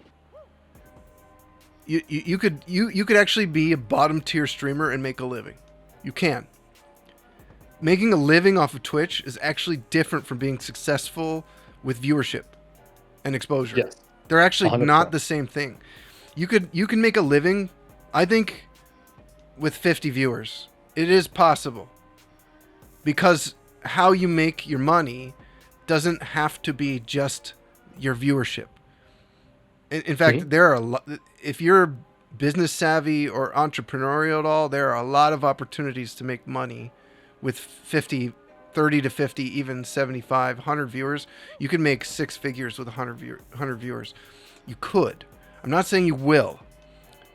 You could actually be a bottom tier streamer and make a living. You can. Making a living off of Twitch is actually different from being successful with viewership and exposure. Yes. They're actually 100%. not the same thing. You can make a living, I think, with 50 viewers. It is possible. Because how you make your money doesn't have to be just your viewership. In fact, there are a lot, if you're business savvy or entrepreneurial at all, there are a lot of opportunities to make money with 30 to 50, even 75, 100 viewers. You can make six figures with 100 viewers. You could. I'm not saying you will.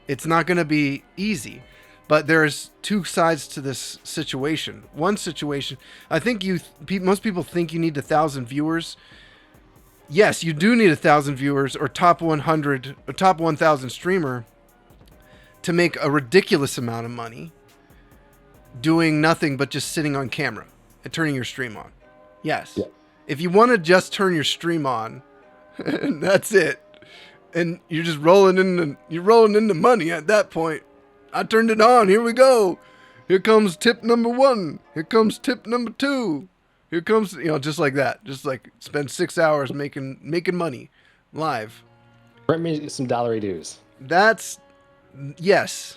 It's not going to be easy. But there's two sides to this situation. One situation, I think most people think you need 1,000 viewers. Yes, you do need 1,000 viewers or top 100 or top 1,000 streamer to make a ridiculous amount of money doing nothing but just sitting on camera and turning your stream on. Yes. Yeah. If you want to just turn your stream on, and that's it, and you're just rolling into money at that point. I turned it on. Here we go. Here comes tip number 1. Here comes tip number 2. Here comes, just like that. Just like spend 6 hours making money live. Rent me some dollary dues. Yes.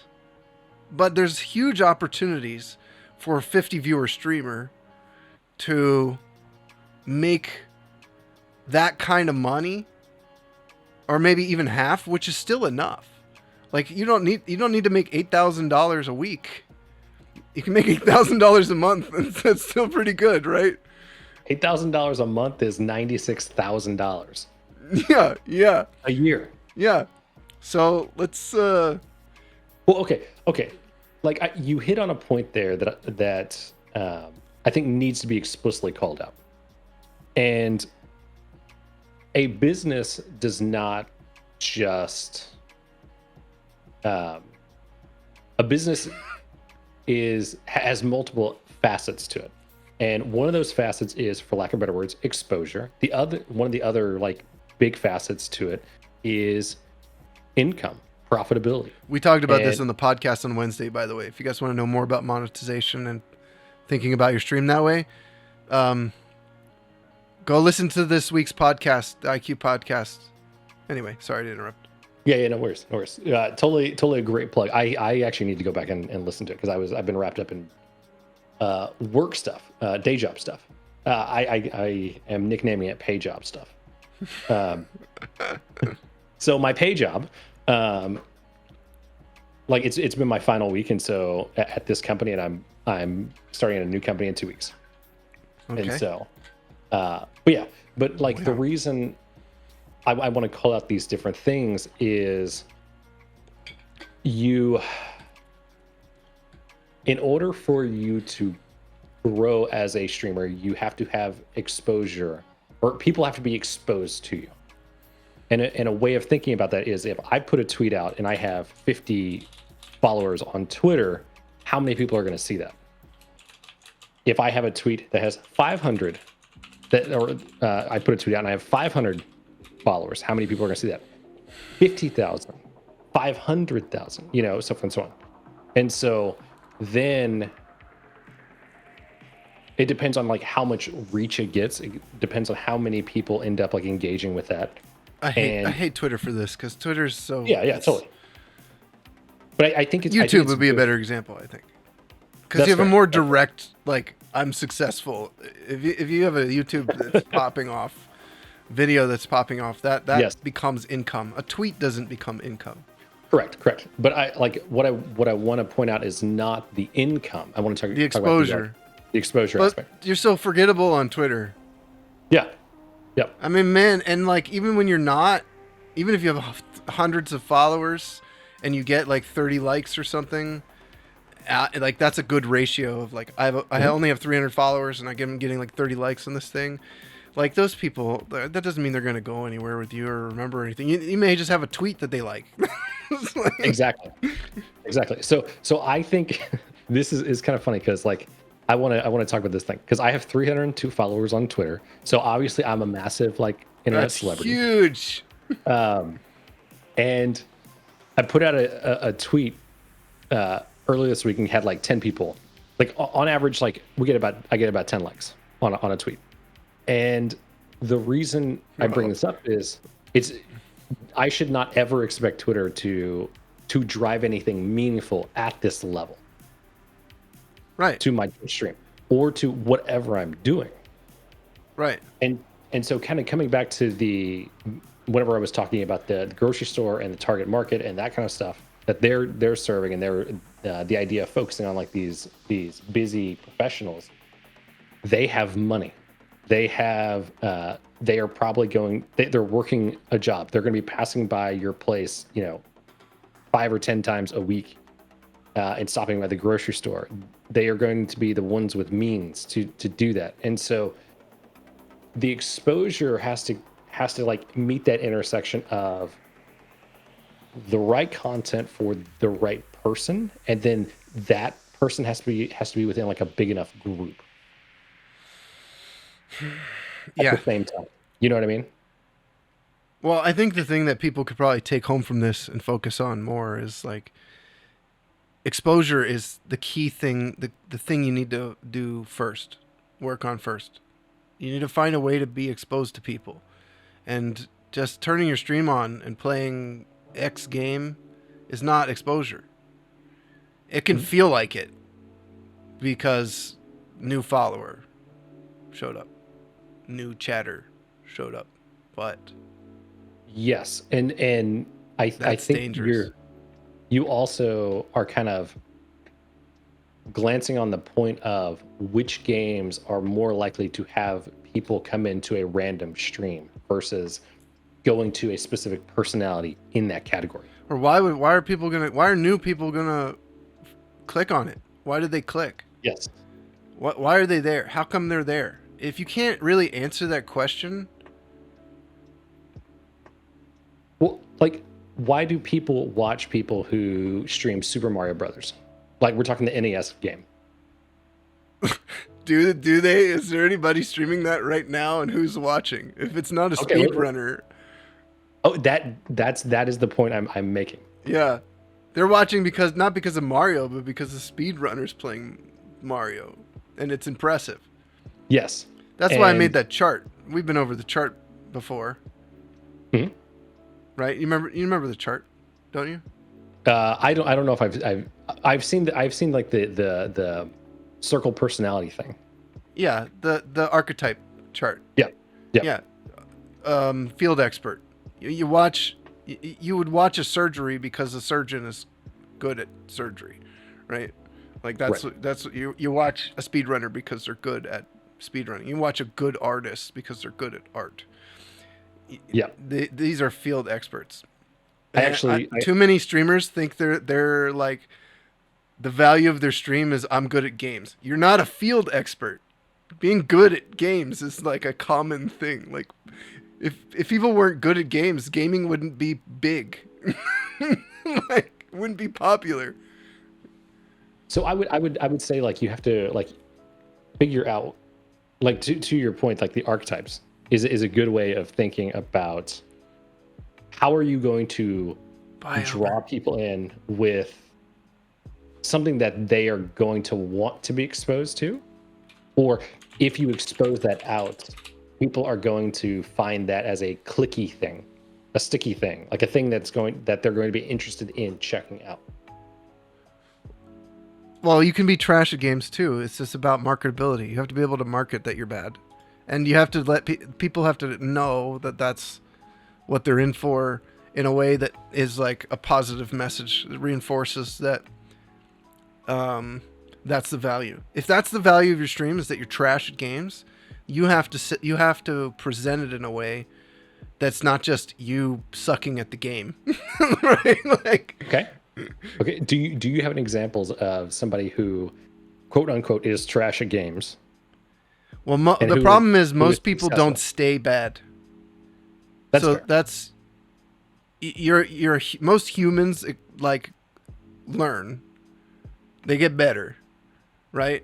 But there's huge opportunities for a 50 viewer streamer to make that kind of money, or maybe even half, which is still enough. Like you don't need to make $8,000 a week. You can make $8,000 a month, and that's still pretty good, right? $8,000 a month is $96,000. Yeah. A year. Yeah. So let's. Well, okay. Like you hit on a point there that I think needs to be explicitly called out. And a business does not just. A business has multiple facets to it, and one of those facets is, for lack of better words, exposure. One of the other like big facets to it is income, profitability. We talked about this on the podcast on Wednesday, by the way. If you guys want to know more about monetization and thinking about your stream that way, go listen to this week's podcast, the IQ podcast. Anyway, sorry to interrupt. Yeah, no worries, no worries. Totally a great plug. I actually need to go back and listen to it because I've been wrapped up in work stuff, day job stuff. I am nicknaming it pay job stuff. Um, so my pay job, like it's been my final week, and so at this company, and I'm starting a new company in 2 weeks. Okay. And so, but like the reason I want to call out these different things is in order for you to grow as a streamer, you have to have exposure, or people have to be exposed to you. And a way of thinking about that is, if I put a tweet out and I have 50 followers on Twitter, how many people are going to see that? If I have a tweet that has 500, I put a tweet out and I have 500 followers, how many people are going to see that? 50,000, 500,000, so forth and so on. And so then it depends on like how much reach it gets. It depends on how many people end up like engaging with that. I hate Twitter for this, because Twitter's so... Yeah, totally. But I think YouTube would be a better example, I think. Because you have a more direct, like, I'm successful. If you have a YouTube that's popping off, video that's popping off, that Yes. becomes income. A tweet doesn't become income. Correct. But what I want to point out is not the income. I want to talk The exposure. Talk about the exposure But aspect. you're so forgettable on Twitter. Yeah. Yep. I mean, man, and like, even when you're not, even if you have hundreds of followers and you get like 30 likes or something, like that's a good ratio of like, I only have 300 followers and I'm getting like 30 likes on this thing. Like, those people, that doesn't mean they're going to go anywhere with you or remember anything. You may just have a tweet that they like. Exactly. So I think this is kind of funny, because like I want to talk about this thing, because I have 302 followers on Twitter. So obviously I'm a massive like internet That's celebrity. Huge. And I put out a tweet earlier this week and had like 10 people. Like on average, like I get about 10 likes on a tweet. And the reason I bring this up is I should not ever expect Twitter to drive anything meaningful at this level. Right. To my stream or to whatever I'm doing. Right. And so kind of coming back to whenever I was talking about the grocery store and the target market and that kind of stuff that they're serving, and the idea of focusing on like these busy professionals, they have money. They are probably they're working a job. They're going to be passing by your place, 5 or 10 times a week, and stopping by the grocery store. They are going to be the ones with means to do that. And so the exposure has to like meet that intersection of the right content for the right person, and then that person has to be within like a big enough group. At the same time. You know what I mean? Well, I think the thing that people could probably take home from this and focus on more is like, exposure is the key thing, the thing you need to do first, work on first. You need to find a way to be exposed to people. And just turning your stream on and playing X game is not exposure. It can feel like it because new follower showed up, new chatter showed up, but yes, and I think dangerous. You also are kind of glancing on the point of which games are more likely to have people come into a random stream versus going to a specific personality in that category. Or why are new people gonna click on it? Why did they click? Yes. Why are they there? How come they're there? If you can't really answer that question, well, like, why do people watch people who stream Super Mario Brothers? Like, we're talking the NES game. do they? Is there anybody streaming that right now, and who's watching? If it's not a speedrunner. Oh, that is the point I'm making. Yeah, they're watching not because of Mario, but because the speedrunner's playing Mario, and it's impressive. Yes, that's why I made that chart. We've been over the chart before. Mm-hmm. right? You remember the chart, don't you? I don't know if I've seen like the circle personality thing. Yeah, the archetype chart. Yeah. Yeah. Field expert. You would watch a surgery because the surgeon is good at surgery, right? Like that's what you watch a speedrunner because they're good at speedrunning. You watch a good artist because they're good at art. Yeah. These are field experts. Too many streamers think they're like the value of their stream is I'm good at games. You're not a field expert. Being good at games is like a common thing. Like if people weren't good at games, gaming wouldn't be big. Like wouldn't be popular. So I would say like you have to like figure out like to your point, like the archetypes is a good way of thinking about how are you going to draw people in with something that they are going to want to be exposed to, or if you expose that out, people are going to find that as a clicky thing, a sticky thing, like a thing that they're going to be interested in checking out. Well, you can be trash at games too. It's just about marketability. You have to be able to market that you're bad, and you have to let people have to know that that's what they're in for in a way that is like a positive message that reinforces that that's the value. If that's the value of your stream is that you're trash at games, you have to present it in a way that's not just you sucking at the game. Right? Like Okay. Do you have any examples of somebody who, quote unquote, is trash at games? Well, the problem is most people don't stay bad. That's fair. That's most humans like learn. They get better, right?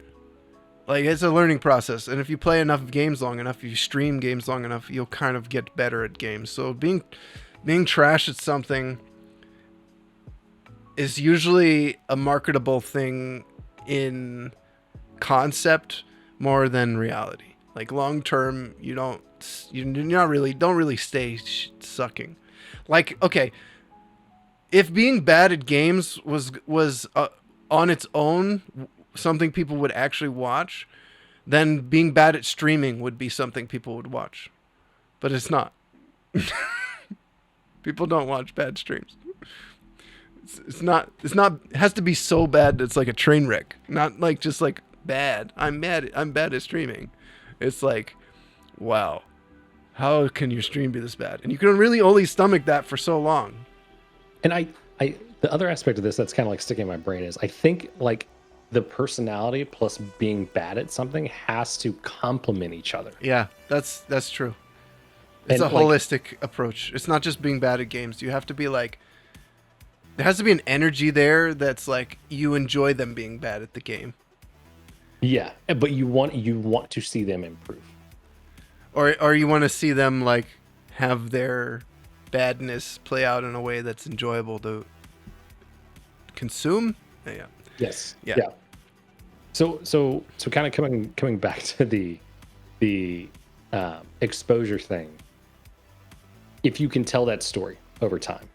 Like it's a learning process, and if you play enough games long enough, if you stream games long enough, you'll kind of get better at games. So being trash at something is usually a marketable thing in concept more than reality. Like long term, you don't really stay sucking. Like okay, if being bad at games was on its own something people would actually watch, then being bad at streaming would be something people would watch. But it's not. People don't watch bad streams. It's not it has to be so bad that it's like a train wreck. Not like just like bad. I'm bad at streaming. It's like, wow, how can your stream be this bad? And you can really only stomach that for so long. And I the other aspect of this that's kind of like sticking in my brain is I think like the personality plus being bad at something has to complement each other. Yeah, that's true. It's a holistic approach. It's not just being bad at games. You have to be like, there has to be an energy there that's like you enjoy them being bad at the game. Yeah, but you want to see them improve. Or you want to see them like have their badness play out in a way that's enjoyable to consume. Yeah. Yes. Yeah. So kind of coming back to the exposure thing. If you can tell that story over time,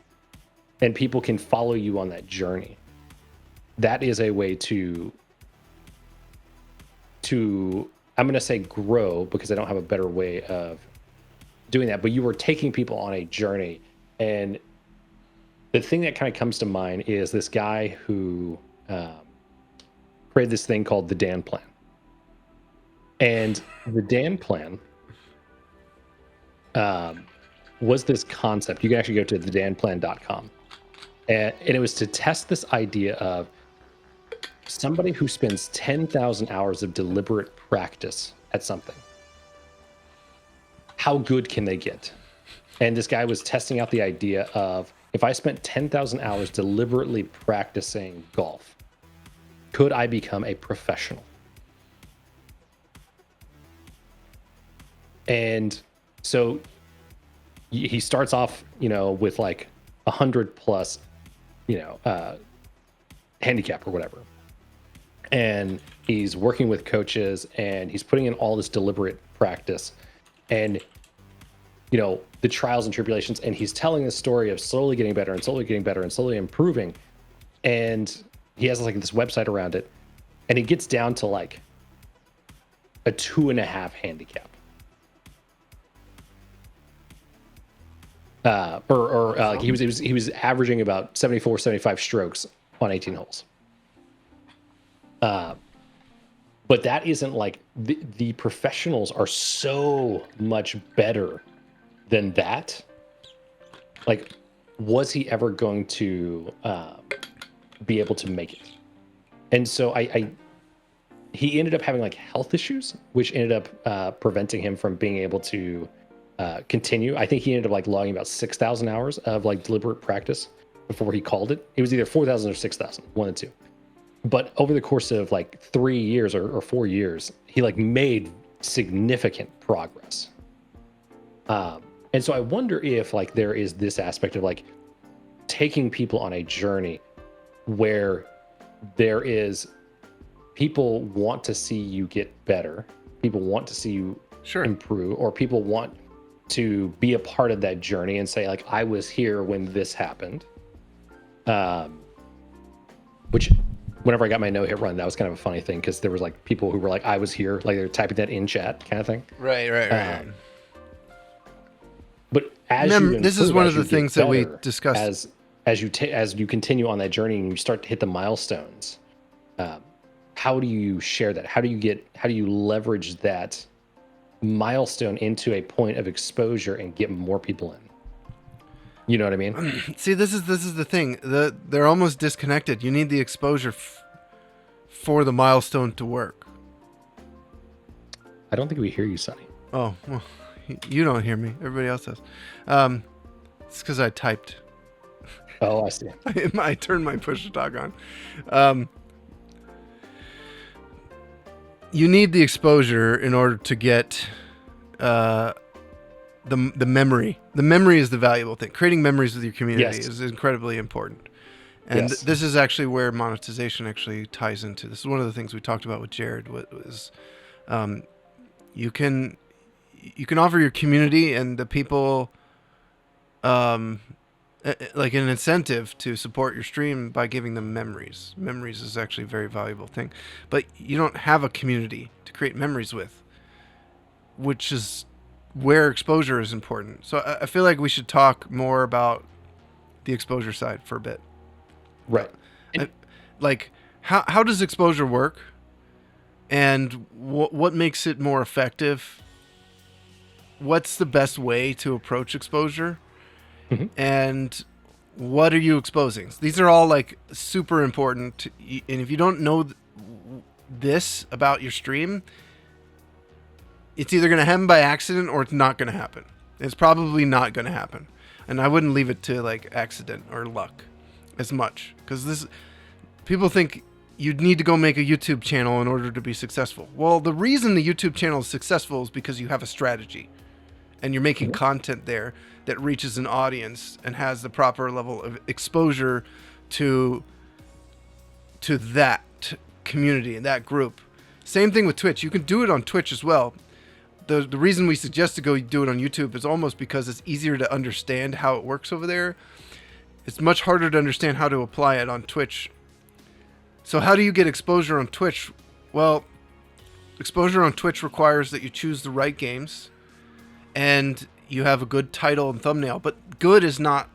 and people can follow you on that journey, that is a way to I'm going to say grow, because I don't have a better way of doing that, but you were taking people on a journey. And the thing that kind of comes to mind is this guy who created this thing called the Dan Plan. And the Dan Plan was this concept. You can actually go to thedanplan.com. And it was to test this idea of somebody who spends 10,000 hours of deliberate practice at something. How good can they get? And this guy was testing out the idea of, if I spent 10,000 hours deliberately practicing golf, could I become a professional? And so he starts off, with like 100 plus, handicap or whatever. And he's working with coaches and he's putting in all this deliberate practice. And the trials and tribulations, and he's telling the story of slowly getting better and slowly getting better and slowly improving. And he has like this website around it, and he gets down to like a 2.5 handicap. He was averaging about 74, 75 strokes on 18 holes. But that isn't like the professionals are so much better than that. Like, was he ever going to be able to make it? And so he ended up having like health issues, which ended up preventing him from being able to continue. I think he ended up like logging about 6,000 hours of like deliberate practice before he called it. It was either 4,000 or 6,000, one of the two. But over the course of like 3 years or 4 years, he like made significant progress. And so I wonder if like there is this aspect of like taking people on a journey where there is people want to see you get better, people want to see you improve, or people want to be a part of that journey and say like, I was here when this happened. Which whenever I got my no-hit run, that was kind of a funny thing because there was like people who were like, I was here, like they're typing that in chat kind of thing. Right. But as this is one of the things that we discussed as you continue on that journey and you start to hit the milestones. How do you share that? How do you leverage that milestone into a point of exposure and get more people in? You know what I mean? See, this is the thing. They're almost disconnected. You need the exposure for the milestone to work. I don't think we hear you, Sonny. Oh, well, you don't hear me. Everybody else does. It's because I typed. Oh, I see. I turned my push to talk on. You need the exposure in order to get the memory. The memory is the valuable thing. Creating memories with your community is incredibly important. And this is actually where monetization actually ties into. This is one of the things we talked about with Jared. Was you can offer your community and the people like an incentive to support your stream by giving them memories. Memories is actually a very valuable thing, but you don't have a community to create memories with, which is where exposure is important. So I feel like we should talk more about the exposure side for a bit. Right. Like how does exposure work, and what makes it more effective? What's the best way to approach exposure? Mm-hmm. And what are you exposing? These are all like super important. And if you don't know this about your stream, it's either going to happen by accident or it's not going to happen. It's probably not going to happen. And I wouldn't leave it to like accident or luck as much, because people think you'd need to go make a YouTube channel in order to be successful. Well, the reason the YouTube channel is successful is because you have a strategy and you're making content there that reaches an audience and has the proper level of exposure to that community and that group. Same thing with Twitch. You can do it on Twitch as well. The reason we suggest to go do it on YouTube is almost because it's easier to understand how it works over there. It's much harder to understand how to apply it on Twitch. So how do you get exposure on Twitch? Well, exposure on Twitch requires that you choose the right games and you have a good title and thumbnail, but good is not,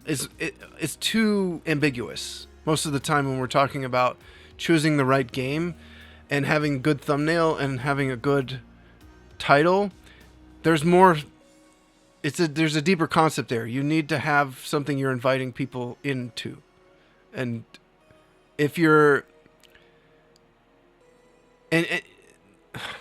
it's too ambiguous. Most of the time when we're talking about choosing the right game and having good thumbnail and having a good title, there's more, there's a deeper concept there. You need to have something you're inviting people into. And if you're, and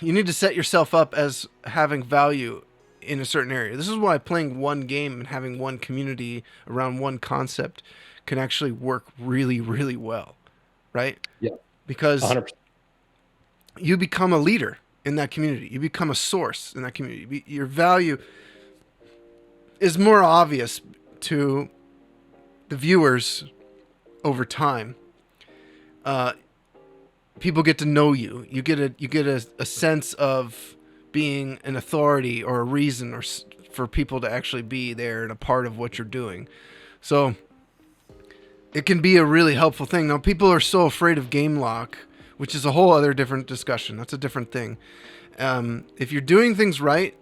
you need to set yourself up as having value in a certain area. This is why playing one game and having one community around one concept can actually work really, really well, right? Yeah. Because 100%. You become a leader in that community. You become a source in that community. Your value is more obvious to the viewers over time. People get to know you. You get a sense of being an authority or a reason for people to actually be there and a part of what you're doing. So it can be a really helpful thing. Now, people are so afraid of game lock, which is a whole other different discussion. That's a different thing. If you're doing things right,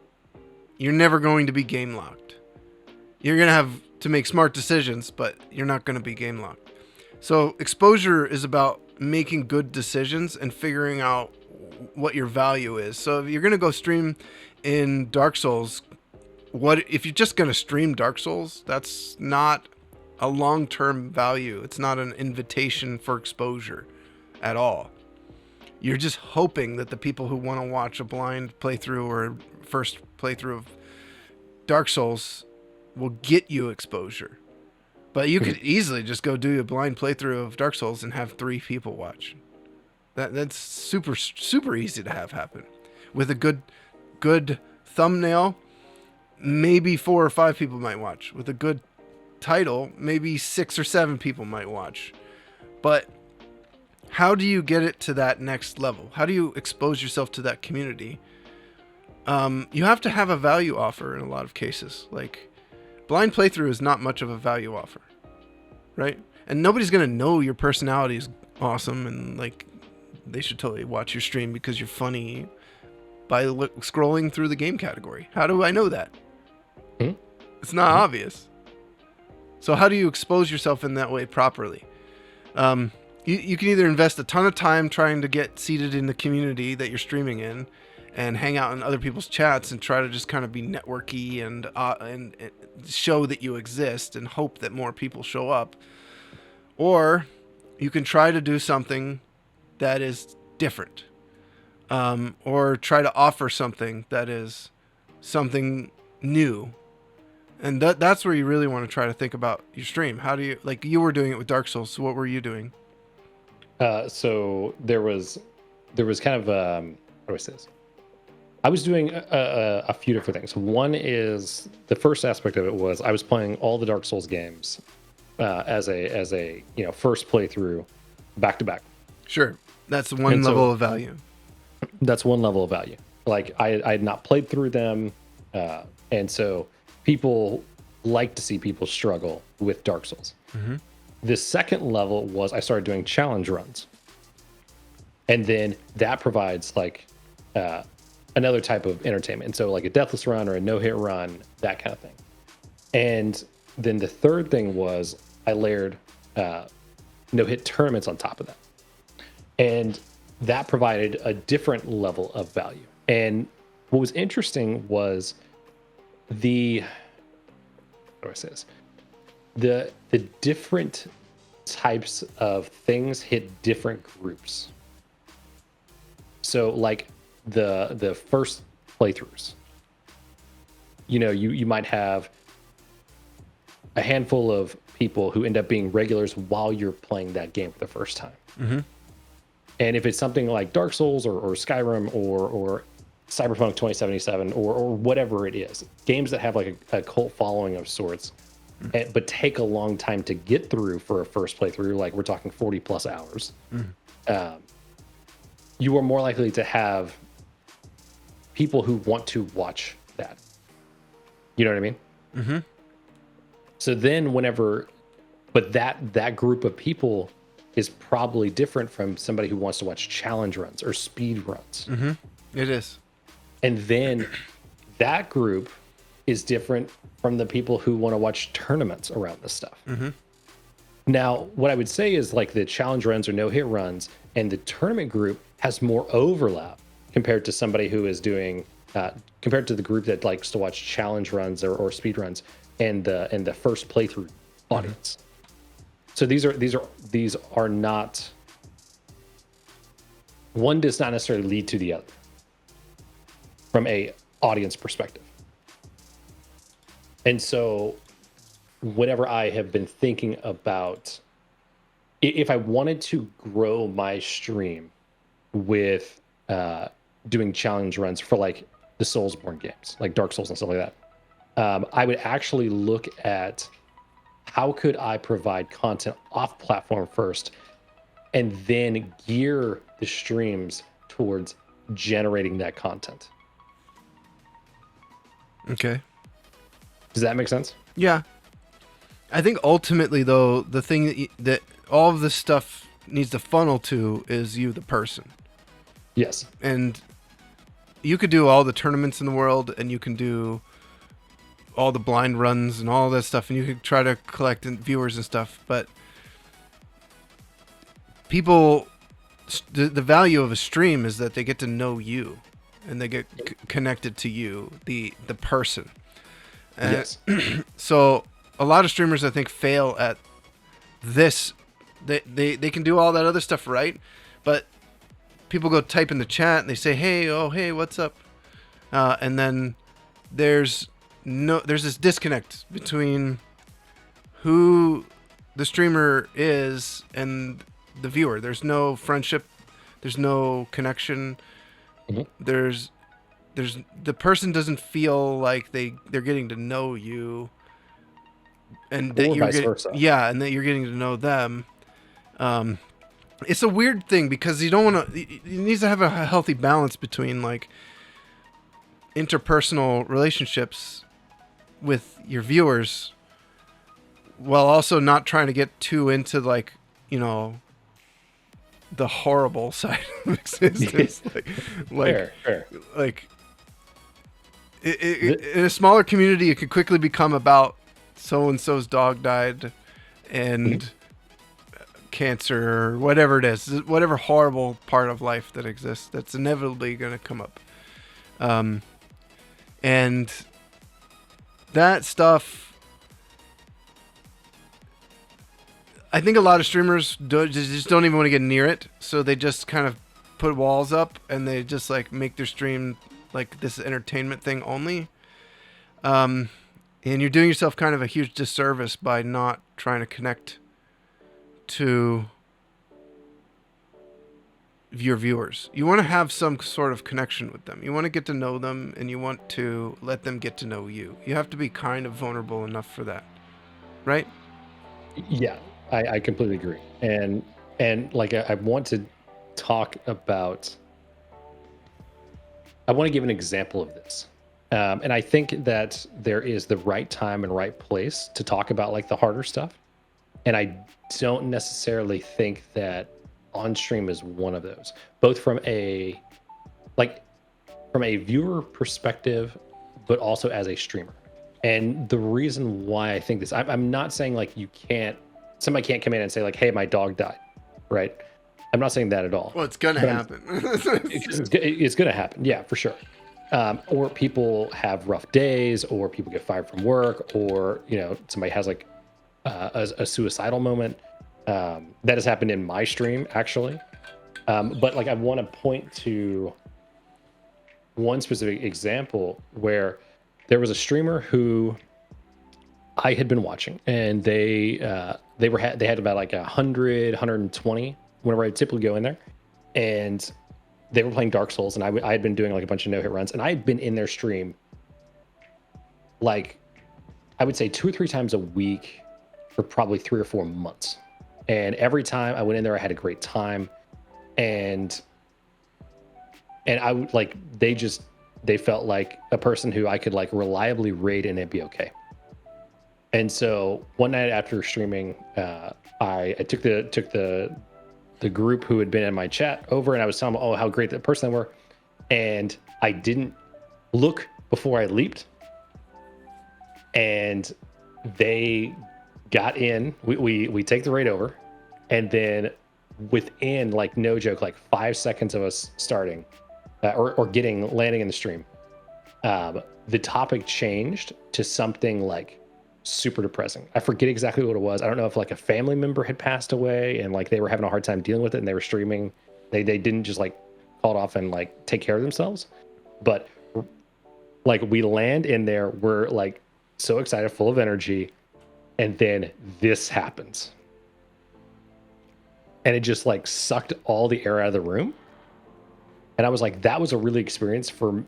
you're never going to be game locked. You're going to have to make smart decisions, but you're not going to be game locked. So exposure is about making good decisions and figuring out what your value is. So if you're going to go stream in Dark Souls, if you're just going to stream Dark Souls, that's not a long-term value. It's not an invitation for exposure at all. You're just hoping that the people who want to watch a blind playthrough or first playthrough of Dark Souls will get you exposure. But you could easily just go do a blind playthrough of Dark Souls and have 3 people watch. That's super easy to have happen. With a good thumbnail, maybe 4 or 5 people might watch. With a good title, maybe 6 or 7 people might watch. But how do you get it to that next level? How do you expose yourself to that community? You have to have a value offer in a lot of cases. Like, blind playthrough is not much of a value offer, right? And nobody's going to know your personality is awesome and, like, they should totally watch your stream because you're funny by scrolling through the game category. How do I know that? It's not obvious. So how do you expose yourself in that way properly? You can either invest a ton of time trying to get seated in the community that you're streaming in and hang out in other people's chats and try to just kind of be networky and show that you exist and hope that more people show up. Or you can try to do something that is different, or try to offer something that is something new. And that's where you really want to try to think about your stream. How do you, like you were doing it with Dark Souls, so what were you doing? So there was kind of how do I say this? I was doing a few different things. One is, the first aspect of it was I was playing all the Dark Souls games as a first playthrough back to back. Sure, that's one level of value. That's one level of value. Like I had not played through them, and so people like to see people struggle with Dark Souls. Mm-hmm. The second level was I started doing challenge runs, and then that provides like another type of entertainment. And so like a deathless run or a no-hit run, that kind of thing. And then the third thing was I layered no-hit tournaments on top of that, and that provided a different level of value. And what was interesting was how do I say this? The different types of things hit different groups. So like the first playthroughs, you might have a handful of people who end up being regulars while you're playing that game for the first time. Mm-hmm. And if it's something like Dark Souls or Skyrim or Cyberpunk 2077 or whatever it is, games that have like a cult following of sorts, but take a long time to get through for a first playthrough, like we're talking 40 plus hours, you are more likely to have people who want to watch that. You know what I mean? Mm-hmm. So then but that group of people is probably different from somebody who wants to watch challenge runs or speed runs. Mm-hmm. It is. And then that group is different from the people who want to watch tournaments around this stuff. Mm-hmm. Now, what I would say is like the challenge runs or no-hit runs and the tournament group has more overlap compared to somebody who is doing, compared to the group that likes to watch challenge runs or speed runs and the first playthrough audience. Mm-hmm. So these are not, one does not necessarily lead to the other from a audience perspective. And so whenever I have been thinking about, if I wanted to grow my stream with doing challenge runs for like the Soulsborne games, like Dark Souls and stuff like that, I would actually look at how could I provide content off platform first and then gear the streams towards generating that content. Okay. Does that make sense? Yeah. I think ultimately, though, the thing that all of this stuff needs to funnel to is you, the person. Yes. And you could do all the tournaments in the world, and you can do all the blind runs and all that stuff, and you could try to collect viewers and stuff. But people, the value of a stream is that they get to know you, and they get connected to you, the person. Yes. So a lot of streamers, I think, fail at this. They can do all that other stuff right, but people go type in the chat and they say, hey, what's up? And then there's this disconnect between who the streamer is and the viewer. There's no friendship. There's no connection. Mm-hmm. There's the person doesn't feel like they're getting to know you, and that you're and that you're getting to know them. It's a weird thing because you don't want to. It needs to have a healthy balance between like interpersonal relationships with your viewers, while also not trying to get too into like, you know, the horrible side of existence. Like in a smaller community, it could quickly become about so and so's dog died and cancer or whatever it is, whatever horrible part of life that exists that's inevitably going to come up. And that stuff, I think a lot of streamers just don't even want to get near it, so they just kind of put walls up and they just like make their stream like this entertainment thing only. And you're doing yourself kind of a huge disservice by not trying to connect to your viewers. You want to have some sort of connection with them. You want to get to know them, and you want to let them get to know you. You have to be kind of vulnerable enough for that, right? Yeah, I completely agree. And like I want to talk about. I want to give an example of this. And I think that there is the right time and right place to talk about like the harder stuff. And I don't necessarily think that on stream is one of those, both from a viewer perspective, but also as a streamer. And the reason why I think this, I'm not saying like somebody can't come in and say like, hey, my dog died, right? I'm not saying that at all. Well, it's going to happen. It's going to happen. Yeah, for sure. Or people have rough days, or people get fired from work, or, you know, somebody has like a suicidal moment. That has happened in my stream, actually. But like I want to point to one specific example where there was a streamer who I had been watching, and they had about like 120 whenever I typically go in there, and they were playing Dark Souls, and I had been doing like a bunch of no-hit runs, and I had been in their stream like I would say 2 or 3 times a week for probably 3 or 4 months. And every time I went in there, I had a great time. And I would like, they felt like a person who I could like reliably raid and it'd be okay. And so one night after streaming, I took the group who had been in my chat over, and I was telling them, oh, how great that person they were. And I didn't look before I leaped. And they got in, we take the raid over, and then within like no joke, like 5 seconds of us starting or landing in the stream, the topic changed to something like super depressing. I forget exactly what it was. I don't know if like a family member had passed away and like they were having a hard time dealing with it, and they were streaming. They didn't just like call it off and like take care of themselves. But like we land in there, we're like so excited, full of energy, and then this happens. And it just like sucked all the air out of the room. And I was like, that was a really experience for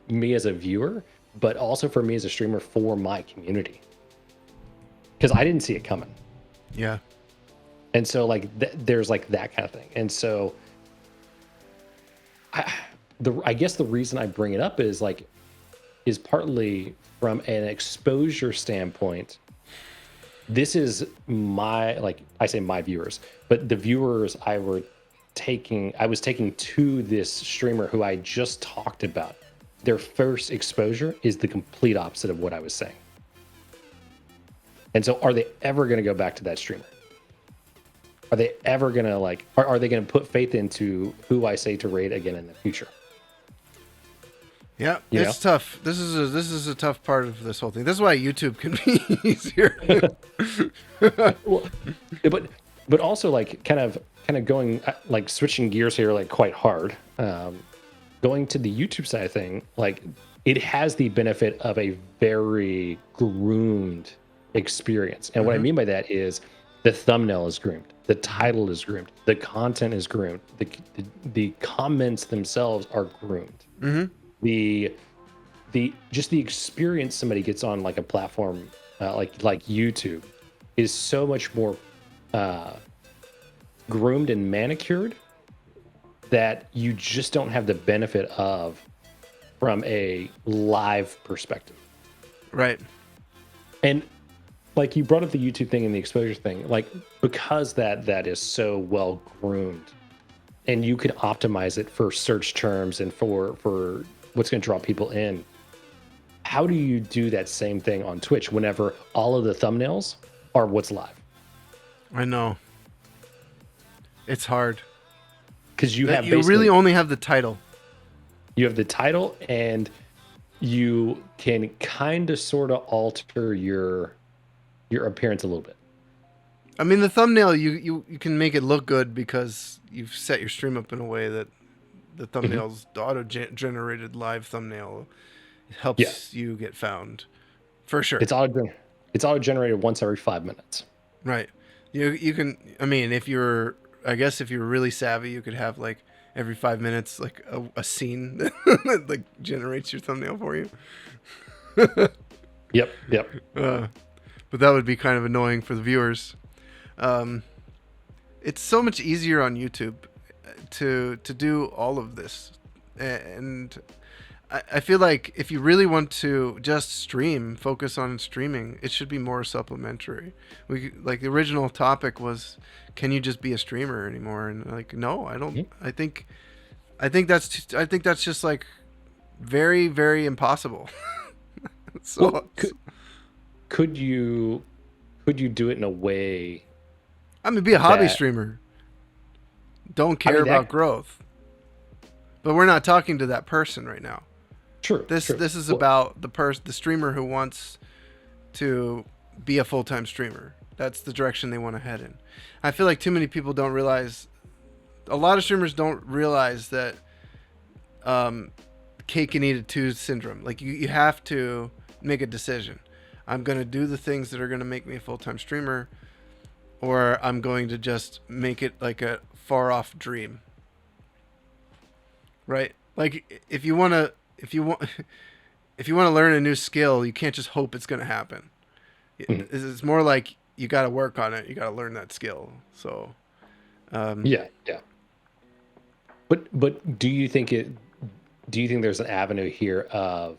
me as a viewer, but also for me as a streamer for my community. Because I didn't see it coming. Yeah. And so like there's like that kind of thing. And so I guess the reason I bring it up is is partly from an exposure standpoint. This is my, like I say my viewers, but the viewers I was taking to this streamer who I just talked about. Their first exposure is the complete opposite of what I was saying. And so are they ever going to go back to that streamer? Are they ever going to like, are they going to put faith into who I say to raid again in the future? Yeah, it's tough. This is a tough part of this whole thing. This is why YouTube can be easier. Well, but also like kind of going like switching gears here like quite hard. Going to the YouTube side of thing, like it has the benefit of a very groomed experience. And what I mean by that is the thumbnail is groomed, the title is groomed, the content is groomed, the comments themselves are groomed. The just the experience somebody gets on like a platform like YouTube is so much more groomed and manicured that you just don't have the benefit of from a live perspective. Right. And like you brought up the YouTube thing and the exposure thing, like because that is so well groomed and you can optimize it for search terms and for what's going to draw people in. How do you do that same thing on Twitch whenever all of the thumbnails are what's live? I know. It's hard. Because you really only have the title. You have the title and you can kind of sort of alter your appearance a little bit. I mean, the thumbnail, you can make it look good because you've set your stream up in a way that the thumbnail's the auto-generated live thumbnail helps you get found. For sure. It's auto-generated once every 5 minutes. Right. You can, I mean, if you're really savvy, you could have like every 5 minutes, like a scene that like generates your thumbnail for you. Yep. But that would be kind of annoying for the viewers. It's so much easier on YouTube to do all of this. And I feel like if you really want to just stream, focus on streaming, it should be more supplementary. Like the original topic was, can you just be a streamer anymore? And like, no, I don't. I think that's just like very, very impossible. So well, could you do it in a way? I mean, be a hobby streamer. Don't care about growth. But we're not talking to that person right now. True. This is about the streamer who wants to be a full-time streamer. That's the direction they want to head in. I feel like too many people don't realize. A lot of streamers don't realize that cake and eat it too syndrome. Like you have to make a decision. I'm going to do the things that are going to make me a full-time streamer, or I'm going to just make it like a far-off dream. Right? Like if you want to learn a new skill, you can't just hope it's going to happen. It's more like you got to work on it. You got to learn that skill. So yeah. But do you think there's an avenue here of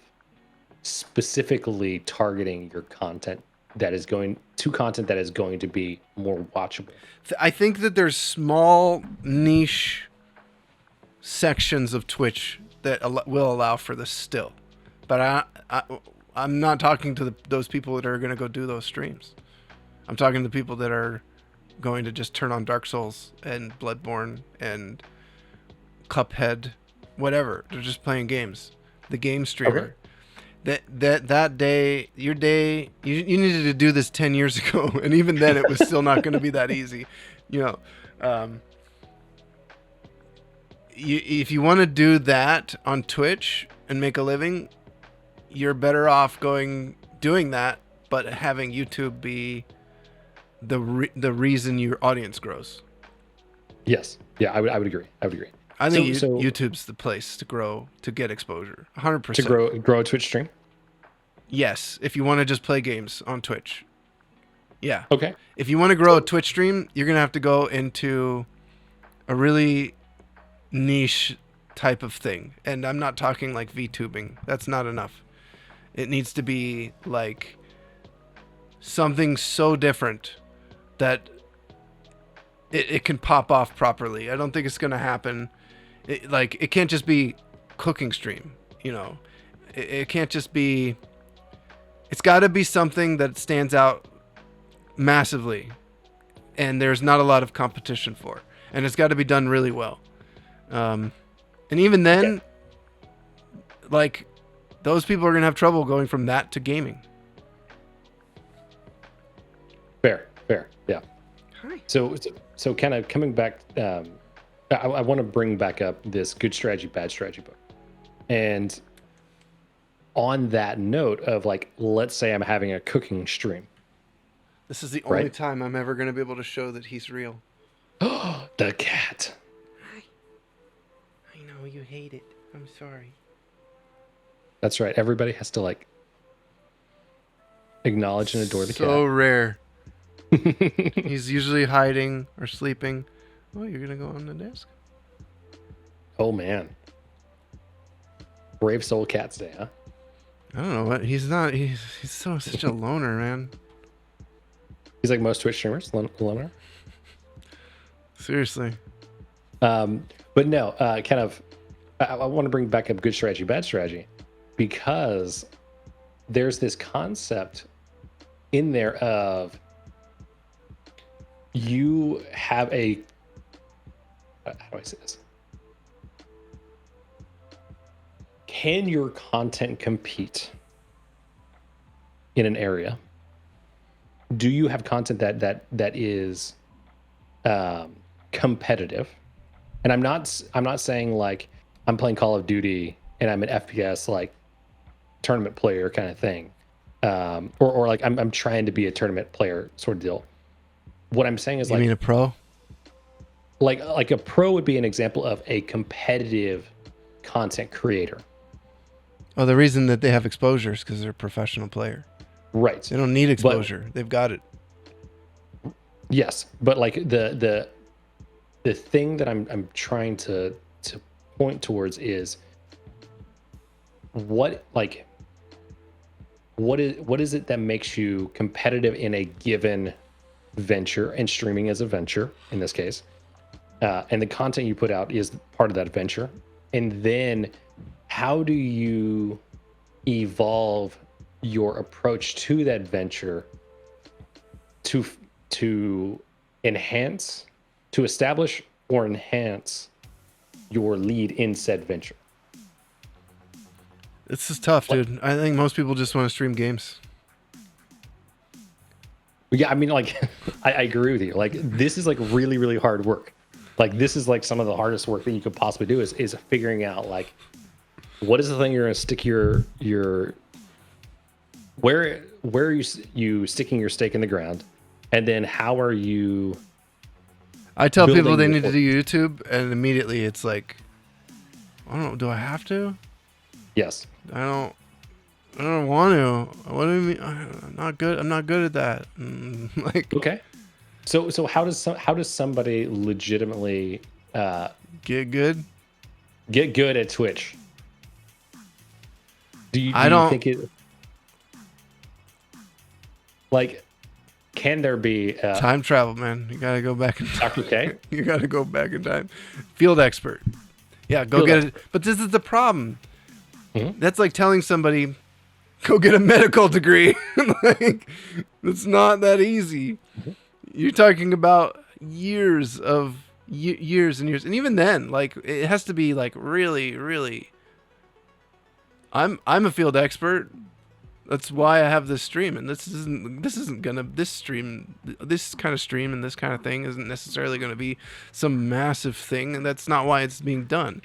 specifically targeting your content that is going to be more watchable? I think that there's small niche sections of Twitch that will allow for this still, but I'm not talking to those people that are going to go do those streams. I'm talking to people that are going to just turn on Dark Souls and Bloodborne and Cuphead, whatever. They're just playing games. The game streamer. Okay. That day, your day, you needed to do this 10 years ago, and even then it was still not going to be that easy. You know, if you want to do that on Twitch and make a living, you're better off doing that, but having YouTube be the reason your audience grows. Yes. Yeah, I would agree. I think YouTube's the place to grow, to get exposure. 100%. To grow a Twitch stream? Yes, if you want to just play games on Twitch. Yeah. Okay. If you want to grow a Twitch stream, you're going to have to go into a really niche type of thing. And I'm not talking like VTubing. That's not enough. It needs to be like something so different that it can pop off properly. I don't think it's gonna happen. It can't just be cooking stream, you know. It can't just be. It's got to be something that stands out massively, and there's not a lot of competition for, and it's got to be done really well. And even then, like, those people are gonna have trouble going from that to gaming. Fair, yeah. Hi. So kind of coming back, I want to bring back up this Good Strategy, Bad Strategy book. And on that note of, like, let's say I'm having a cooking stream. This is the only time I'm ever going to be able to show that he's real. The cat. Hi. I know you hate it. I'm sorry. That's right. Everybody has to, like, acknowledge and adore the cat. So rare. He's usually hiding or sleeping. Oh, you're gonna go on the desk? Oh man. Brave soul cats day, huh? I don't know what he's not. He's such a loner, man. He's like most Twitch streamers, loner. Seriously. But no, kind of. I want to bring back up Good Strategy, Bad Strategy, because there's this concept in there of you have a. How do I say this? Can your content compete in an area? Do you have content that is competitive? And I'm not saying like I'm playing Call of Duty and I'm an FPS like tournament player kind of thing, or like I'm trying to be a tournament player sort of deal. What I'm saying is you mean a pro? Like a pro would be an example of a competitive content creator. Oh, the reason that they have exposure is because they're a professional player. Right. They don't need exposure. They've got it. Yes, but like the thing that I'm trying to point towards is what is it that makes you competitive in a given venture, and streaming is a venture in this case. And the content you put out is part of that venture. And then how do you evolve your approach to that venture to enhance, to establish or enhance your lead in said venture? This is tough, dude. I think most people just want to stream games. Yeah, I mean, like, I agree with you. Like, this is like really, really hard work. Like, this is like some of the hardest work that you could possibly do is figuring out, like, what is the thing you're going to stick your where are you sticking your stake in the ground, and then how are you? I tell people they need to do YouTube, and immediately it's like, I don't know. Do I have to? Yes. I don't want to. What do you mean? I'm not good. I'm not good at that. Like, okay. So how does somebody legitimately get good? Get good at Twitch? Do you think it? Like, can there be time travel, man? You gotta go back in time. Okay. You gotta go back in time. Field expert. Yeah, go get it. But this is the problem. Mm-hmm. That's like telling somebody, go get a medical degree. Like, it's not that easy. Mm-hmm. You're talking about years and years, and even then, like, it has to be like really, really. I'm a field expert. That's why I have this stream, and this kind of stream and this kind of thing isn't necessarily going to be some massive thing, and that's not why it's being done.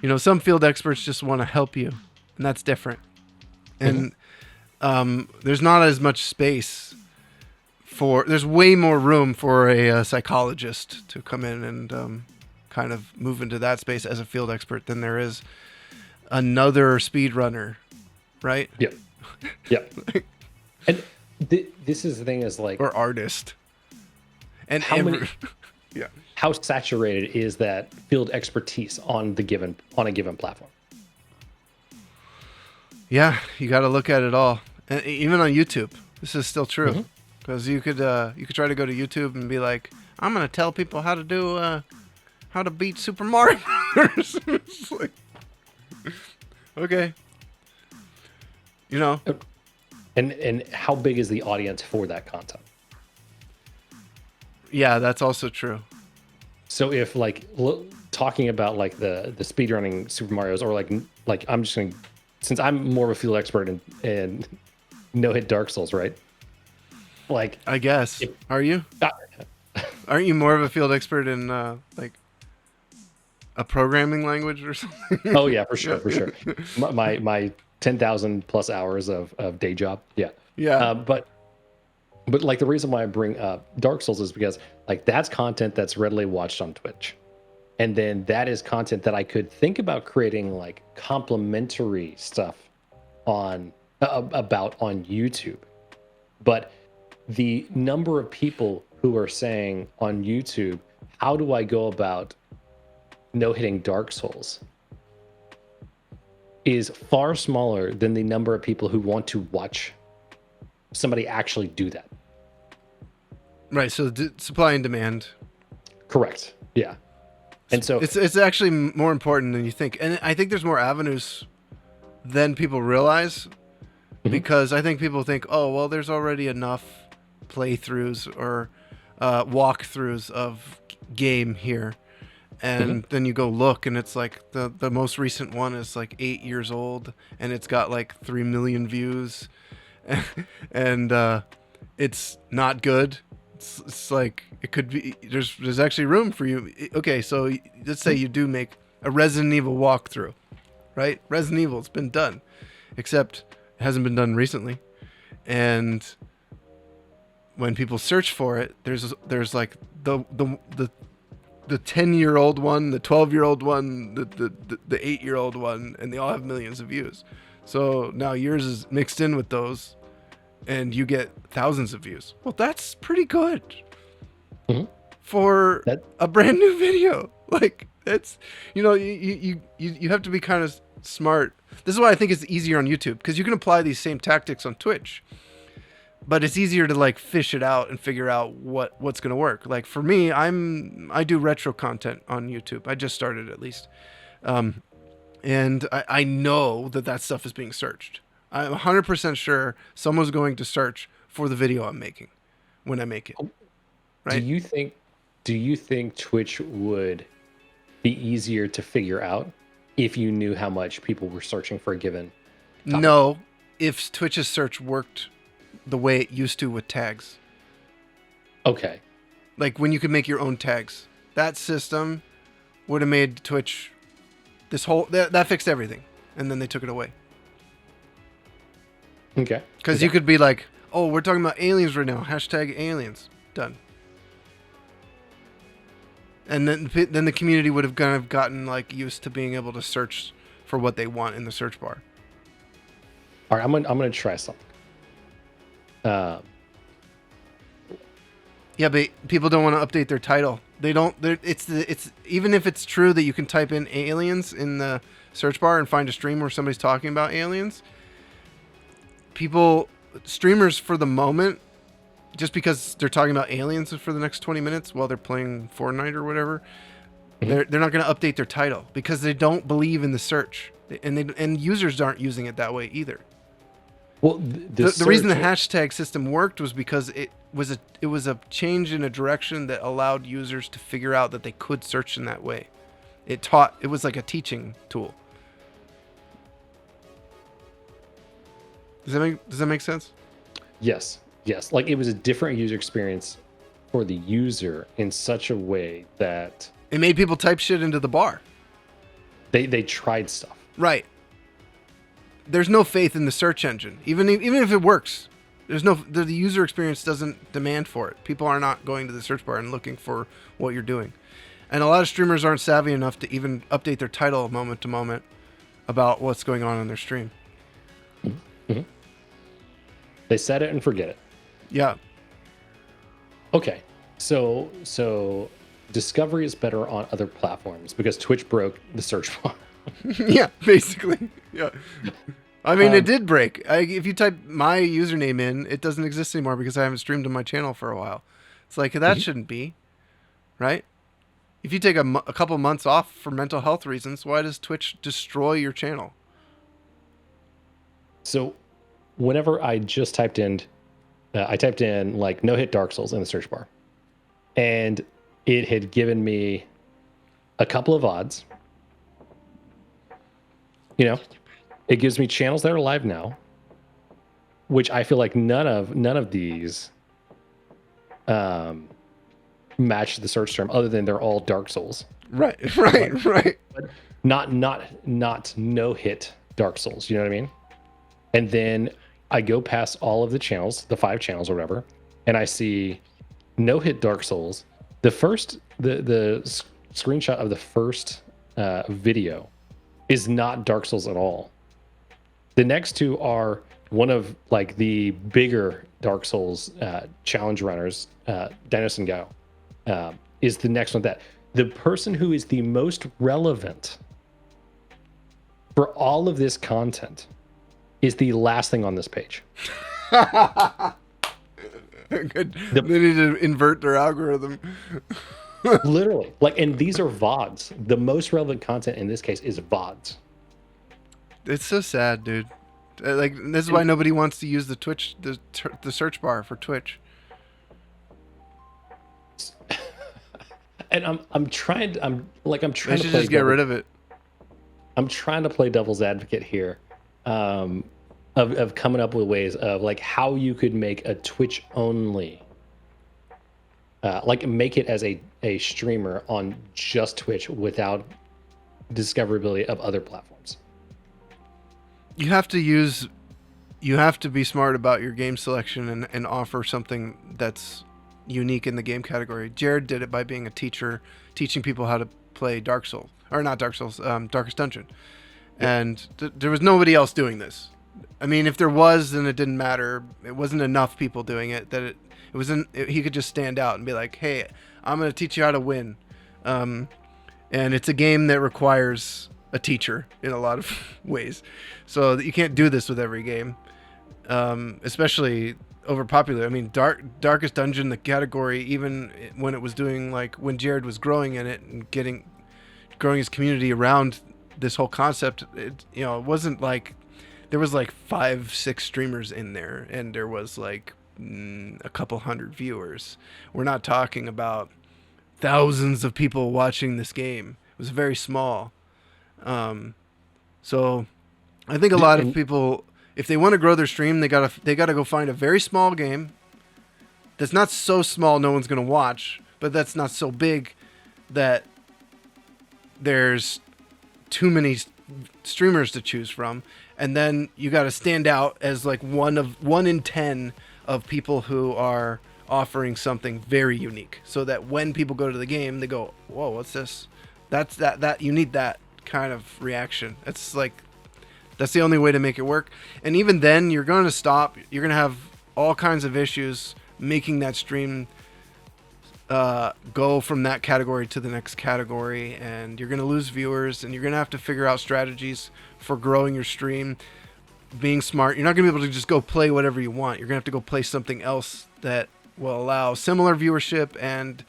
You know, some field experts just want to help you, and that's different. And there's not as much space there's way more room for a psychologist to come in and kind of move into that space as a field expert than there is another speedrunner, right? Yep. Yep. And this is the thing is like, or artist. And how saturated is that field expertise on a given platform? Yeah, you got to look at it all, and even on YouTube. This is still true, because you could try to go to YouTube and be like, I'm gonna tell people how to do how to beat Super Mario Brothers. It's like, okay, you know. And how big is the audience for that content? Yeah, that's also true. So if like talking about like the speedrunning Super Mario's, or like I'm just gonna, since I'm more of a field expert in no hit Dark Souls, right? Like, I guess. If, Are you? Aren't you more of a field expert in like a programming language or something? Oh yeah, for sure. My 10,000 plus hours of day job. Yeah. Yeah. But like the reason why I bring up Dark Souls is because like that's content that's readily watched on Twitch. And then that is content that I could think about creating like complementary stuff on about on YouTube. But the number of people who are saying on YouTube, how do I go about no hitting Dark Souls, is far smaller than the number of people who want to watch somebody actually do that. Right. So supply and demand. Correct. Yeah. And so it's actually more important than you think, and I think there's more avenues than people realize, because I think people think, oh well, there's already enough playthroughs or walkthroughs of game here, and then you go look, and it's like the most recent one is like 8 years old, and it's got like 3 million views, and it's not good. It's like it could be. There's actually room for you. Okay, so let's say you do make a Resident Evil walkthrough, right? Resident Evil's been done, except it hasn't been done recently, and when people search for it, there's like the 10-year-old one, the 12-year-old one, the 8-year-old one, and they all have millions of views. So now yours is mixed in with those, and you get thousands of views. Well, that's pretty good for a brand new video. Like, it's, you have to be kind of smart. This is why I think it's easier on YouTube, because you can apply these same tactics on Twitch, but it's easier to like fish it out and figure out what's going to work. Like for me, I do retro content on YouTube. I just started, at least. And I know that stuff is being searched. I'm 100% sure someone's going to search for the video I'm making when I make it. Right? Do you think Twitch would be easier to figure out if you knew how much people were searching for a given topic? No, if Twitch's search worked the way it used to with tags. Okay. Like when you could make your own tags. That system would have made Twitch that fixed everything, and then they took it away. Okay. Because you could be like, oh, we're talking about aliens right now. #aliens. Done. And then the community would have kind of gotten like used to being able to search for what they want in the search bar. All right, I'm gonna try something. Yeah, but people don't want to update their title. They don't. It's even if it's true that you can type in aliens in the search bar and find a stream where somebody's talking about aliens. Streamers for the moment, just because they're talking about aliens for the next 20 minutes while they're playing Fortnite or whatever, they're not going to update their title because they don't believe in the search, and users aren't using it that way either. Well, the reason the hashtag system worked was because it was a change in a direction that allowed users to figure out that they could search in that way. It was like a teaching tool. Does that make sense? Yes. Like it was a different user experience for the user in such a way that it made people type shit into the bar. They tried stuff. Right. There's no faith in the search engine, even if it works. The user experience doesn't demand for it. People are not going to the search bar and looking for what you're doing, and a lot of streamers aren't savvy enough to even update their title moment to moment about what's going on in their stream. Mm-hmm. They set it and forget it. Yeah. Okay, so discovery is better on other platforms because Twitch broke the search bar. Yeah, basically. Yeah. I mean, it did break. If you type my username in, it doesn't exist anymore because I haven't streamed on my channel for a while. It's like, that shouldn't be, right? If you take a couple months off for mental health reasons, why does Twitch destroy your channel? So whenever I just typed in like no hit Dark Souls in the search bar, and it had given me a couple of odds. You know, it gives me channels that are live now, which I feel like none of these match the search term, other than they're all Dark Souls. Right. But not no hit Dark Souls. You know what I mean? And then I go past all of the channels, the 5 channels or whatever, and I see no hit Dark Souls. The screenshot of the first video is not Dark Souls at all. The next 2 are one of like the bigger Dark Souls challenge runners, Dennis and Gao, is the next one. That the person who is the most relevant for all of this content is the last thing on this page. Good. They need to invert their algorithm. Literally, like, and these are VODs. The most relevant content in this case is VODs. It's so sad, dude. Like, this is why nobody wants to use the Twitch, the search bar for Twitch. And I'm trying to They play should just get rid of it. I'm trying to play devil's advocate here, of coming up with ways of like how you could make a Twitch only, like make it as a streamer on just Twitch without discoverability of other platforms. You have to be smart about your game selection and offer something that's unique in the game category. Jared did it by being a teacher, teaching people how to play Darkest Dungeon. And there was nobody else doing this. I mean, if there was, then it didn't matter. It wasn't enough people doing it that he could just stand out and be like, hey, I'm going to teach you how to win. And it's a game that requires a teacher in a lot of ways. So that you can't do this with every game, especially overpopular. I mean, Darkest Dungeon, the category, even when it was doing, like, when Jared was growing in it and growing his community around this whole concept, it wasn't like there was like 5-6 streamers in there and there was like a couple hundred viewers. We're not talking about thousands of people watching this game. It was very small. So I think a lot of people, if they want to grow their stream, they gotta go find a very small game that's not so small no one's gonna watch, but that's not so big that there's too many streamers to choose from, and then you got to stand out as like one in 10 of people who are offering something very unique, so that when people go to the game, they go, "Whoa, what's this?" That you need that kind of reaction. It's like that's the only way to make it work. And even then, you're going to have all kinds of issues making that stream go from that category to the next category, and you're going to lose viewers, and you're going to have to figure out strategies for growing your stream, being smart. You're not going to be able to just go play whatever you want. You're going to have to go play something else that will allow similar viewership and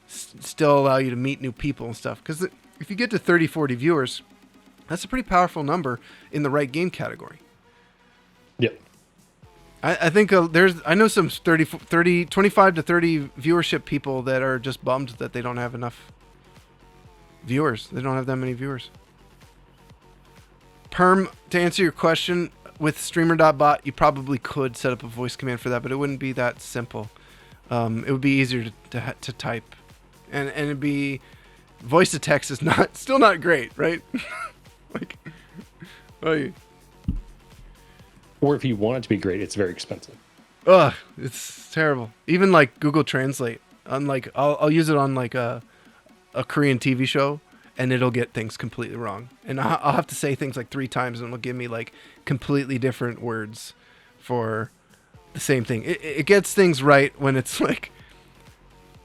still allow you to meet new people and stuff. Because if you get to 30-40 viewers, that's a pretty powerful number in the right game category. Yep. I think I know some 25 to 30 viewership people that are just bummed that they don't have enough viewers. They don't have that many viewers. Perm, to answer your question, with streamer.bot, you probably could set up a voice command for that, but it wouldn't be that simple. It would be easier to type. And it'd be... Voice to text is still not great, right? Like... Or if you want it to be great, it's very expensive. Ugh, it's terrible. Even like Google Translate, I'll use it on like a Korean TV show, and it'll get things completely wrong. And I'll have to say things like 3 times, and it'll give me like completely different words for the same thing. It gets things right when it's like,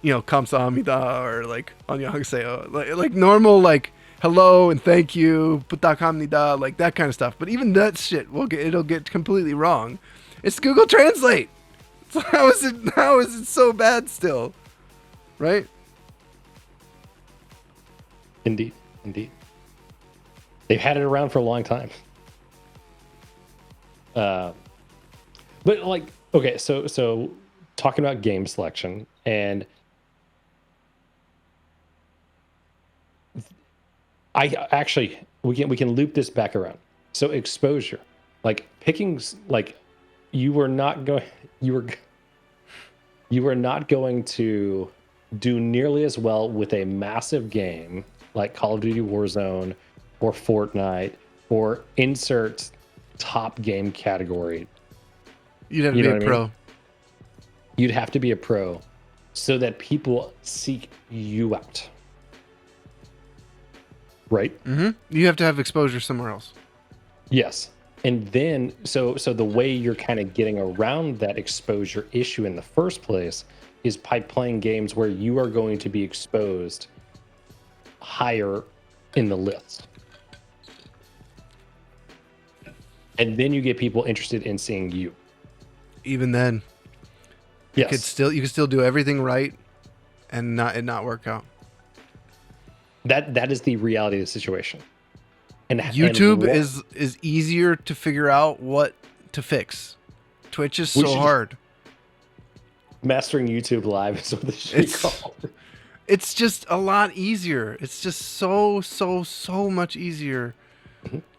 감사합니다 or like 안녕하세요, like normal like hello and thank you, putakamnida, like that kind of stuff. But even that shit, it'll get completely wrong. It's Google Translate. So how is it so bad still? Right? Indeed. They've had it around for a long time. But like, okay, so talking about game selection, and I actually we can loop this back around. So exposure, like picking, like you were not going to do nearly as well with a massive game like Call of Duty Warzone or Fortnite or insert top game category. You'd have to be a pro. Mean? You'd have to be a pro so that people seek you out. Right? Mm-hmm. You have to have exposure somewhere else. Yes. And then, so the way you're kind of getting around that exposure issue in the first place is by playing games where you are going to be exposed higher in the list. And then you get people interested in seeing you. Even then, yes. you could still do everything right and not work out. That is the reality of the situation. And YouTube is easier to figure out what to fix. Twitch is so hard. Mastering YouTube Live is what this shit called. It's just a lot easier. It's just so much easier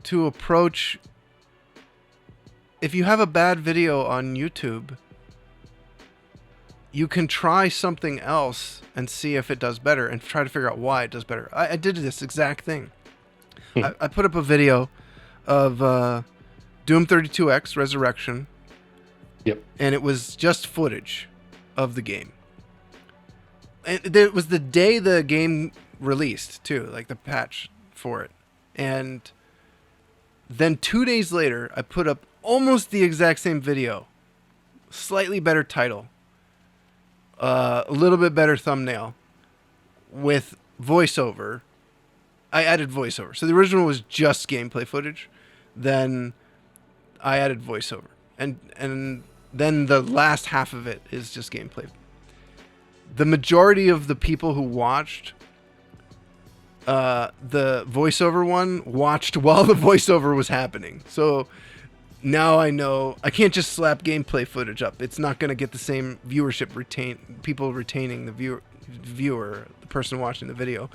to approach. If you have a bad video on YouTube, you can try something else and see if it does better and try to figure out why it does better. I did this exact thing. I put up a video of Doom 32X Resurrection. Yep. And it was just footage of the game. And it was the day the game released, too, like the patch for it. And then 2 days later, I put up almost the exact same video. Slightly better title. A little bit better thumbnail. With voiceover. I added voiceover. So the original was just gameplay footage. Then I added voiceover. And then the last half of it is just gameplay. The majority of the people who watched the voiceover one watched while the voiceover was happening. So now I know I can't just slap gameplay footage up. It's not going to get the same viewership people retaining the viewer, the person watching the video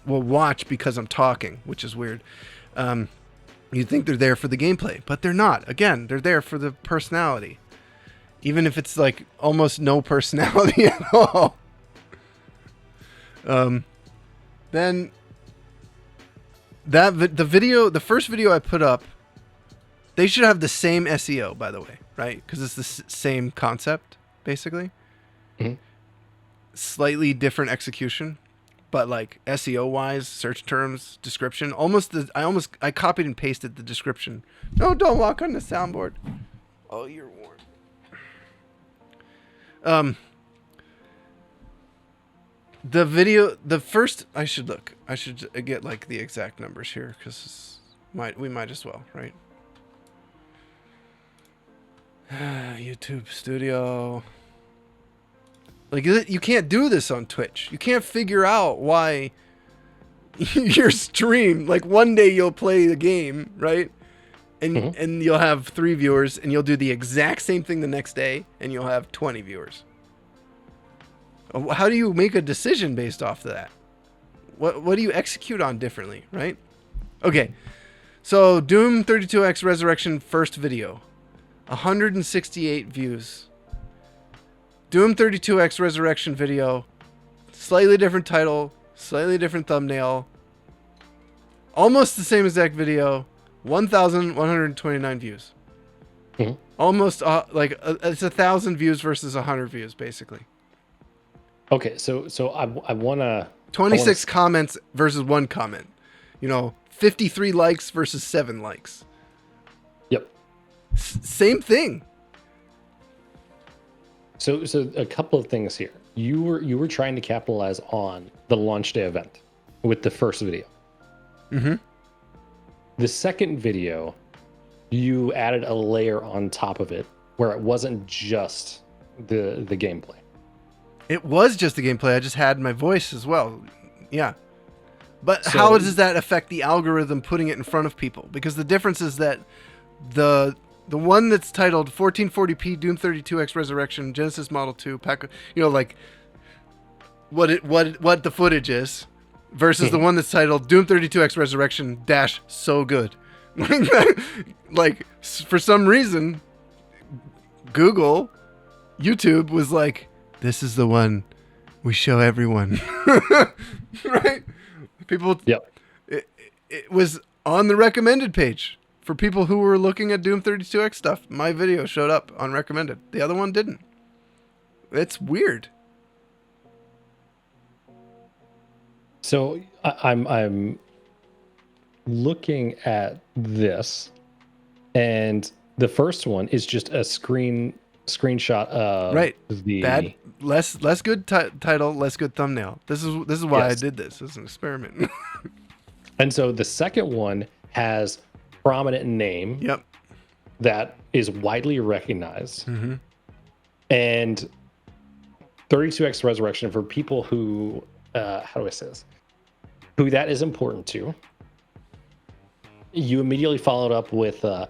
will watch because I'm talking, which is weird. You'd think they're there for the gameplay, but they're not. Again, they're there for the personality. Even if it's like almost no personality at all. Then the first video I put up, they should have the same SEO, by the way, right? Because it's the same concept, basically. Mm-hmm. Slightly different execution, but like SEO wise, search terms, description, I copied and pasted the description. No, don't walk on the soundboard. Oh, you're warm. The video, I should get like the exact numbers here because we might as well, right? YouTube Studio. Like, you can't do this on Twitch. You can't figure out why your stream, like one day you'll play the game, right? And you'll have 3 viewers, and you'll do the exact same thing the next day, and you'll have 20 viewers. How do you make a decision based off of that? What do you execute on differently, right? Okay, so Doom 32X Resurrection first video, 168 views. Doom 32X Resurrection video, slightly different title, slightly different thumbnail, almost the same exact video, 1,129 views. Mm-hmm. Almost it's 1,000 views versus 100 views, basically. Okay, so I want to... 26 comments versus 1 comment. 53 likes versus 7 likes. Yep. Same thing. So a couple of things here. You were trying to capitalize on the launch day event with the first video. Mm-hmm. The second video, you added a layer on top of it where it wasn't just the gameplay. It was just the gameplay. I just had my voice as well. Yeah. But So- how does that affect the algorithm putting it in front of people? Because the difference is that the one that's titled 1440p Doom 32X Resurrection Genesis Model 2 pack, like what the footage is, versus the one that's titled Doom 32X Resurrection dash so good. Like for some reason, YouTube was like, this is the one we show everyone. Right? People. Yep. It was on the recommended page for people who were looking at Doom 32X stuff. My video showed up on recommended. The other one didn't. It's weird. So I'm looking at this, and the first one is just a screenshot of Right. the Bad, less good title, less good thumbnail. This is why Yes. I did this. This is an experiment. And so the second one has prominent name Yep. that is widely recognized, Mm-hmm. and 32X Resurrection for people who how do I say this? Who that is important to. You immediately followed up with a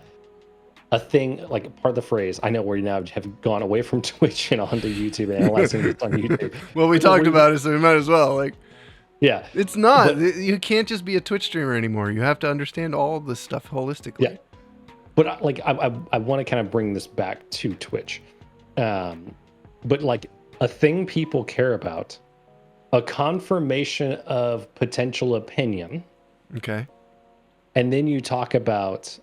thing, like part of the phrase. I know where you now have gone away from Twitch and onto YouTube and analyzing this on YouTube. Well, we talked about it, so we might as well. Like, Yeah. it's not. But- You can't just be a Twitch streamer anymore. You have to understand all this stuff holistically. Yeah. But I want to kind of bring this back to Twitch. But like a thing people care about, a confirmation of potential opinion, Okay. and then you talk about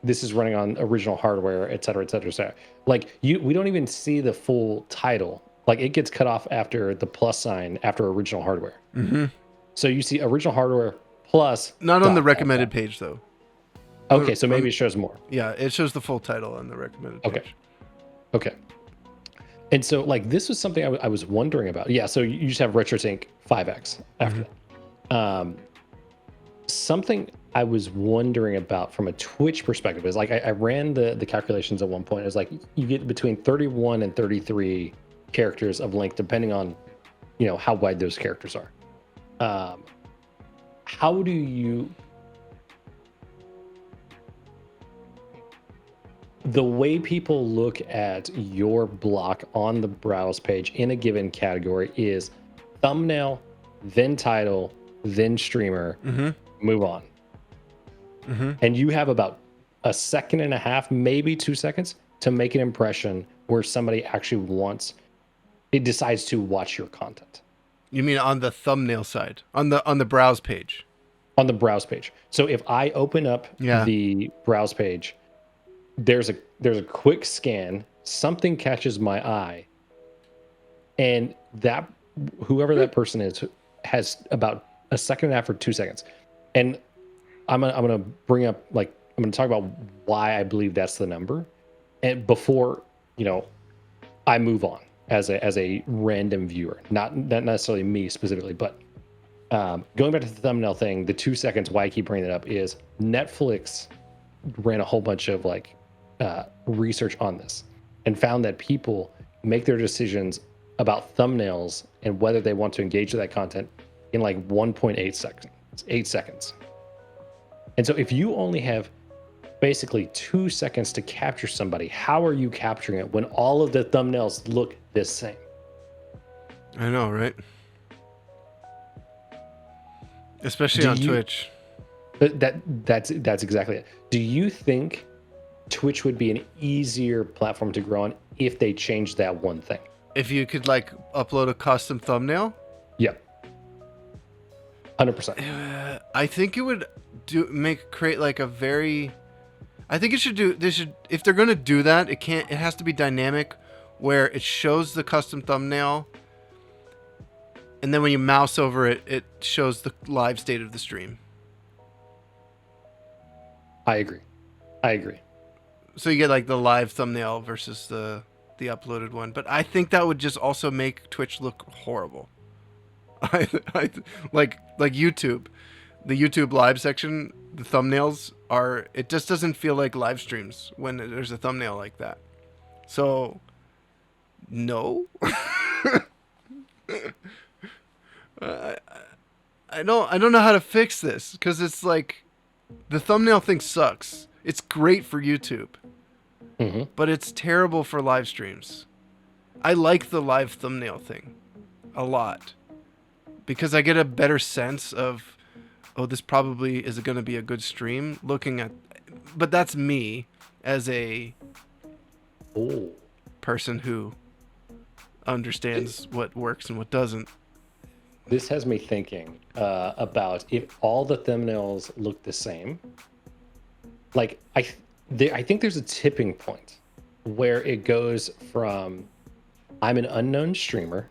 this is running on original hardware, et cetera, et cetera, et cetera. Like we don't even see the full title. Like it gets cut off after the plus sign after original hardware. Mm-hmm. So you see original hardware plus. Not on the dot, recommended dot, page though. dot. Okay, so maybe it shows more. Yeah, it shows the full title on the recommended Okay. page. Okay. And so, like, this was something I was wondering about. Yeah, so you just have RetroSync 5X after that. Something I was wondering about from a Twitch perspective is, like, I ran the calculations at one point. It was like, you get between 31 and 33 characters of length, depending on, how wide those characters are. How do you... The way people look at your block on the browse page in a given category is thumbnail, then title, then streamer, move on. And you have about a second and a half, maybe 2 seconds to make an impression where somebody actually decides to watch your content. You mean on the thumbnail side, on the browse page? On the browse page. So if I open up Yeah. the browse page, there's a quick scan, something catches my eye, and that whoever that person is has about a second and a half or 2 seconds. And I'm gonna bring up, like, I'm gonna talk about why I believe that's the number, and before I move on as a random viewer, not necessarily me specifically, but going back to the thumbnail thing, the 2 seconds, why I keep bringing it up is Netflix ran a whole bunch of research on this and found that people make their decisions about thumbnails and whether they want to engage with that content in like 1.8 seconds, 8 seconds. And so if you only have basically 2 seconds to capture somebody, how are you capturing it when all of the thumbnails look the same? I know, right? Especially on Twitch. But that's exactly it. Do you think Twitch would be an easier platform to grow on if they changed that one thing? If you could upload a custom thumbnail, Yep. 100%. I think it would create like a very. I think if they're gonna do that, it has to be dynamic, where it shows the custom thumbnail, and then when you mouse over it, it shows the live state of the stream. I agree. So you get like the live thumbnail versus the uploaded one. But I think that would just also make Twitch look horrible. Like YouTube. the YouTube live section, the thumbnails are, it just doesn't feel like live streams when there's a thumbnail like that. So, no. I don't know how to fix this, because it's like the thumbnail thing sucks. It's great for YouTube, but it's terrible for live streams. I like the live thumbnail thing a lot because I get a better sense of, oh, this probably is going to be a good stream looking at, but that's me as a person who understands what works and what doesn't. This has me thinking about if all the thumbnails look the same. Like I think there's a tipping point where it goes from I'm an unknown streamer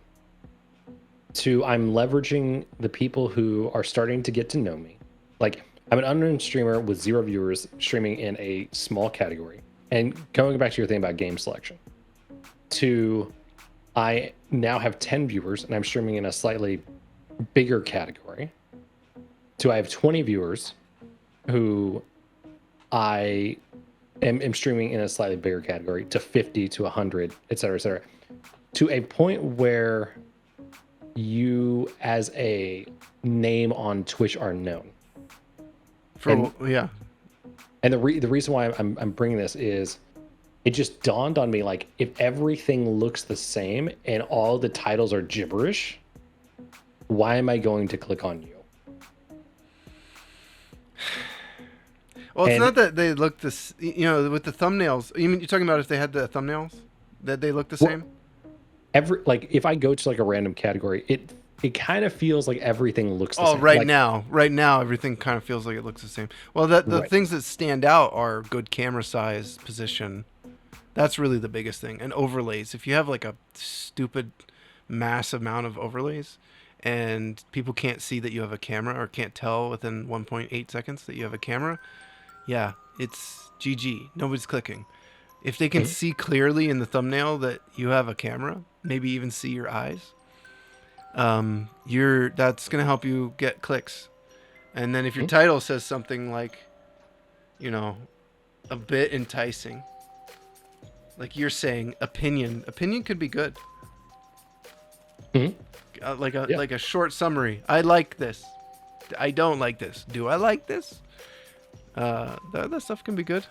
to I'm leveraging the people who are starting to get to know me. Like I'm an unknown streamer with 0 viewers streaming in a small category. And going back to your thing about game selection, to I now have 10 viewers and I'm streaming in a slightly bigger category, to I have 20 viewers who I am streaming in a slightly bigger category, to 50 to 100, et cetera, to a point where you as a name on Twitch are known. Yeah. And the reason why I'm bringing this is it just dawned on me, like, if everything looks the same and all the titles are gibberish, why am I going to click on you? Well, it's not that they look this, with the thumbnails. You're talking about if they had the thumbnails that they look the same? Like if I go to like a random category, it kind of feels like everything looks the same. Oh, right now, everything kind of feels like it looks the same. Well, the things that stand out are good camera size, position. That's really the biggest thing. And overlays. If you have like a stupid mass amount of overlays and people can't see that you have a camera or can't tell within 1.8 seconds that you have a camera, yeah, it's GG. Nobody's clicking. If they can see clearly in the thumbnail that you have a camera, maybe even see your eyes, that's gonna help you get clicks. And then if your title says something like, a bit enticing, like you're saying opinion could be good. Like a short summary. I like this. I don't like this. Do I like this? That stuff can be good.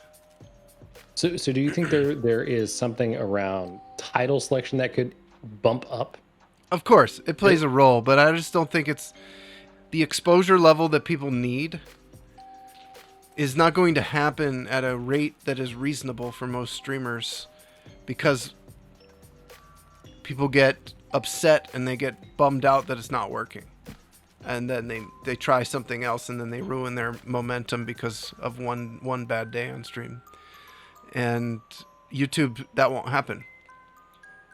So do you think there is something around title selection that could bump up? Of course, it plays a role, but I just don't think it's the exposure level that people need is not going to happen at a rate that is reasonable for most streamers, because people get upset and they get bummed out that it's not working. And then they try something else and then they ruin their momentum because of one bad day on stream. And YouTube, that won't happen.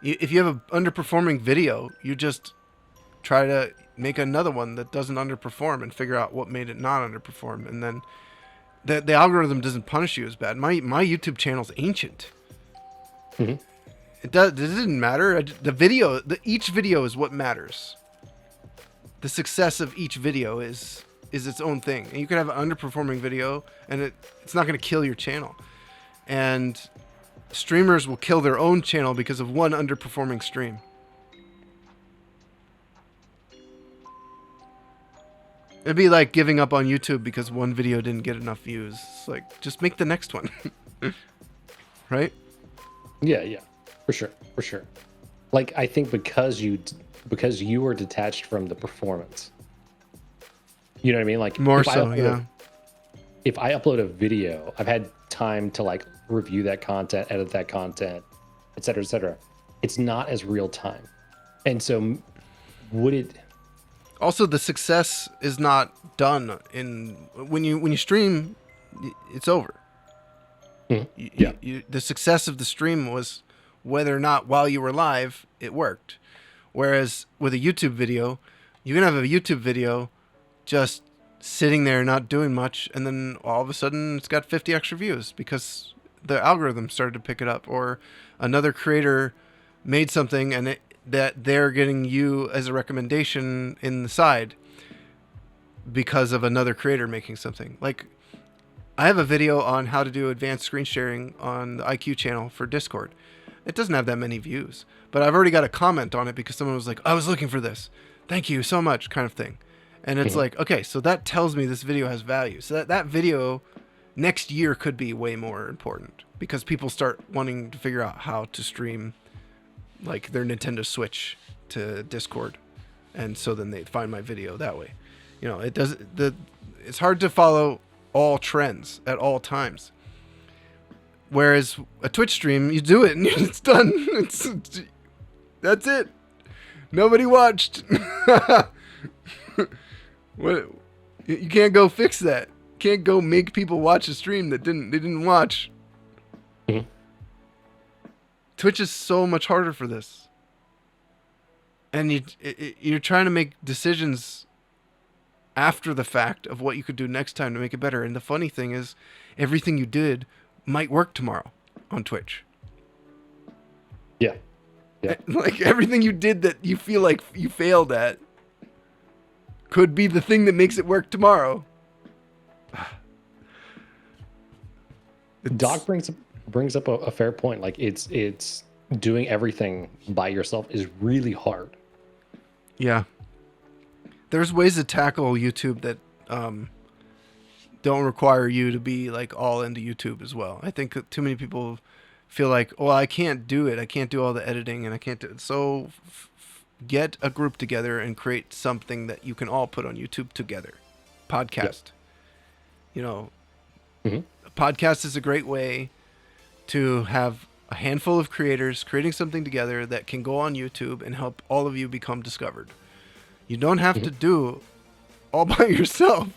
If you have an underperforming video, you just try to make another one that doesn't underperform and figure out what made it not underperform. And then the algorithm doesn't punish you as bad. My YouTube channel's ancient. It didn't matter. Each video is what matters. The success of each video is its own thing. And you could have an underperforming video and it's not going to kill your channel. And streamers will kill their own channel because of one underperforming stream. It'd be like giving up on YouTube because one video didn't get enough views. It's like, just make the next one. Right? Yeah, for sure. Like, I think because you are detached from the performance. You know what I mean? Like, more so, yeah. If I upload a video, I've had time to like review that content, edit that content, et cetera, et cetera. It's not as real time. And so would it... Also, the success is not done when you stream, it's over. The success of the stream was whether or not while you were live, it worked. Whereas with a YouTube video, you can have a YouTube video just sitting there not doing much, and then all of a sudden it's got 50 extra views because the algorithm started to pick it up, or another creator made something and that they're getting you as a recommendation in the side. because of another creator making something. Like, I have a video on how to do advanced screen sharing on the IQ channel for Discord. It doesn't have that many views, but I've already got a comment on it because someone was like, I was looking for this. Thank you so much, kind of thing. And it's like, okay, so that tells me this video has value. So that video next year could be way more important because people start wanting to figure out how to stream like their Nintendo Switch to Discord. And so then they find my video that way. You know, it's hard to follow all trends at all times. Whereas a Twitch stream, you do it and it's done. That's it. Nobody watched. What? You can't go fix that. You can't go make people watch a stream that they didn't watch. Mm-hmm. Twitch is so much harder for this. And you're trying to make decisions after the fact of what you could do next time to make it better. And the funny thing is, everything you did might work tomorrow on Twitch. Yeah. Yeah. Like everything you did that you feel like you failed at could be the thing that makes it work tomorrow. Doc brings up a fair point. Like it's doing everything by yourself is really hard. Yeah. There's ways to tackle YouTube that don't require you to be like all into YouTube as well. I think that too many people feel like, oh, I can't do it. I can't do all the editing and I can't do it. So get a group together and create something that you can all put on YouTube together. Podcast. Yep. You know, a podcast is a great way to have a handful of creators creating something together that can go on YouTube and help all of you become discovered. You don't have to do all by yourself.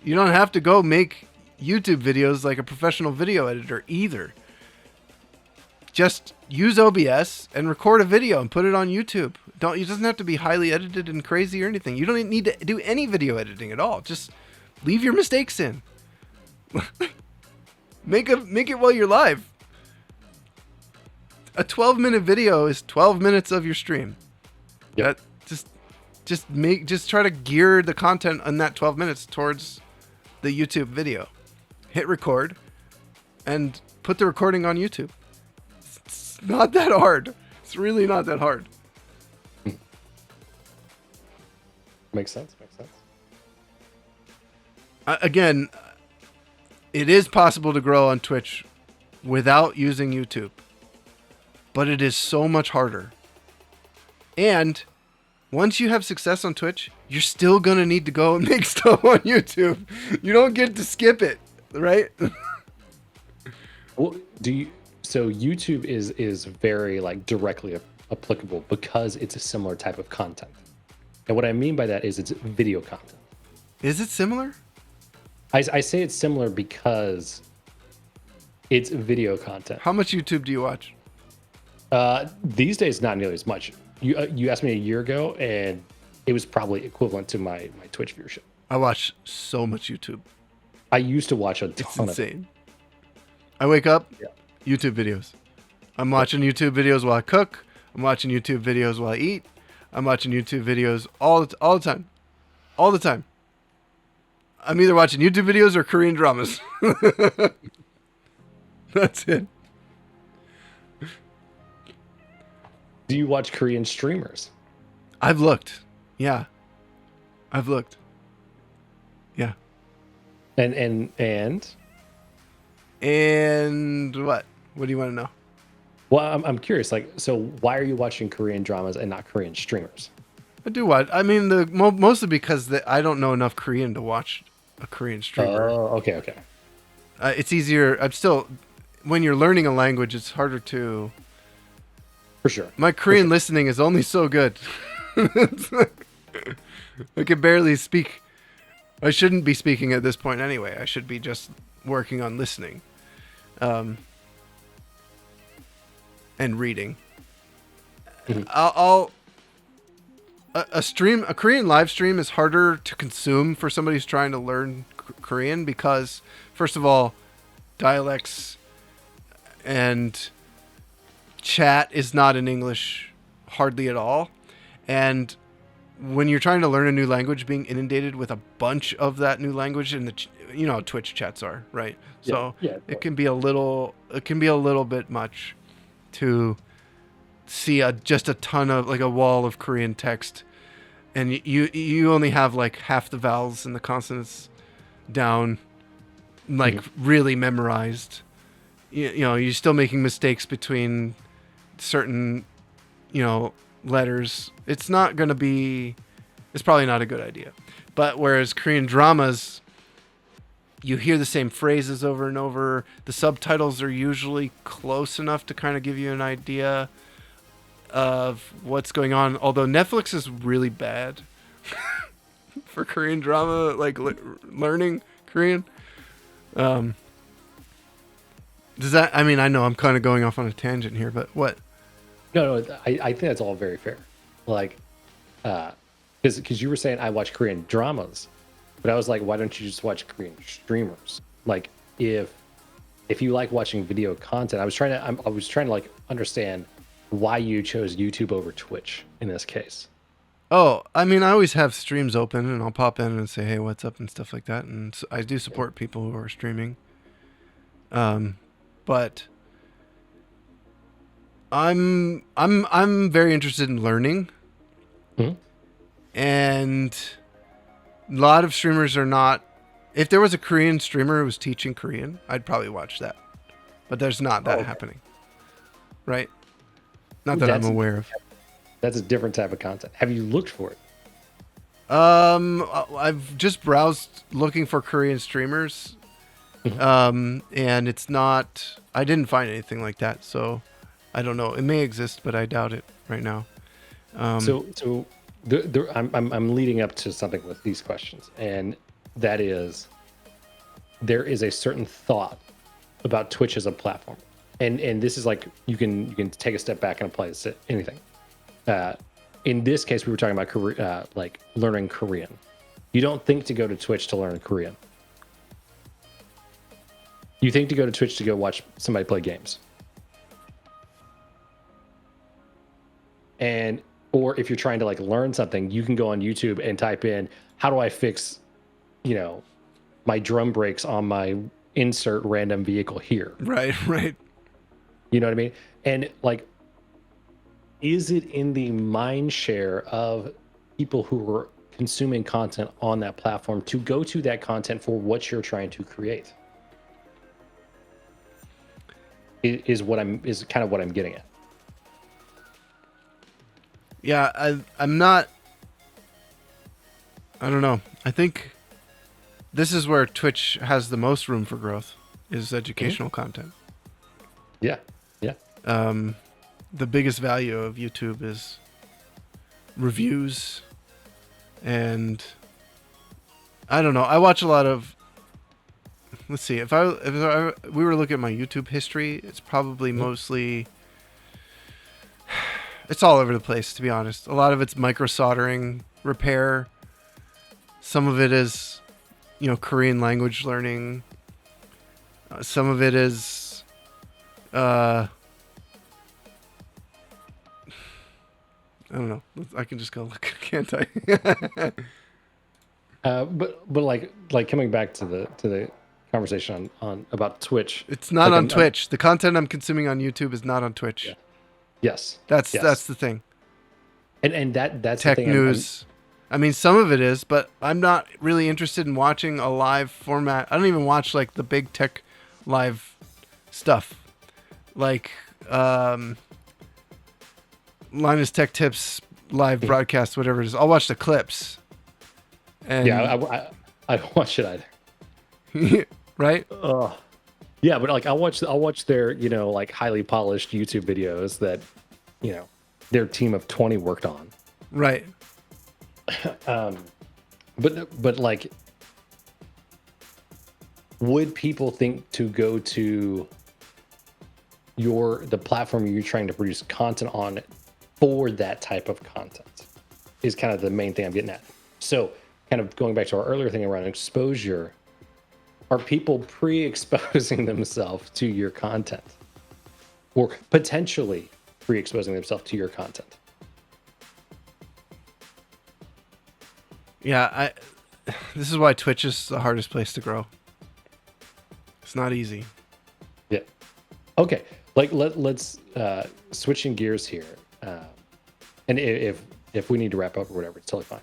You don't have to go make YouTube videos like a professional video editor either. Just use OBS and record a video and put it on YouTube. It doesn't have to be highly edited and crazy or anything. You don't need to do any video editing at all. Just leave your mistakes in. Make it while you're live. A 12-minute video is 12 minutes of your stream. Yep. Just try to gear the content on that 12 minutes towards the YouTube video. Hit record and put the recording on YouTube. It's not that hard. It's really not that hard. Makes sense. Again, it is possible to grow on Twitch without using YouTube, but it is so much harder. And once you have success on Twitch, you're still going to need to go and make stuff on YouTube. You don't get to skip it, right? Well, so YouTube is very like directly applicable because it's a similar type of content. And what I mean by that is it's video content. Is it similar? I say it's similar because it's video content. How much YouTube do you watch? These days, not nearly as much. You asked me a year ago, and it was probably equivalent to my Twitch viewership. I watch so much YouTube. I used to watch a ton. It's insane. I wake up, YouTube videos. I'm watching YouTube videos while I cook. I'm watching YouTube videos while I eat. I'm watching YouTube videos all the time. All the time. I'm either watching YouTube videos or Korean dramas. That's it. Do you watch Korean streamers? I've looked. Yeah. I've looked. Yeah. And what? What do you want to know? Well, I'm curious. Like, so why are you watching Korean dramas and not Korean streamers? I do watch. I mean, mostly because I don't know enough Korean to watch a Korean streamer. Oh, okay. It's easier. When you're learning a language, it's harder to. For sure. My Korean listening is only so good. I can barely speak. I shouldn't be speaking at this point anyway. I should be just working on listening, and reading. Mm-hmm. A Korean live stream is harder to consume for somebody who's trying to learn Korean because, first of all, dialects and chat is not in English hardly at all, and when you're trying to learn a new language, being inundated with a bunch of that new language in you know how Twitch chats are, right? So Yeah. it can be a little bit much to see just a ton of like a wall of Korean text, and you only have like half the vowels and the consonants down, like really memorized. You know, you're still making mistakes between certain, you know, letters. It's probably not a good idea. But whereas Korean dramas, you hear the same phrases over and over. The subtitles are usually close enough to kind of give you an idea of what's going on. Although Netflix is really bad for Korean drama, like learning Korean. Does that? I mean, I know I'm kind of going off on a tangent here, but what? No, I think that's all very fair. Like, because you were saying I watch Korean dramas, but I was like, why don't you just watch Korean streamers? Like, if you like watching video content, I was trying to like understand why you chose YouTube over Twitch in this case. Oh, I mean, I always have streams open, and I'll pop in and say, "Hey, what's up?" and stuff like that. And I do support people who are streaming. But I'm very interested in learning, and a lot of streamers are not. If there was a Korean streamer who was teaching Korean, I'd probably watch that. But there's not that happening, right? Not that I'm aware of. That's a different type of content. Have you looked for it? I've just browsed looking for Korean streamers, and it's not. I didn't find anything like that, so I don't know. It may exist, but I doubt it right now. So I'm leading up to something with these questions, and that is, there is a certain thought about Twitch as a platform, and this is like you can take a step back and apply this to anything. In this case, we were talking about like learning Korean. You don't think to go to Twitch to learn Korean. You think to go to Twitch to go watch somebody play games. Or if you're trying to like learn something, you can go on YouTube and type in, how do I fix, my drum brakes on my insert random vehicle here? Right. You know what I mean? And like, is it in the mind share of people who are consuming content on that platform to go to that content for what you're trying to create? Is kind of what I'm getting at. Yeah, I'm not. I don't know. I think this is where Twitch has the most room for growth, is educational content. Yeah. The biggest value of YouTube is reviews, and I don't know. I watch a lot of. Let's see. If we were to look at my YouTube history, it's probably mostly. It's all over the place, to be honest. A lot of it's micro soldering, repair. Some of it is, Korean language learning. Some of it is, I don't know. I can just go look, can't I? But like coming back to the conversation on about Twitch. It's not on Twitch. The content I'm consuming on YouTube is not on Twitch. Yeah. Yes. That's the thing. And that's tech the thing news. I mean, some of it is, but I'm not really interested in watching a live format. I don't even watch like the big tech live stuff, like Linus Tech Tips live broadcast, whatever it is. I'll watch the clips. And I don't watch it either. Right? Yeah, but like I'll watch their like highly polished YouTube videos that their team of 20 worked on. Right. But like, would people think to go to the platform you're trying to produce content on for that type of content? Is kind of the main thing I'm getting at. So kind of going back to our earlier thing around exposure, are people pre-exposing themselves to your content, or potentially pre-exposing themselves to your content? Yeah, this is why Twitch is the hardest place to grow. It's not easy. Yeah. Okay. Like let's switching gears here. And if we need to wrap up or whatever, it's totally fine.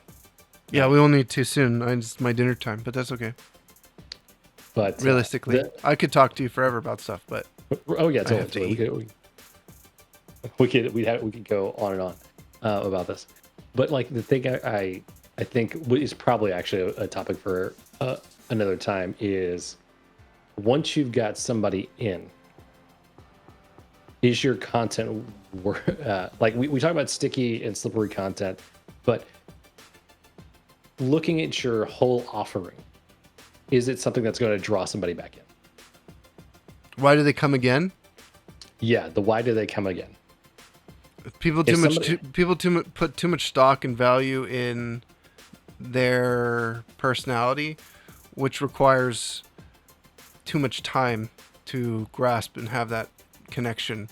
Yeah, we will need to soon. It's my dinner time, but that's okay. But realistically, I could talk to you forever about stuff, but oh yeah, I have to totally. We could go on and on about this. But like the thing I think is probably actually a topic for another time is once you've got somebody in, is your content like we talk about sticky and slippery content, but looking at your whole offering, is it something that's going to draw somebody back in? Why do they come again? Yeah, why do they come again? People put too much stock and value in their personality, which requires too much time to grasp and have that connection,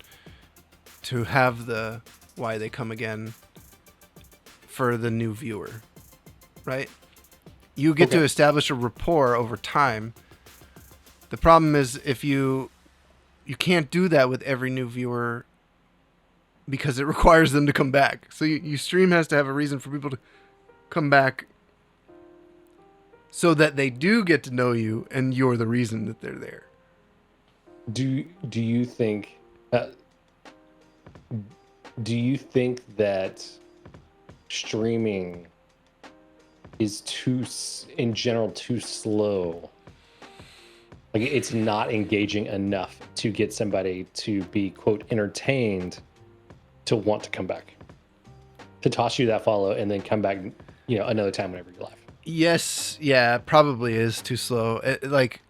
to have the why they come again for the new viewer, right? You get to establish a rapport over time. The problem is if you can't do that with every new viewer because it requires them to come back. So you stream has to have a reason for people to come back so that they do get to know you and you're the reason that they're there. Do you think that streaming is too slow? Like it's not engaging enough to get somebody to be quote entertained to want to come back, to toss you that follow and then come back, another time whenever you're live. Yes, yeah, probably is too slow. Like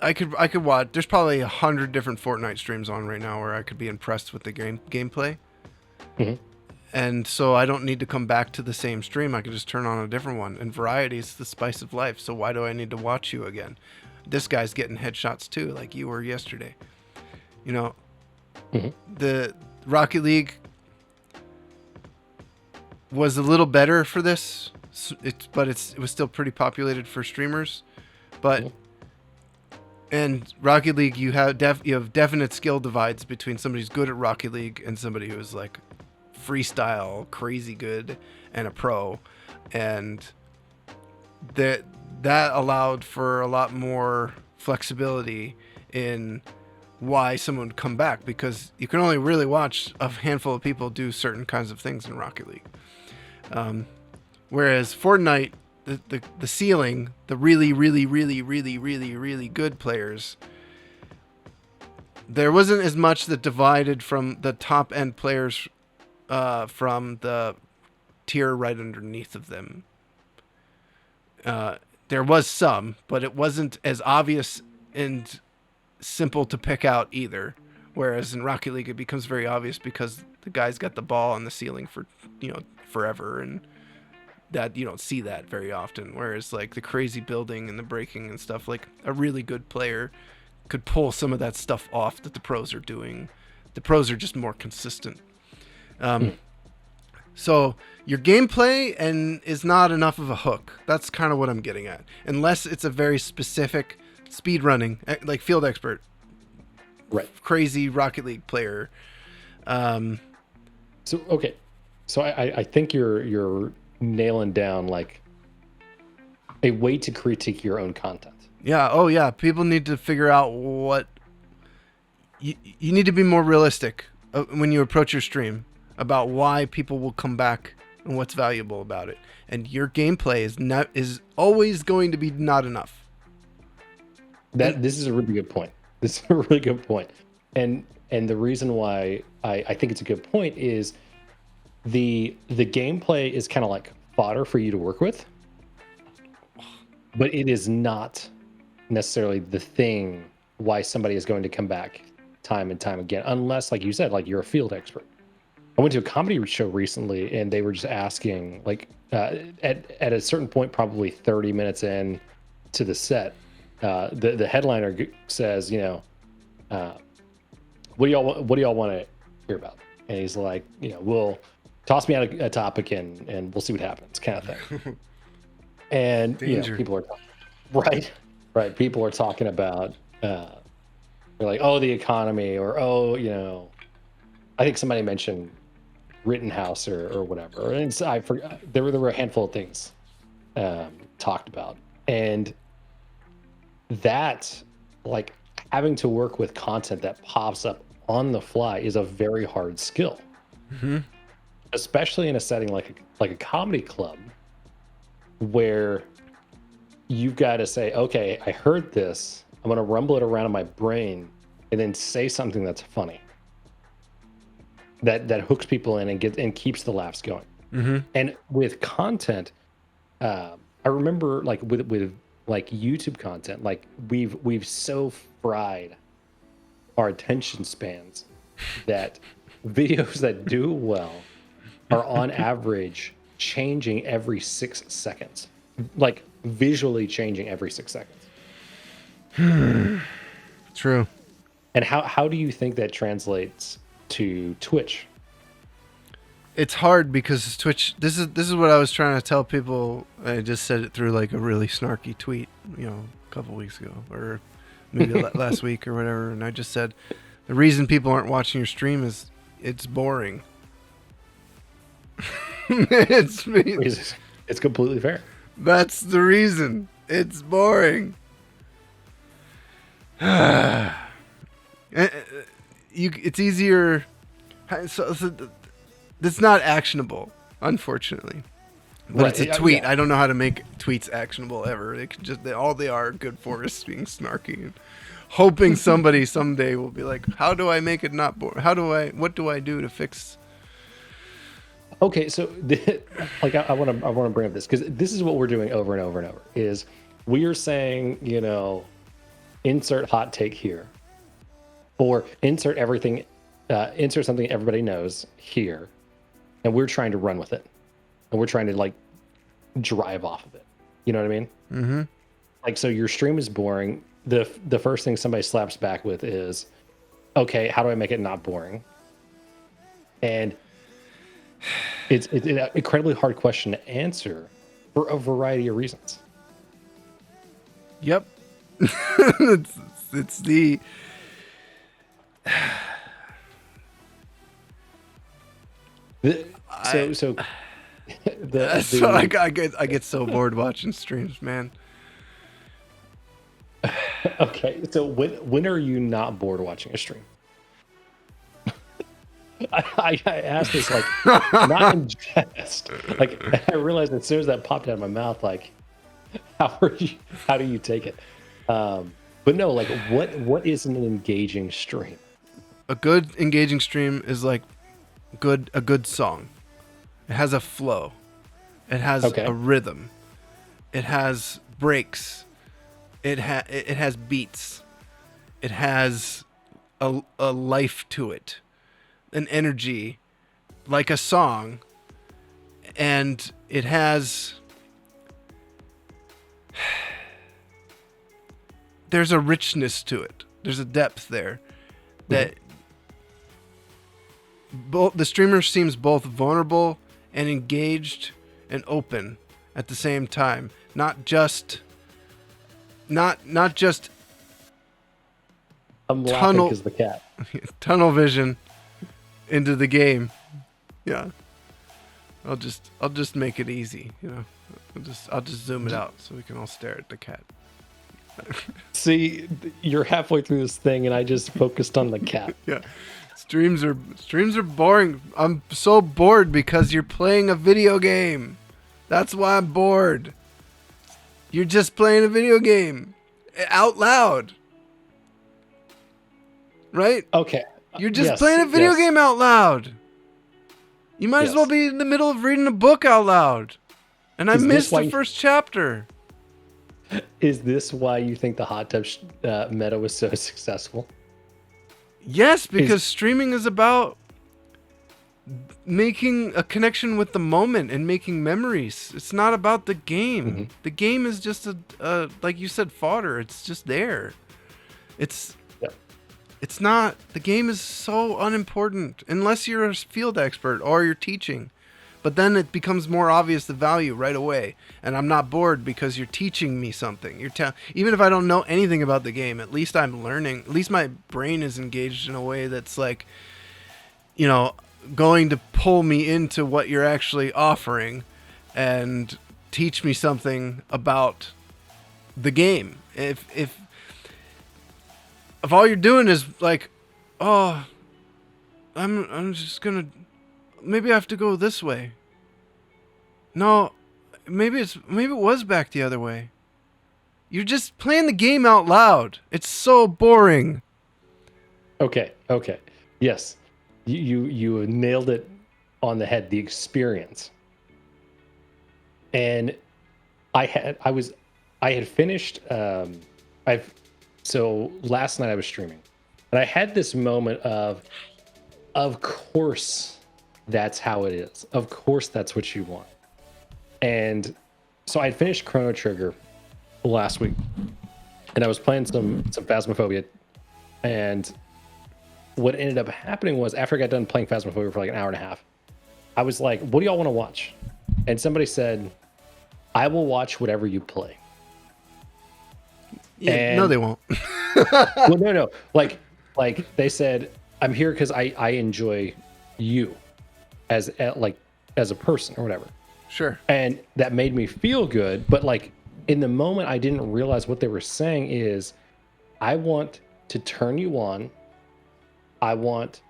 I could watch. There's probably 100 different Fortnite streams on right now where I could be impressed with the gameplay. Mm-hmm. And so I don't need to come back to the same stream. I could just turn on a different one. And variety is the spice of life. So why do I need to watch you again? This guy's getting headshots too, like you were yesterday. Mm-hmm. The Rocket League was a little better for this, but it was still pretty populated for streamers. But and Rocket League, you have definite skill divides between somebody who's good at Rocket League and somebody who is like freestyle, crazy good, and a pro, and that allowed for a lot more flexibility in why someone would come back, because you can only really watch a handful of people do certain kinds of things in Rocket League. Whereas Fortnite, the ceiling, the really, really, really, really, really, really good players, there wasn't as much that divided from the top end players from the tier right underneath of them. There was some, but it wasn't as obvious and simple to pick out either. Whereas in Rocket League, it becomes very obvious because the guy's got the ball on the ceiling for forever, and that you don't see that very often. Whereas like the crazy building and the breaking and stuff, like a really good player could pull some of that stuff off that the pros are doing. The pros are just more consistent. So your gameplay is not enough of a hook. That's kind of what I'm getting at. Unless it's a very specific speed running, like field expert, right? Crazy Rocket League player. So I think you're nailing down like a way to critique your own content. Yeah. Oh yeah. People need to figure out what you need to be more realistic when you approach your stream about why people will come back and what's valuable about it. And your gameplay is always going to be not enough. This is a really good point. And the reason why I think it's a good point is the gameplay is kind of like fodder for you to work with, but it is not necessarily the thing why somebody is going to come back time and time again, unless, like you said, like you're a field expert. I went to a comedy show recently and they were just asking, like, at a certain point, probably 30 minutes in to the set, the headliner says, what do y'all want to hear about? And he's like, well, toss me out a topic and we'll see what happens, kind of thing. And Danger. people are right. People are talking about they're like, oh, the economy, or I think somebody mentioned Rittenhouse or whatever. And I forgot there were a handful of things talked about, and that, like, having to work with content that pops up on the fly is a very hard skill, especially in a setting like a comedy club, where you've got to say, okay, I heard this, I'm going to rumble it around in my brain and then say something that's funny, that hooks people in and keeps the laughs going. And with content, I remember, like, with like YouTube content, like we've so fried our attention spans that videos that do well are on average changing every 6 seconds, like visually changing every 6 seconds. True. And how do you think that translates to Twitch? It's hard because Twitch. This is what I was trying to tell people. I just said it through like a really snarky tweet, a couple weeks ago, or maybe last week or whatever. And I just said, the reason people aren't watching your stream is it's boring. It's completely fair. That's the reason. It's boring. It's easier. So it's not actionable, unfortunately. But it's a tweet. Yeah. I don't know how to make tweets actionable ever. All they are good for is being snarky and hoping somebody someday will be like, how do I make it not boring? What do I do to fix? Okay, so like I want to bring up this, because this is what we're doing over and over and over. Is we are saying, insert hot take here, or insert everything, insert something everybody knows here, and we're trying to run with it, and we're trying to, like, drive off of it. You know what I mean? Mm-hmm. Like, so your stream is boring. The first thing somebody slaps back with is, okay, how do I make it not boring? And it's an incredibly hard question to answer for a variety of reasons. Yep. it's the So I get so bored watching streams, man. Okay, so when are you not bored watching a stream? I asked this, like, not in jest. Like, I realized as soon as that popped out of my mouth, like, how do you take it? But no, like, what is an engaging stream? A good engaging stream is like a good song. It has a flow. It has a rhythm. It has breaks. It has beats. It has a life to it, an energy, like a song, and it has. There's a richness to it. There's a depth there that both the streamer seems both vulnerable and engaged and open at the same time. Not just I'm laughing because the cat. tunnel vision into the game. Yeah. I'll just make it easy, I'll just zoom it out so we can all stare at the cat. See, you're halfway through this thing and I just focused on the cat. Yeah. Streams are boring. I'm so bored because you're playing a video game. That's why I'm bored. You're just playing a video game out loud. Right? Okay. You're just playing a video game out loud. You might as well be in the middle of reading a book out loud. And I missed the first chapter. Is this why you think the hot tub meta was so successful? Yes, because streaming is about making a connection with the moment and making memories. It's not about the game. Mm-hmm. The game is just a like you said, fodder. It's just there. It's not. The game is so unimportant unless you're a field expert or you're teaching. But then it becomes more obvious the value right away, and I'm not bored because you're teaching me something. Even if I don't know anything about the game, at least I'm learning. At least my brain is engaged in a way that's like, going to pull me into what you're actually offering and teach me something about the game. If all you're doing is like, oh, I'm just gonna, maybe I have to go this way. No, maybe it was back the other way. You're just playing the game out loud. It's so boring. Okay. Yes. You nailed it on the head, the experience. And I had finished so last night I was streaming. And I had this moment of course that's how it is. Of course that's what you want. And so I finished Chrono Trigger last week. And I was playing some Phasmophobia. And what ended up happening was after I got done playing Phasmophobia for like an hour and a half, I was like, what do y'all want to watch? And somebody said, I will watch whatever you play. Yeah, no, they won't. Well, no. Like they said, I'm here because I enjoy you as a person or whatever. Sure. And that made me feel good. But like in the moment, I didn't realize what they were saying is, I want to turn you on. I want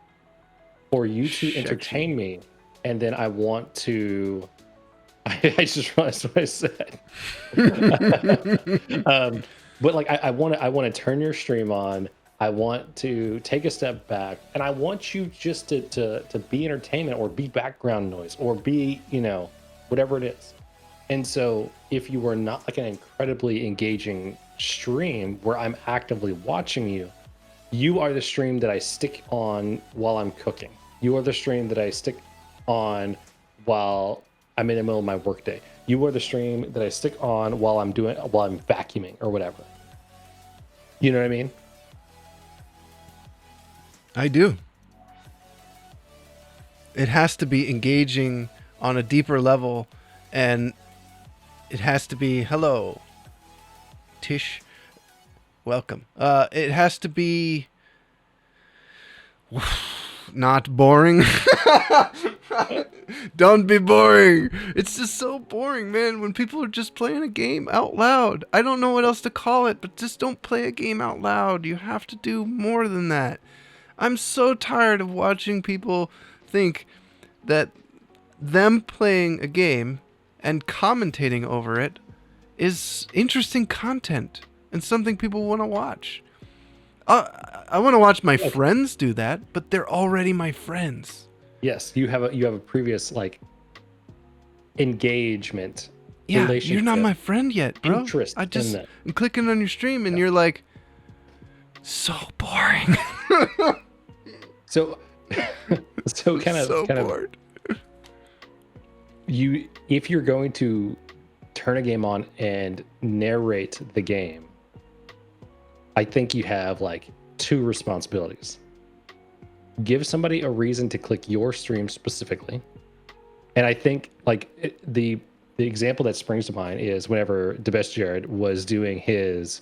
for you to entertain me. And then I want to, I just realized what I said. But like, I want to turn your stream on. I want to take a step back, and I want you just to be entertainment or be background noise or be, whatever it is. And so if you are not like an incredibly engaging stream where I'm actively watching you, you are the stream that I stick on while I'm cooking. You are the stream that I stick on while I'm in the middle of my workday. You are the stream that I stick on while I'm vacuuming or whatever. You know what I mean? I do. It has to be engaging on a deeper level, and it has to be, hello, Tish, welcome. It has to be not boring. Don't be boring. It's just so boring, man, when people are just playing a game out loud. I don't know what else to call it, but just don't play a game out loud. You have to do more than that. I'm so tired of watching people think that them playing a game and commentating over it is interesting content and something people want to watch. I want to watch my friends do that, but they're already my friends. Yes, you have a previous like engagement. Yeah, you're not my friend yet, bro. Interest I'm that. clicking on your stream, and you're like, so boring. So kind of bored. If you're going to turn a game on and narrate the game, I think you have like two responsibilities. Give somebody a reason to click your stream specifically. And I think like the example that springs to mind is whenever DeBest Jared was doing his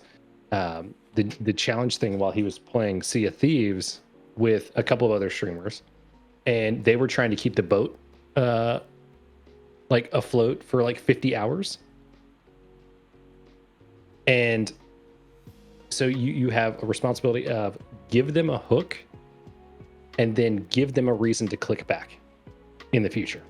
the challenge thing while he was playing Sea of Thieves with a couple of other streamers, and they were trying to keep the boat like afloat for like 50 hours. And so you have a responsibility of give them a hook and then give them a reason to click back in the future.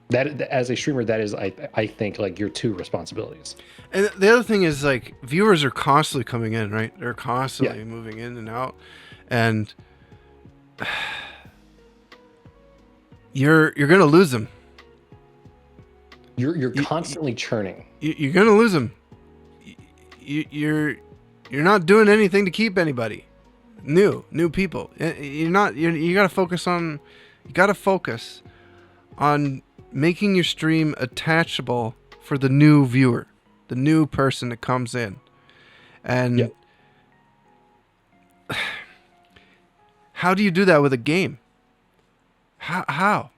That as a streamer, that is I think like your two responsibilities. And the other thing is like viewers are constantly coming in, right? They're constantly moving in and out, and you're gonna lose them. You're constantly churning. You're gonna lose them. You're not doing anything to keep anybody new people. You gotta focus on making your stream attachable for the new viewer, the new person that comes in. And how do you do that with a game? How?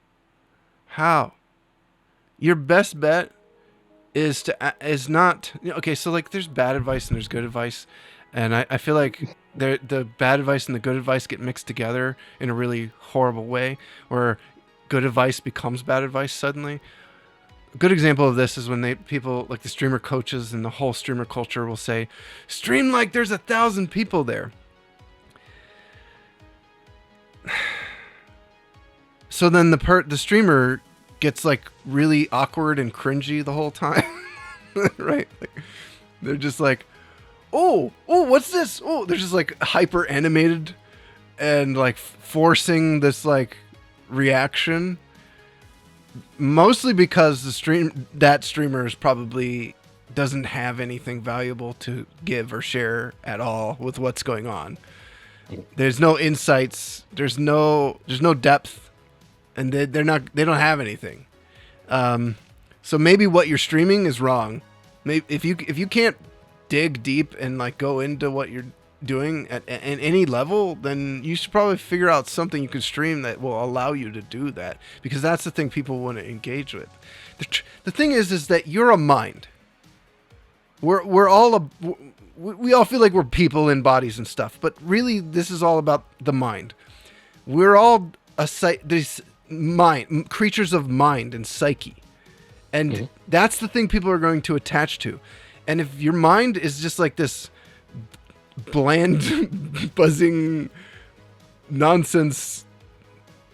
How? Your best bet is not okay. So like, there's bad advice and there's good advice, and I feel like the bad advice and the good advice get mixed together in a really horrible way, where good advice becomes bad advice suddenly. A good example of this is when people like the streamer coaches and the whole streamer culture will say, "Stream like there's 1,000 people there." So then the streamer gets like really awkward and cringy the whole time, right? Like, they're just like, oh, what's this? Oh, they're just like hyper animated and like forcing this like reaction. Mostly because that streamer is probably doesn't have anything valuable to give or share at all with what's going on. There's no insights. There's no depth, and they don't have anything. So maybe what you're streaming is wrong. Maybe if you can't dig deep and like go into what you're doing at any level, then you should probably figure out something you can stream that will allow you to do that, because that's the thing people want to engage with. The thing is that you're a mind. We all feel like we're people in bodies and stuff, but really this is all about the mind. We're all these mind creatures of mind and psyche, and that's the thing people are going to attach to. And if your mind is just like this bland, buzzing nonsense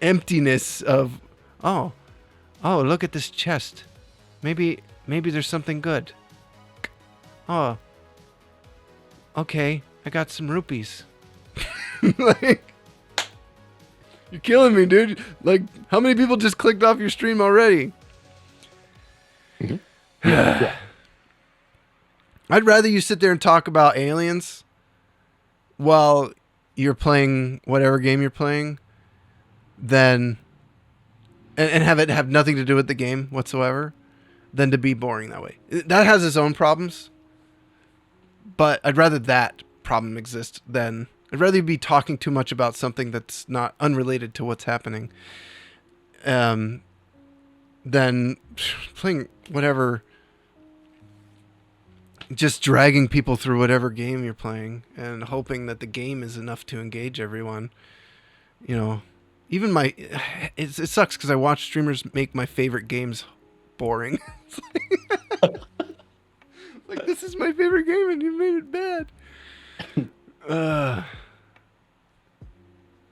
emptiness of, oh, look at this chest. Maybe there's something good. Oh, okay, I got some rupees. Like, you're killing me, dude. Like, how many people just clicked off your stream already? Yeah. I'd rather you sit there and talk about aliens while you're playing whatever game you're playing than and have it have nothing to do with the game whatsoever than to be boring that way. That has its own problems, but I'd rather that problem exist than I'd rather be talking too much about something that's not unrelated to what's happening than playing whatever, just dragging people through whatever game you're playing and hoping that the game is enough to engage everyone. You know, even it sucks because I watch streamers make my favorite games boring. Like, this is my favorite game and you made it bad.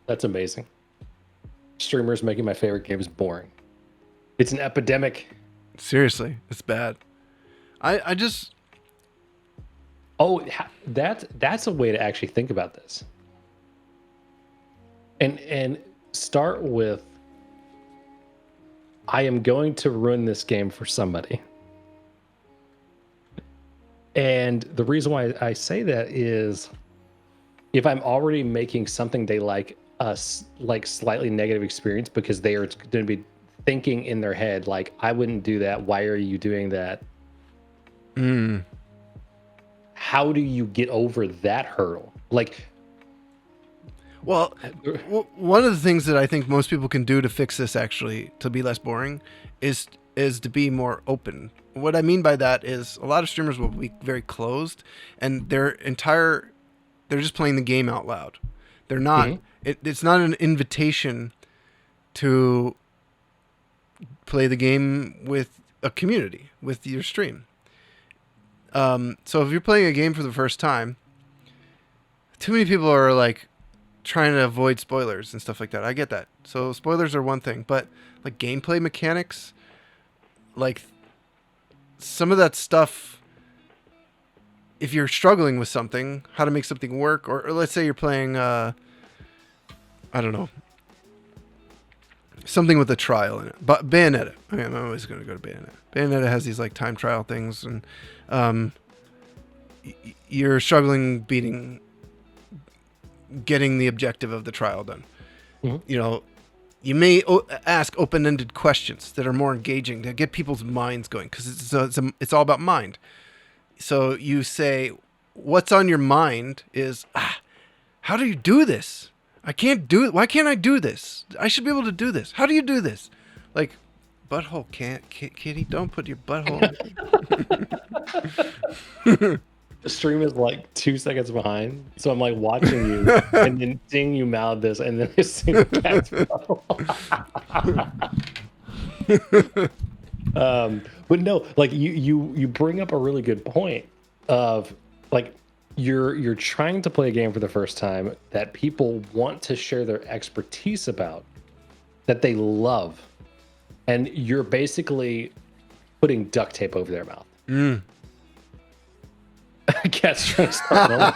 That's amazing. Streamers making my favorite games boring. It's an epidemic. Seriously, it's bad. I just... Oh, that's a way to actually think about this. And start with, I am going to ruin this game for somebody. And the reason why I say that is, if I'm already making something they like slightly negative experience because they are going to be thinking in their head like, I wouldn't do that. Why are you doing that? How do you get over that hurdle? Like, well, one of the things that I think most people can do to fix this, actually, to be less boring, is to be more open. What I mean by that is a lot of streamers will be very closed, and they're just playing the game out loud. They're not. It's not an invitation to play the game with a community, with your stream. So if you're playing a game for the first time, too many people are like trying to avoid spoilers and stuff like that. I get that. So spoilers are one thing, but like gameplay mechanics, like some of that stuff, if you're struggling with something, how to make something work, or let's say you're playing, I don't know, something with a trial in it, but Bayonetta. I mean, I'm always going to go to Bayonetta. Bayonetta has these like time trial things, and you're struggling getting the objective of the trial done. You know, you may ask open-ended questions that are more engaging to get people's minds going, because it's all about mind. So you say, what's on your mind is, how do you do this? I can't do it. Why can't I do this? I should be able to do this. How do you do this? Like, butthole can't, kitty. Don't put your butthole. The stream is like 2 seconds behind, so I'm like watching you and then seeing you mouth this, and then I see the cat's but no, like you bring up a really good point of like you're trying to play a game for the first time that people want to share their expertise about, that they love, and you're basically putting duct tape over their mouth. Cat's trying to start.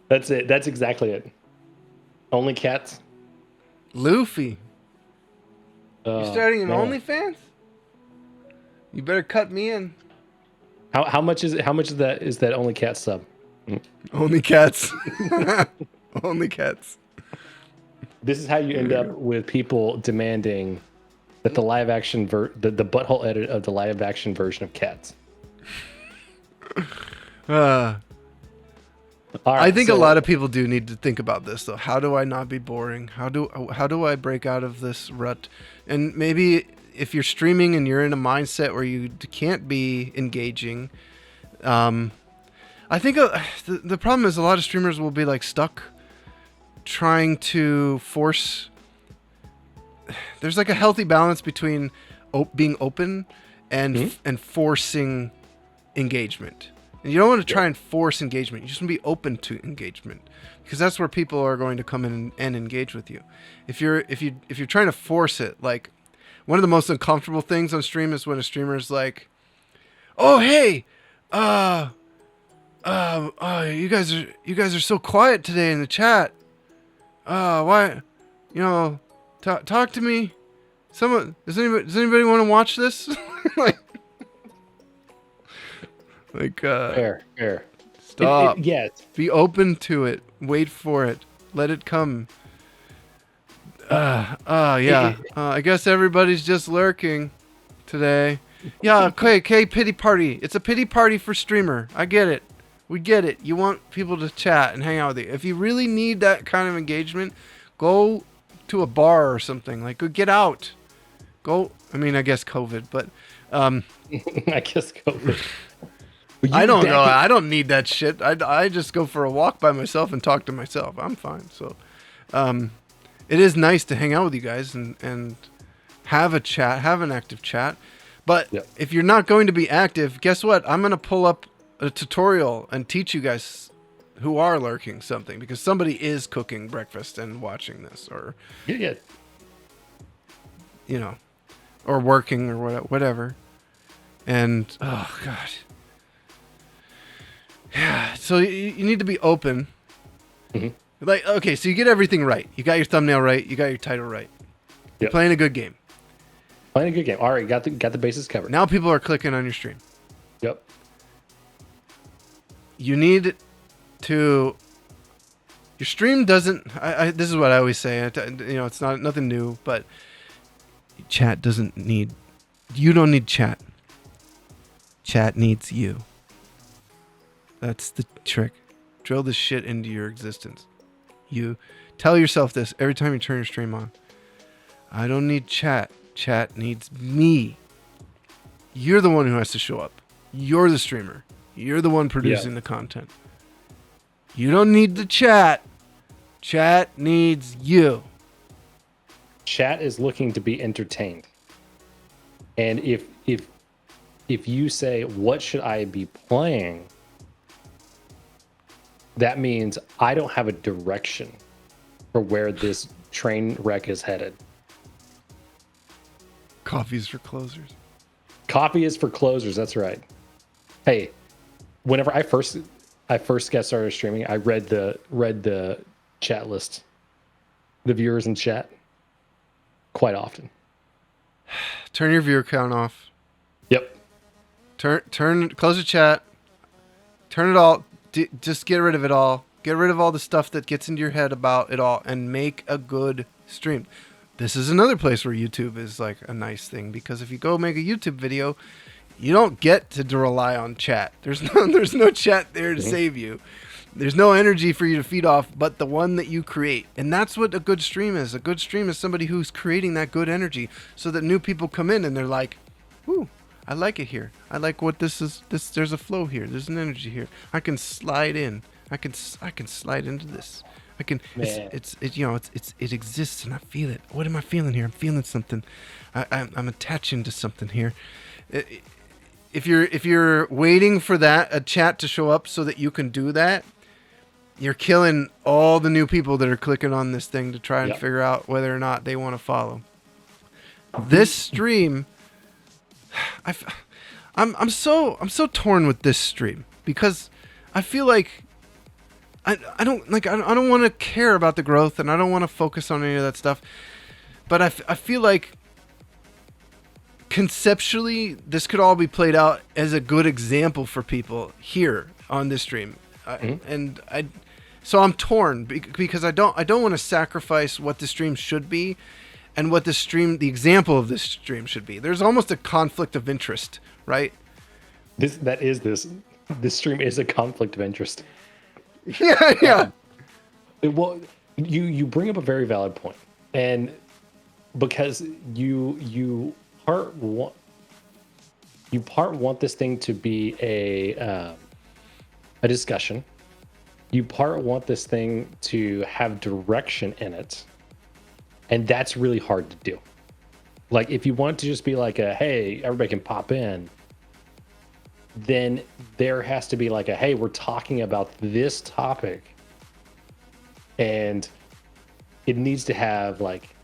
That's it. That's exactly it. Only cats. Luffy, you starting an man. OnlyFans? You better cut me in. How much is it? How much is that only cat sub? Only cats. Only cats. This is how you end up with people demanding that the live action the butthole edit of the live action version of Cats. All right, I think a lot of people do need to think about this though. How do I not be boring? How do I break out of this rut? And maybe if you're streaming and you're in a mindset where you can't be engaging, I think the problem is a lot of streamers will be like stuck trying to force. There's like a healthy balance between being open and and forcing engagement. And you don't want to try and force engagement. You just want to be open to engagement, because that's where people are going to come in and engage with you. If you're trying to force it, like one of the most uncomfortable things on stream is when a streamer is like, "Oh hey, you guys are so quiet today in the chat. Why, talk to me. Someone does anybody want to watch this?" fair. Stop. Yes. Be open to it. Wait for it. Let it come. Yeah. I guess everybody's just lurking today. Yeah. Okay. Pity party. It's a pity party for streamer. I get it. We get it. You want people to chat and hang out with you. If you really need that kind of engagement, go to a bar or something. Like, go get out. Go. I mean, I guess COVID, but I guess COVID. I don't know. I don't need that shit. I just go for a walk by myself and talk to myself. I'm fine. So, it is nice to hang out with you guys and have a chat, have an active chat. But if you're not going to be active, guess what? I'm going to pull up a tutorial and teach you guys who are lurking something, because somebody is cooking breakfast and watching this, or or working or whatever. And oh god. Yeah, so you need to be open. Like, okay, so you get everything right. You got your thumbnail right. You got your title right. You're playing a good game. All right, got the bases covered. Now people are clicking on your stream. Yep. You need to. Your stream doesn't. This is what I always say. It's not nothing new, but chat doesn't need. You don't need chat. Chat needs you. That's the trick. Drill this shit into your existence. You tell yourself this every time you turn your stream on. I don't need chat. Chat needs me. You're the one who has to show up. You're the streamer. You're the one producing the content. You don't need the chat. Chat needs you. Chat is looking to be entertained. And if you say, what should I be playing? That means I don't have a direction for where this train wreck is headed. Coffee's for closers. Coffee is for closers. That's right. Hey, whenever I first got started streaming, I read the chat list, the viewers in chat, quite often. Turn your viewer count off. Yep. Close the chat. Turn it all. Just get rid of it all. Get rid of all the stuff that gets into your head about it all, and make a good stream. This is another place where YouTube is like a nice thing, because if you go make a YouTube video, you don't get to rely on chat. There's no chat there to save you. There's no energy for you to feed off but the one that you create. And that's what a good stream is. A good stream is somebody who's creating that good energy so that new people come in and they're like, ooh, I like it here. I like what this is. There's a flow here. There's an energy here. I can slide in. I can slide into this. I can. It exists and I feel it. What am I feeling here? I'm feeling something. I'm attaching to something here. If you're waiting for a chat to show up so that you can do that, you're killing all the new people that are clicking on this thing to try and figure out whether or not they want to follow. This stream, I'm so torn with this stream because I feel like I don't want to care about the growth and I don't want to focus on any of that stuff, but I feel like conceptually this could all be played out as a good example for people here on this stream. So I'm torn because I don't want to sacrifice what the stream should be and what the example of this stream should be. There's almost a conflict of interest, right? This stream is a conflict of interest. Yeah. Well, you bring up a very valid point, and because you part want this thing to be a discussion. You part want this thing to have direction in it, and that's really hard to do. Like, if you want to just be like hey, everybody can pop in, then there has to be like hey, we're talking about this topic, and it needs to have like,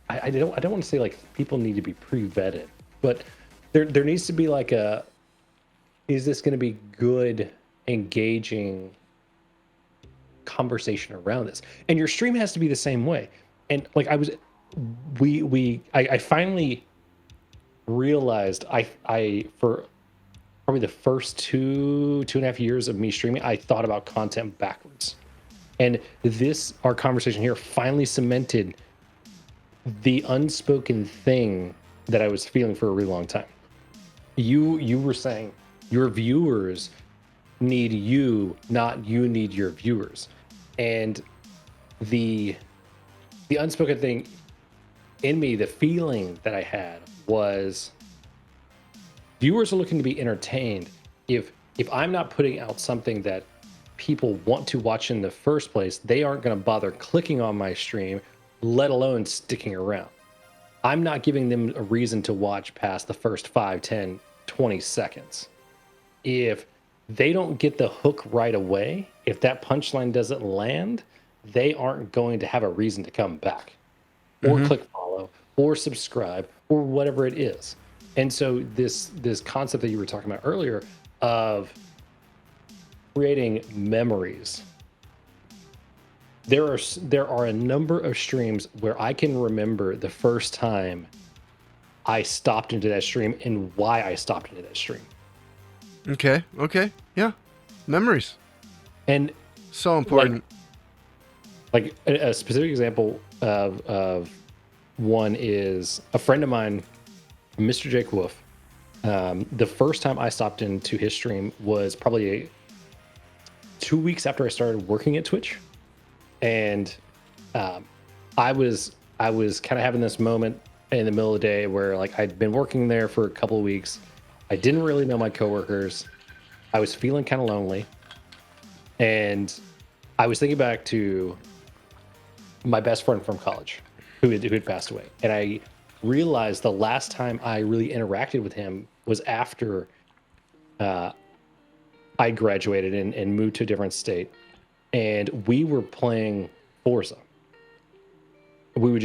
I don't want to say like people need to be pre-vetted, but there needs to be like is this going to be good, engaging conversation around this? And your stream has to be the same way. And like I finally realized I for probably the first two and a half years of me streaming, I thought about content backwards. And our conversation here finally cemented the unspoken thing that I was feeling for a really long time. You were saying your viewers need you, not you need your viewers. And the unspoken thing in me, the feeling that I had was viewers are looking to be entertained. If I'm not putting out something that people want to watch in the first place, they aren't going to bother clicking on my stream, let alone sticking around. I'm not giving them a reason to watch past the first 5, 10, 20 seconds. If they don't get the hook right away, if that punchline doesn't land, they aren't going to have a reason to come back or click follow or subscribe or whatever it is. And so this concept that you were talking about earlier of creating memories, there are a number of streams where I can remember the first time I stopped into that stream and why I stopped into that stream. Okay. Yeah. Memories. And so important. Like a specific example of one is a friend of mine, Mr. Jake Wolf. The first time I stopped into his stream was probably 2 weeks after I started working at Twitch. And I was kind of having this moment in the middle of the day where like I'd been working there for a couple of weeks. I didn't really know my coworkers. I was feeling kind of lonely. And I was thinking back to my best friend from college who had passed away. And I realized the last time I really interacted with him was after I graduated and moved to a different state. And we were playing Forza. We would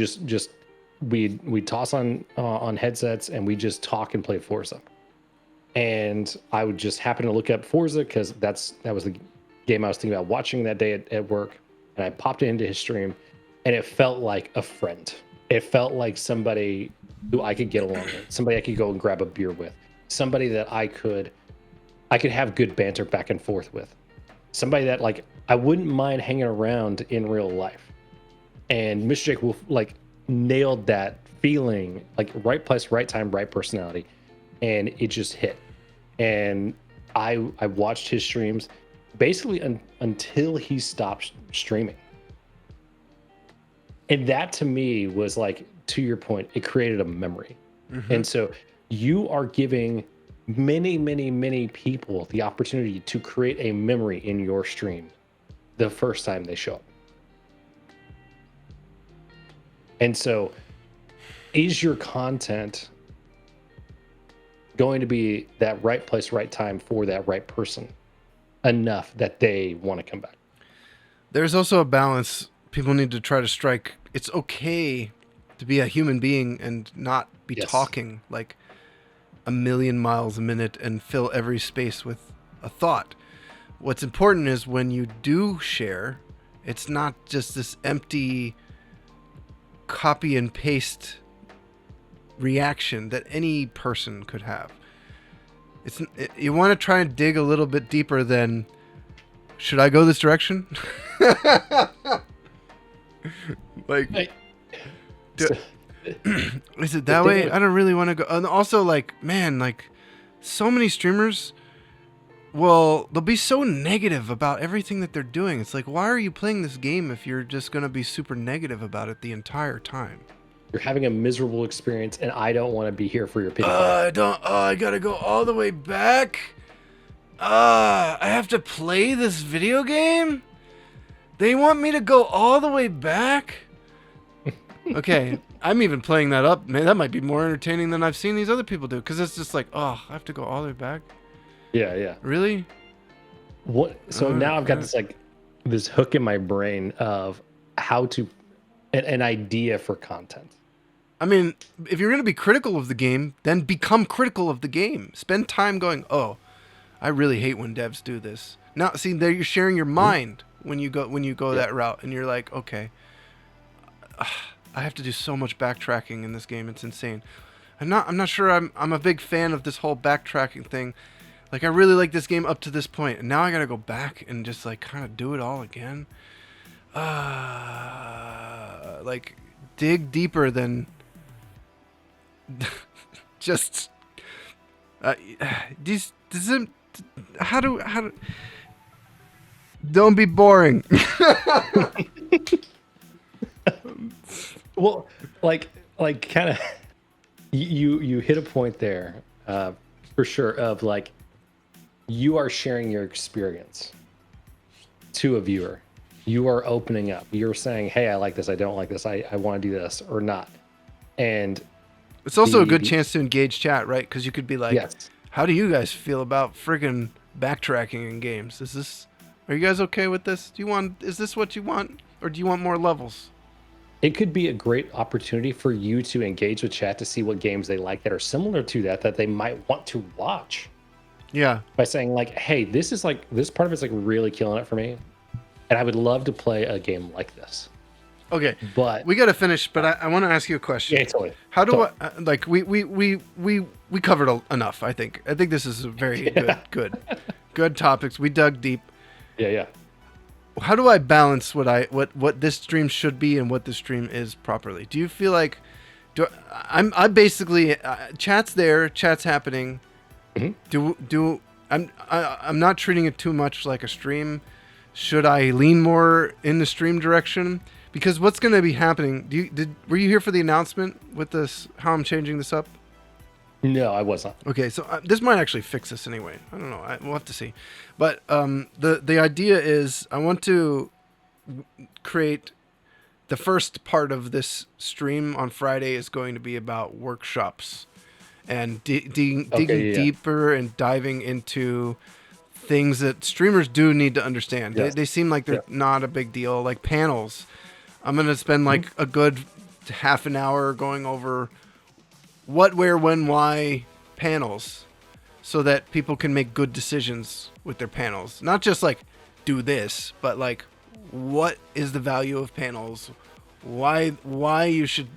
we'd toss on headsets and we just talk and play Forza. And I would just happen to look up Forza because that was the game I was thinking about watching that day at work. And I popped into his stream, and it felt like a friend. It felt like somebody who I could get along with, somebody I could go and grab a beer with, somebody that I could have good banter back and forth with, somebody that like I wouldn't mind hanging around in real life. And Mr. Jake Wolf like nailed that feeling, like right place, right time, right personality, and it just hit. And I watched his streams basically until he stopped streaming. And that to me was like, to your point, it created a memory. And so you are giving many, many, many people the opportunity to create a memory in your stream the first time they show up. And so is your content going to be that right place, right time for that right person enough that they want to come back? There's also a balance people need to try to strike. It's okay to be a human being and not be talking like a million miles a minute and fill every space with a thought. What's important is when you do share, it's not just this empty copy and paste reaction that any person could have. You want to try and dig a little bit deeper than, should I go this direction? Like, is it that way? I don't really want to go. And also, like, man, like, so many streamers, well, they'll be so negative about everything that they're doing. It's like, why are you playing this game if you're just going to be super negative about it the entire time? You're having a miserable experience, and I don't want to be here for your pity. I gotta go all the way back. I have to play this video game? They want me to go all the way back? Okay, I'm even playing that up. Man, that might be more entertaining than I've seen these other people do. Because it's just like, oh, I have to go all the way back? Yeah. Really? What? So now I've got this hook in my brain of how to, an idea for content. I mean, if you're going to be critical of the game, then become critical of the game. Spend time going, oh, I really hate when devs do this. Now, see, there you're sharing your mind when you go that route, and you're like, okay, I have to do so much backtracking in this game. It's insane. I'm not sure I'm a big fan of this whole backtracking thing. Like, I really like this game up to this point, and now I got to go back and just like kind of do it all again. Like, dig deeper than just don't be boring. Well, like kind of you hit a point there for sure of like, you are sharing your experience to a viewer. You are opening up. You're saying, hey, I like this, I don't like this, I want to do this or not. And it's also a good chance to engage chat, right? Because you could be like, yes, how do you guys feel about friggin' backtracking in games? Are you guys okay with this? Is this what you want? Or do you want more levels? it could be a great opportunity for you to engage with chat to see what games they like that are similar to that they might want to watch. Yeah. By saying like, hey, this part of it's like really killing it for me, and I would love to play a game like this. Okay, but we got to finish. But I want to ask you a question. Yeah, totally. How do I like we covered enough? I think this is a very good topics. We dug deep. Yeah. How do I balance what this stream should be and what this stream is properly? Do you feel like I basically chat's there, chat's happening. Mm-hmm. I'm not treating it too much like a stream. Should I lean more in the stream direction? Because what's going to be happening? Were you here for the announcement with this? How I'm changing this up? No, I wasn't. Okay, so this might actually fix this anyway. I don't know. We'll have to see. But the idea is I want to create the first part of this stream on Friday is going to be about workshops and digging deeper and diving into things that streamers do need to understand. Yeah. They seem like they're not a big deal, like panels. I'm going to spend like a good half an hour going over what, where, when, why panels so that people can make good decisions with their panels. Not just like do this, but like what is the value of panels? Why you should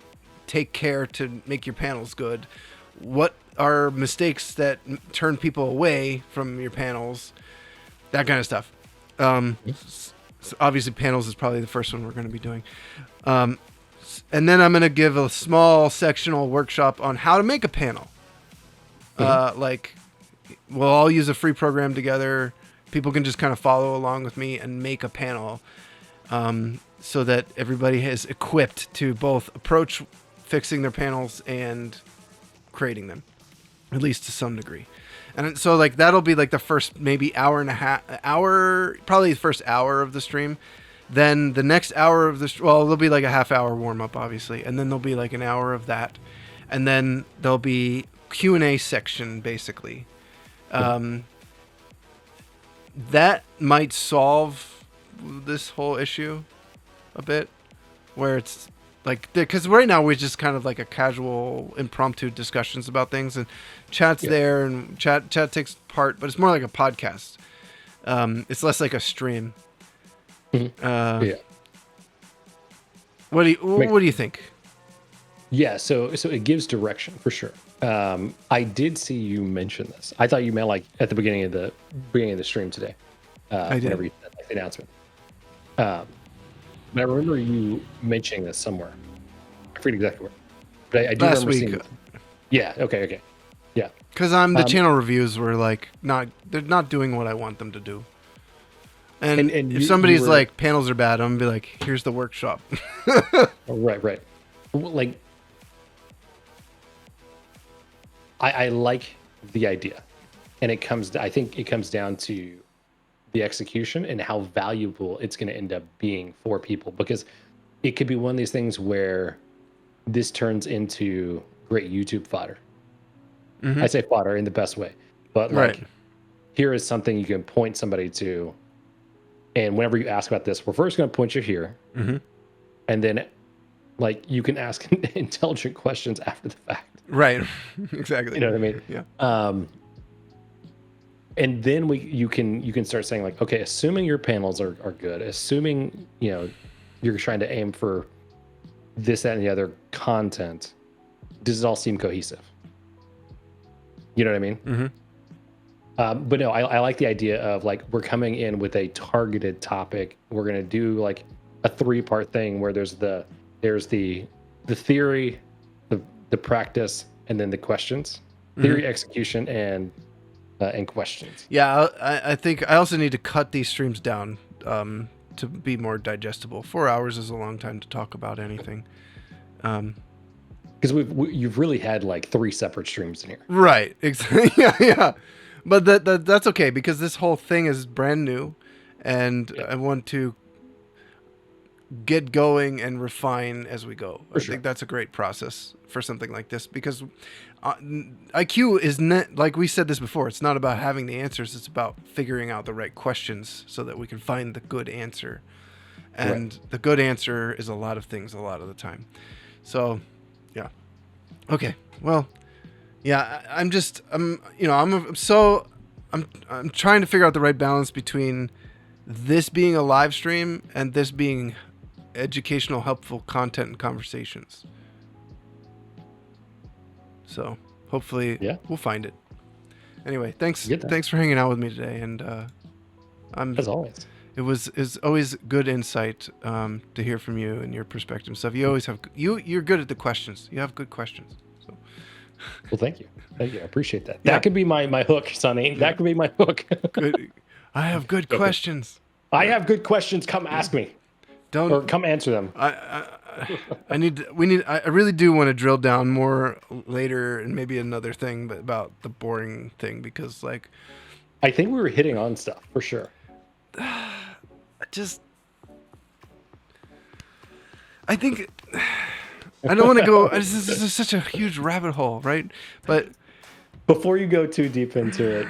take care to make your panels good? What are mistakes that turn people away from your panels? That kind of stuff. So obviously panels is probably the first one we're going to be doing. And then I'm going to give a small sectional workshop on how to make a panel. Like we'll all use a free program together. People can just kind of follow along with me and make a panel, so that everybody is equipped to both approach fixing their panels and creating them, at least to some degree. And so like that'll be like the first maybe hour and a half, probably the first hour of the stream. Then the next hour of there'll be like a half hour warm up, obviously, and then there'll be like an hour of that, and then there'll be Q&A section basically. That might solve this whole issue a bit, where it's like, because right now we're just kind of like a casual impromptu discussions about things, and chat's there and chat takes part, but it's more like a podcast. It's less like a stream. What do you think? Yeah, so it gives direction for sure. I did see you mention this. I thought you meant like at the beginning of the stream today. I did. Whenever you said like the announcement. But I remember you mentioning this somewhere. I forget exactly where. But I do Last remember week. seeing it. Yeah. Okay. Yeah. Because the channel reviews were like they're not doing what I want them to do. And if somebody's like, panels are bad, I'm gonna be like, here's the workshop. Right. Like, I like the idea, and I think it comes down to the execution and how valuable it's going to end up being for people, because it could be one of these things where this turns into great YouTube fodder. Mm-hmm. I say fodder in the best way, but like, here is something you can point somebody to. And whenever you ask about this, we're first going to point you here. Mm-hmm. And then like you can ask intelligent questions after the fact. Right. Exactly. You know what I mean? Yeah. And then you can start saying like, okay, assuming your panels are good, assuming, you're trying to aim for this, that, and the other content, does it all seem cohesive? You know what I mean? Mm-hmm. But no, I like the idea of like, we're coming in with a targeted topic. We're going to do like a 3-part thing where there's the theory, the practice, and then the questions. Theory, execution, and questions. Yeah, I think I also need to cut these streams down to be more digestible. 4 hours is a long time to talk about anything. Because you've really had like 3 separate streams in here. Right. Exactly. Yeah. But that's okay, because this whole thing is brand new, and I want to get going and refine as we go. I think that's a great process for something like this, because IQ is not, like we said this before, it's not about having the answers, it's about figuring out the right questions so that we can find the good answer. And the good answer is a lot of things a lot of the time. So, yeah. Okay. Well, yeah, I'm trying to figure out the right balance between this being a live stream and this being educational, helpful content and conversations. So hopefully we'll find it. Anyway, thanks for hanging out with me today, and as always. It's always good insight to hear from you and your perspective and stuff. You always have you're good at the questions. You have good questions. So. Well, thank you. I appreciate that. That could be my hook, Sonny. That could be my hook. Good. I have good questions. I have good questions. Come ask me. Or come answer them. I really do want to drill down more later, and maybe another thing about the boring thing, because like, I think we were hitting on stuff for sure. I think I don't want to go. This is such a huge rabbit hole, right? But before you go too deep into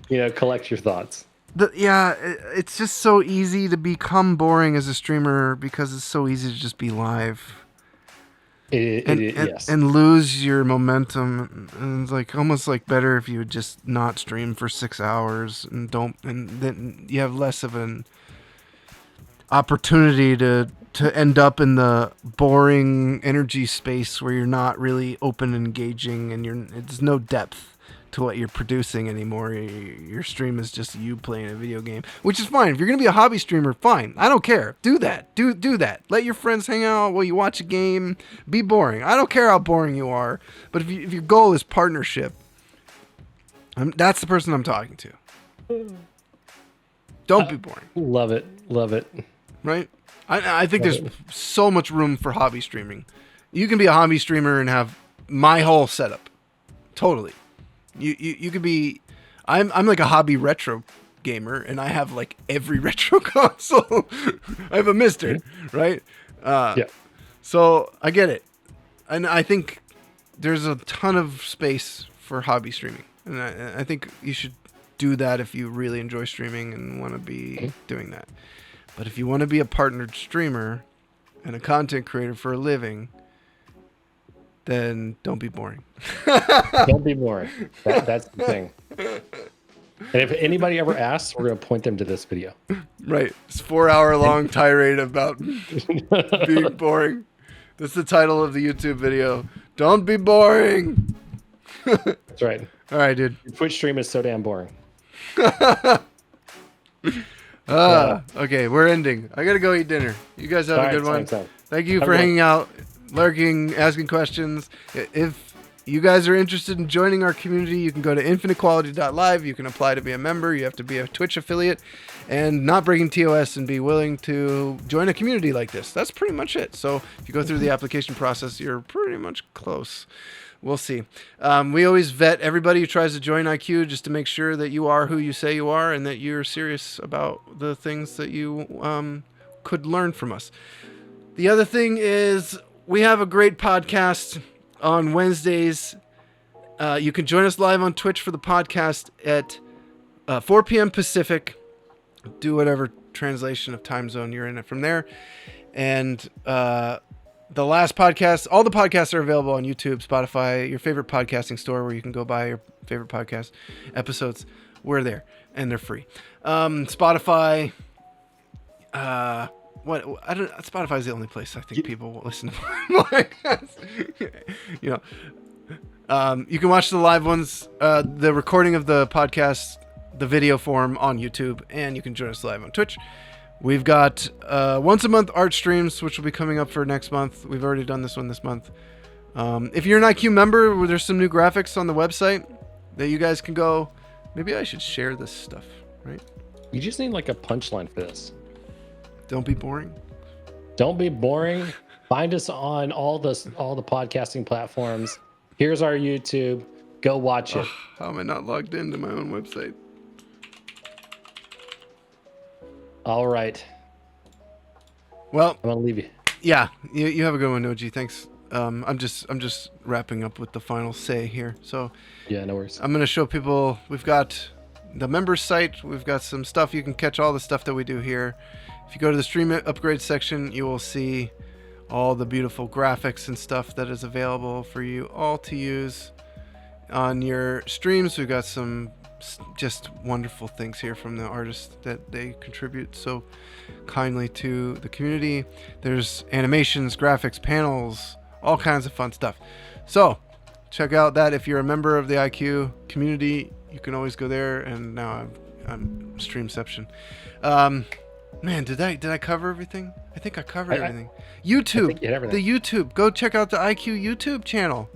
it, collect your thoughts. It's just so easy to become boring as a streamer, because it's so easy to just be live. Yes. And lose your momentum, and it's like almost like better if you would just not stream for 6 hours and then you have less of an opportunity to end up in the boring energy space where you're not really open and engaging, and there's no depth to what you're producing anymore. Your stream is just you playing a video game, which is fine. If you're gonna be a hobby streamer, fine. I don't care. Do that. Do that. Let your friends hang out while you watch a game. Be boring. I don't care how boring you are. But if your goal is partnership, That's the person I'm talking to. Don't be boring. Love it. Love it. Right? I think there's so much room for hobby streaming. You can be a hobby streamer and have my whole setup. Totally. You could be. I'm like a hobby retro gamer, and I have like every retro console. I have a Mister, right? Yeah. So I get it, and I think there's a ton of space for hobby streaming, and I think you should do that if you really enjoy streaming and want to be doing that. But if you want to be a partnered streamer and a content creator for a living, then don't be boring. Don't be boring. That's the thing. And if anybody ever asks, we're going to point them to this video. Right. It's 4-hour long tirade about being boring. That's the title of the YouTube video. Don't be boring. That's right. All right, dude. Your Twitch stream is so damn boring. Okay, we're ending. I gotta go eat dinner. You guys have a good one. Thank you for hanging out, lurking, asking questions. If you guys are interested in joining our community, you can go to infinitequality.live. You can apply to be a member. You have to be a Twitch affiliate and not breaking TOS and be willing to join a community like this. That's pretty much it. So if you go through the application process, you're pretty much close. We'll see. We always vet everybody who tries to join IQ just to make sure that you are who you say you are and that you're serious about the things that you could learn from us. The other thing is we have a great podcast on Wednesdays. You can join us live on Twitch for the podcast at 4 p.m. Pacific. Do whatever translation of time zone you're in it from there. And the last podcast, all the podcasts are available on YouTube, Spotify, your favorite podcasting store where you can go buy your favorite podcast episodes. We're there and they're free. Spotify, Spotify is the only place I think people will listen to podcasts. You can watch the live ones, the recording of the podcast, the video form on YouTube, and you can join us live on Twitch. We've got once a month art streams, which will be coming up for next month. We've already done this one this month. If you're an IQ member, there's some new graphics on the website that you guys can go. Maybe I should share this stuff, right? You just need like a punchline for this. Don't be boring. Don't be boring. Find us on all the podcasting platforms. Here's our YouTube. Go watch it. How am I not logged into my own website? All right. Well, I'm gonna leave you. Yeah, you have a good one, Noji. Thanks. I'm just wrapping up with the final say here. So Yeah, no worries. I'm gonna show people. We've got the members site. We've got some stuff. You can catch all the stuff that we do here. If you go to the stream upgrade section, you will see all the beautiful graphics and stuff that is available for you all to use on your streams. We've got some just wonderful things here from the artists that they contribute so kindly to the community. There's animations, graphics, panels, all kinds of fun stuff. So check out that. If you're a member of the IQ community, you can always go there. And now I'm Streamception. Man, did I cover everything? I think I covered everything. YouTube, the YouTube. Go check out the IQ YouTube channel.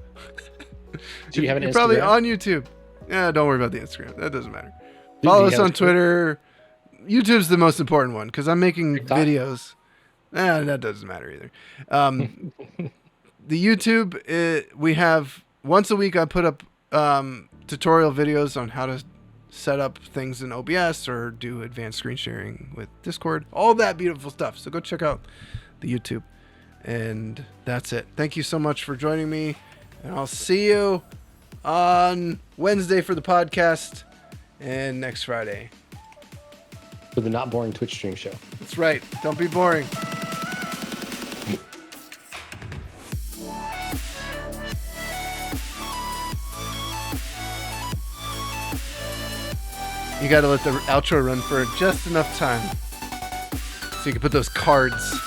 Do you have an You're Instagram? probably on YouTube. Yeah, don't worry about the Instagram. That doesn't matter. Follow us on Twitter. YouTube's the most important one because I'm making videos. That doesn't matter either. The YouTube, we have once a week I put up tutorial videos on how to set up things in OBS or do advanced screen sharing with Discord. All that beautiful stuff. So go check out the YouTube. And that's it. Thank you so much for joining me. And I'll see you on Wednesday for the podcast and next Friday For the Not Boring Twitch stream show. That's right. Don't be boring. You gotta let the outro run for just enough time so you can put those cards.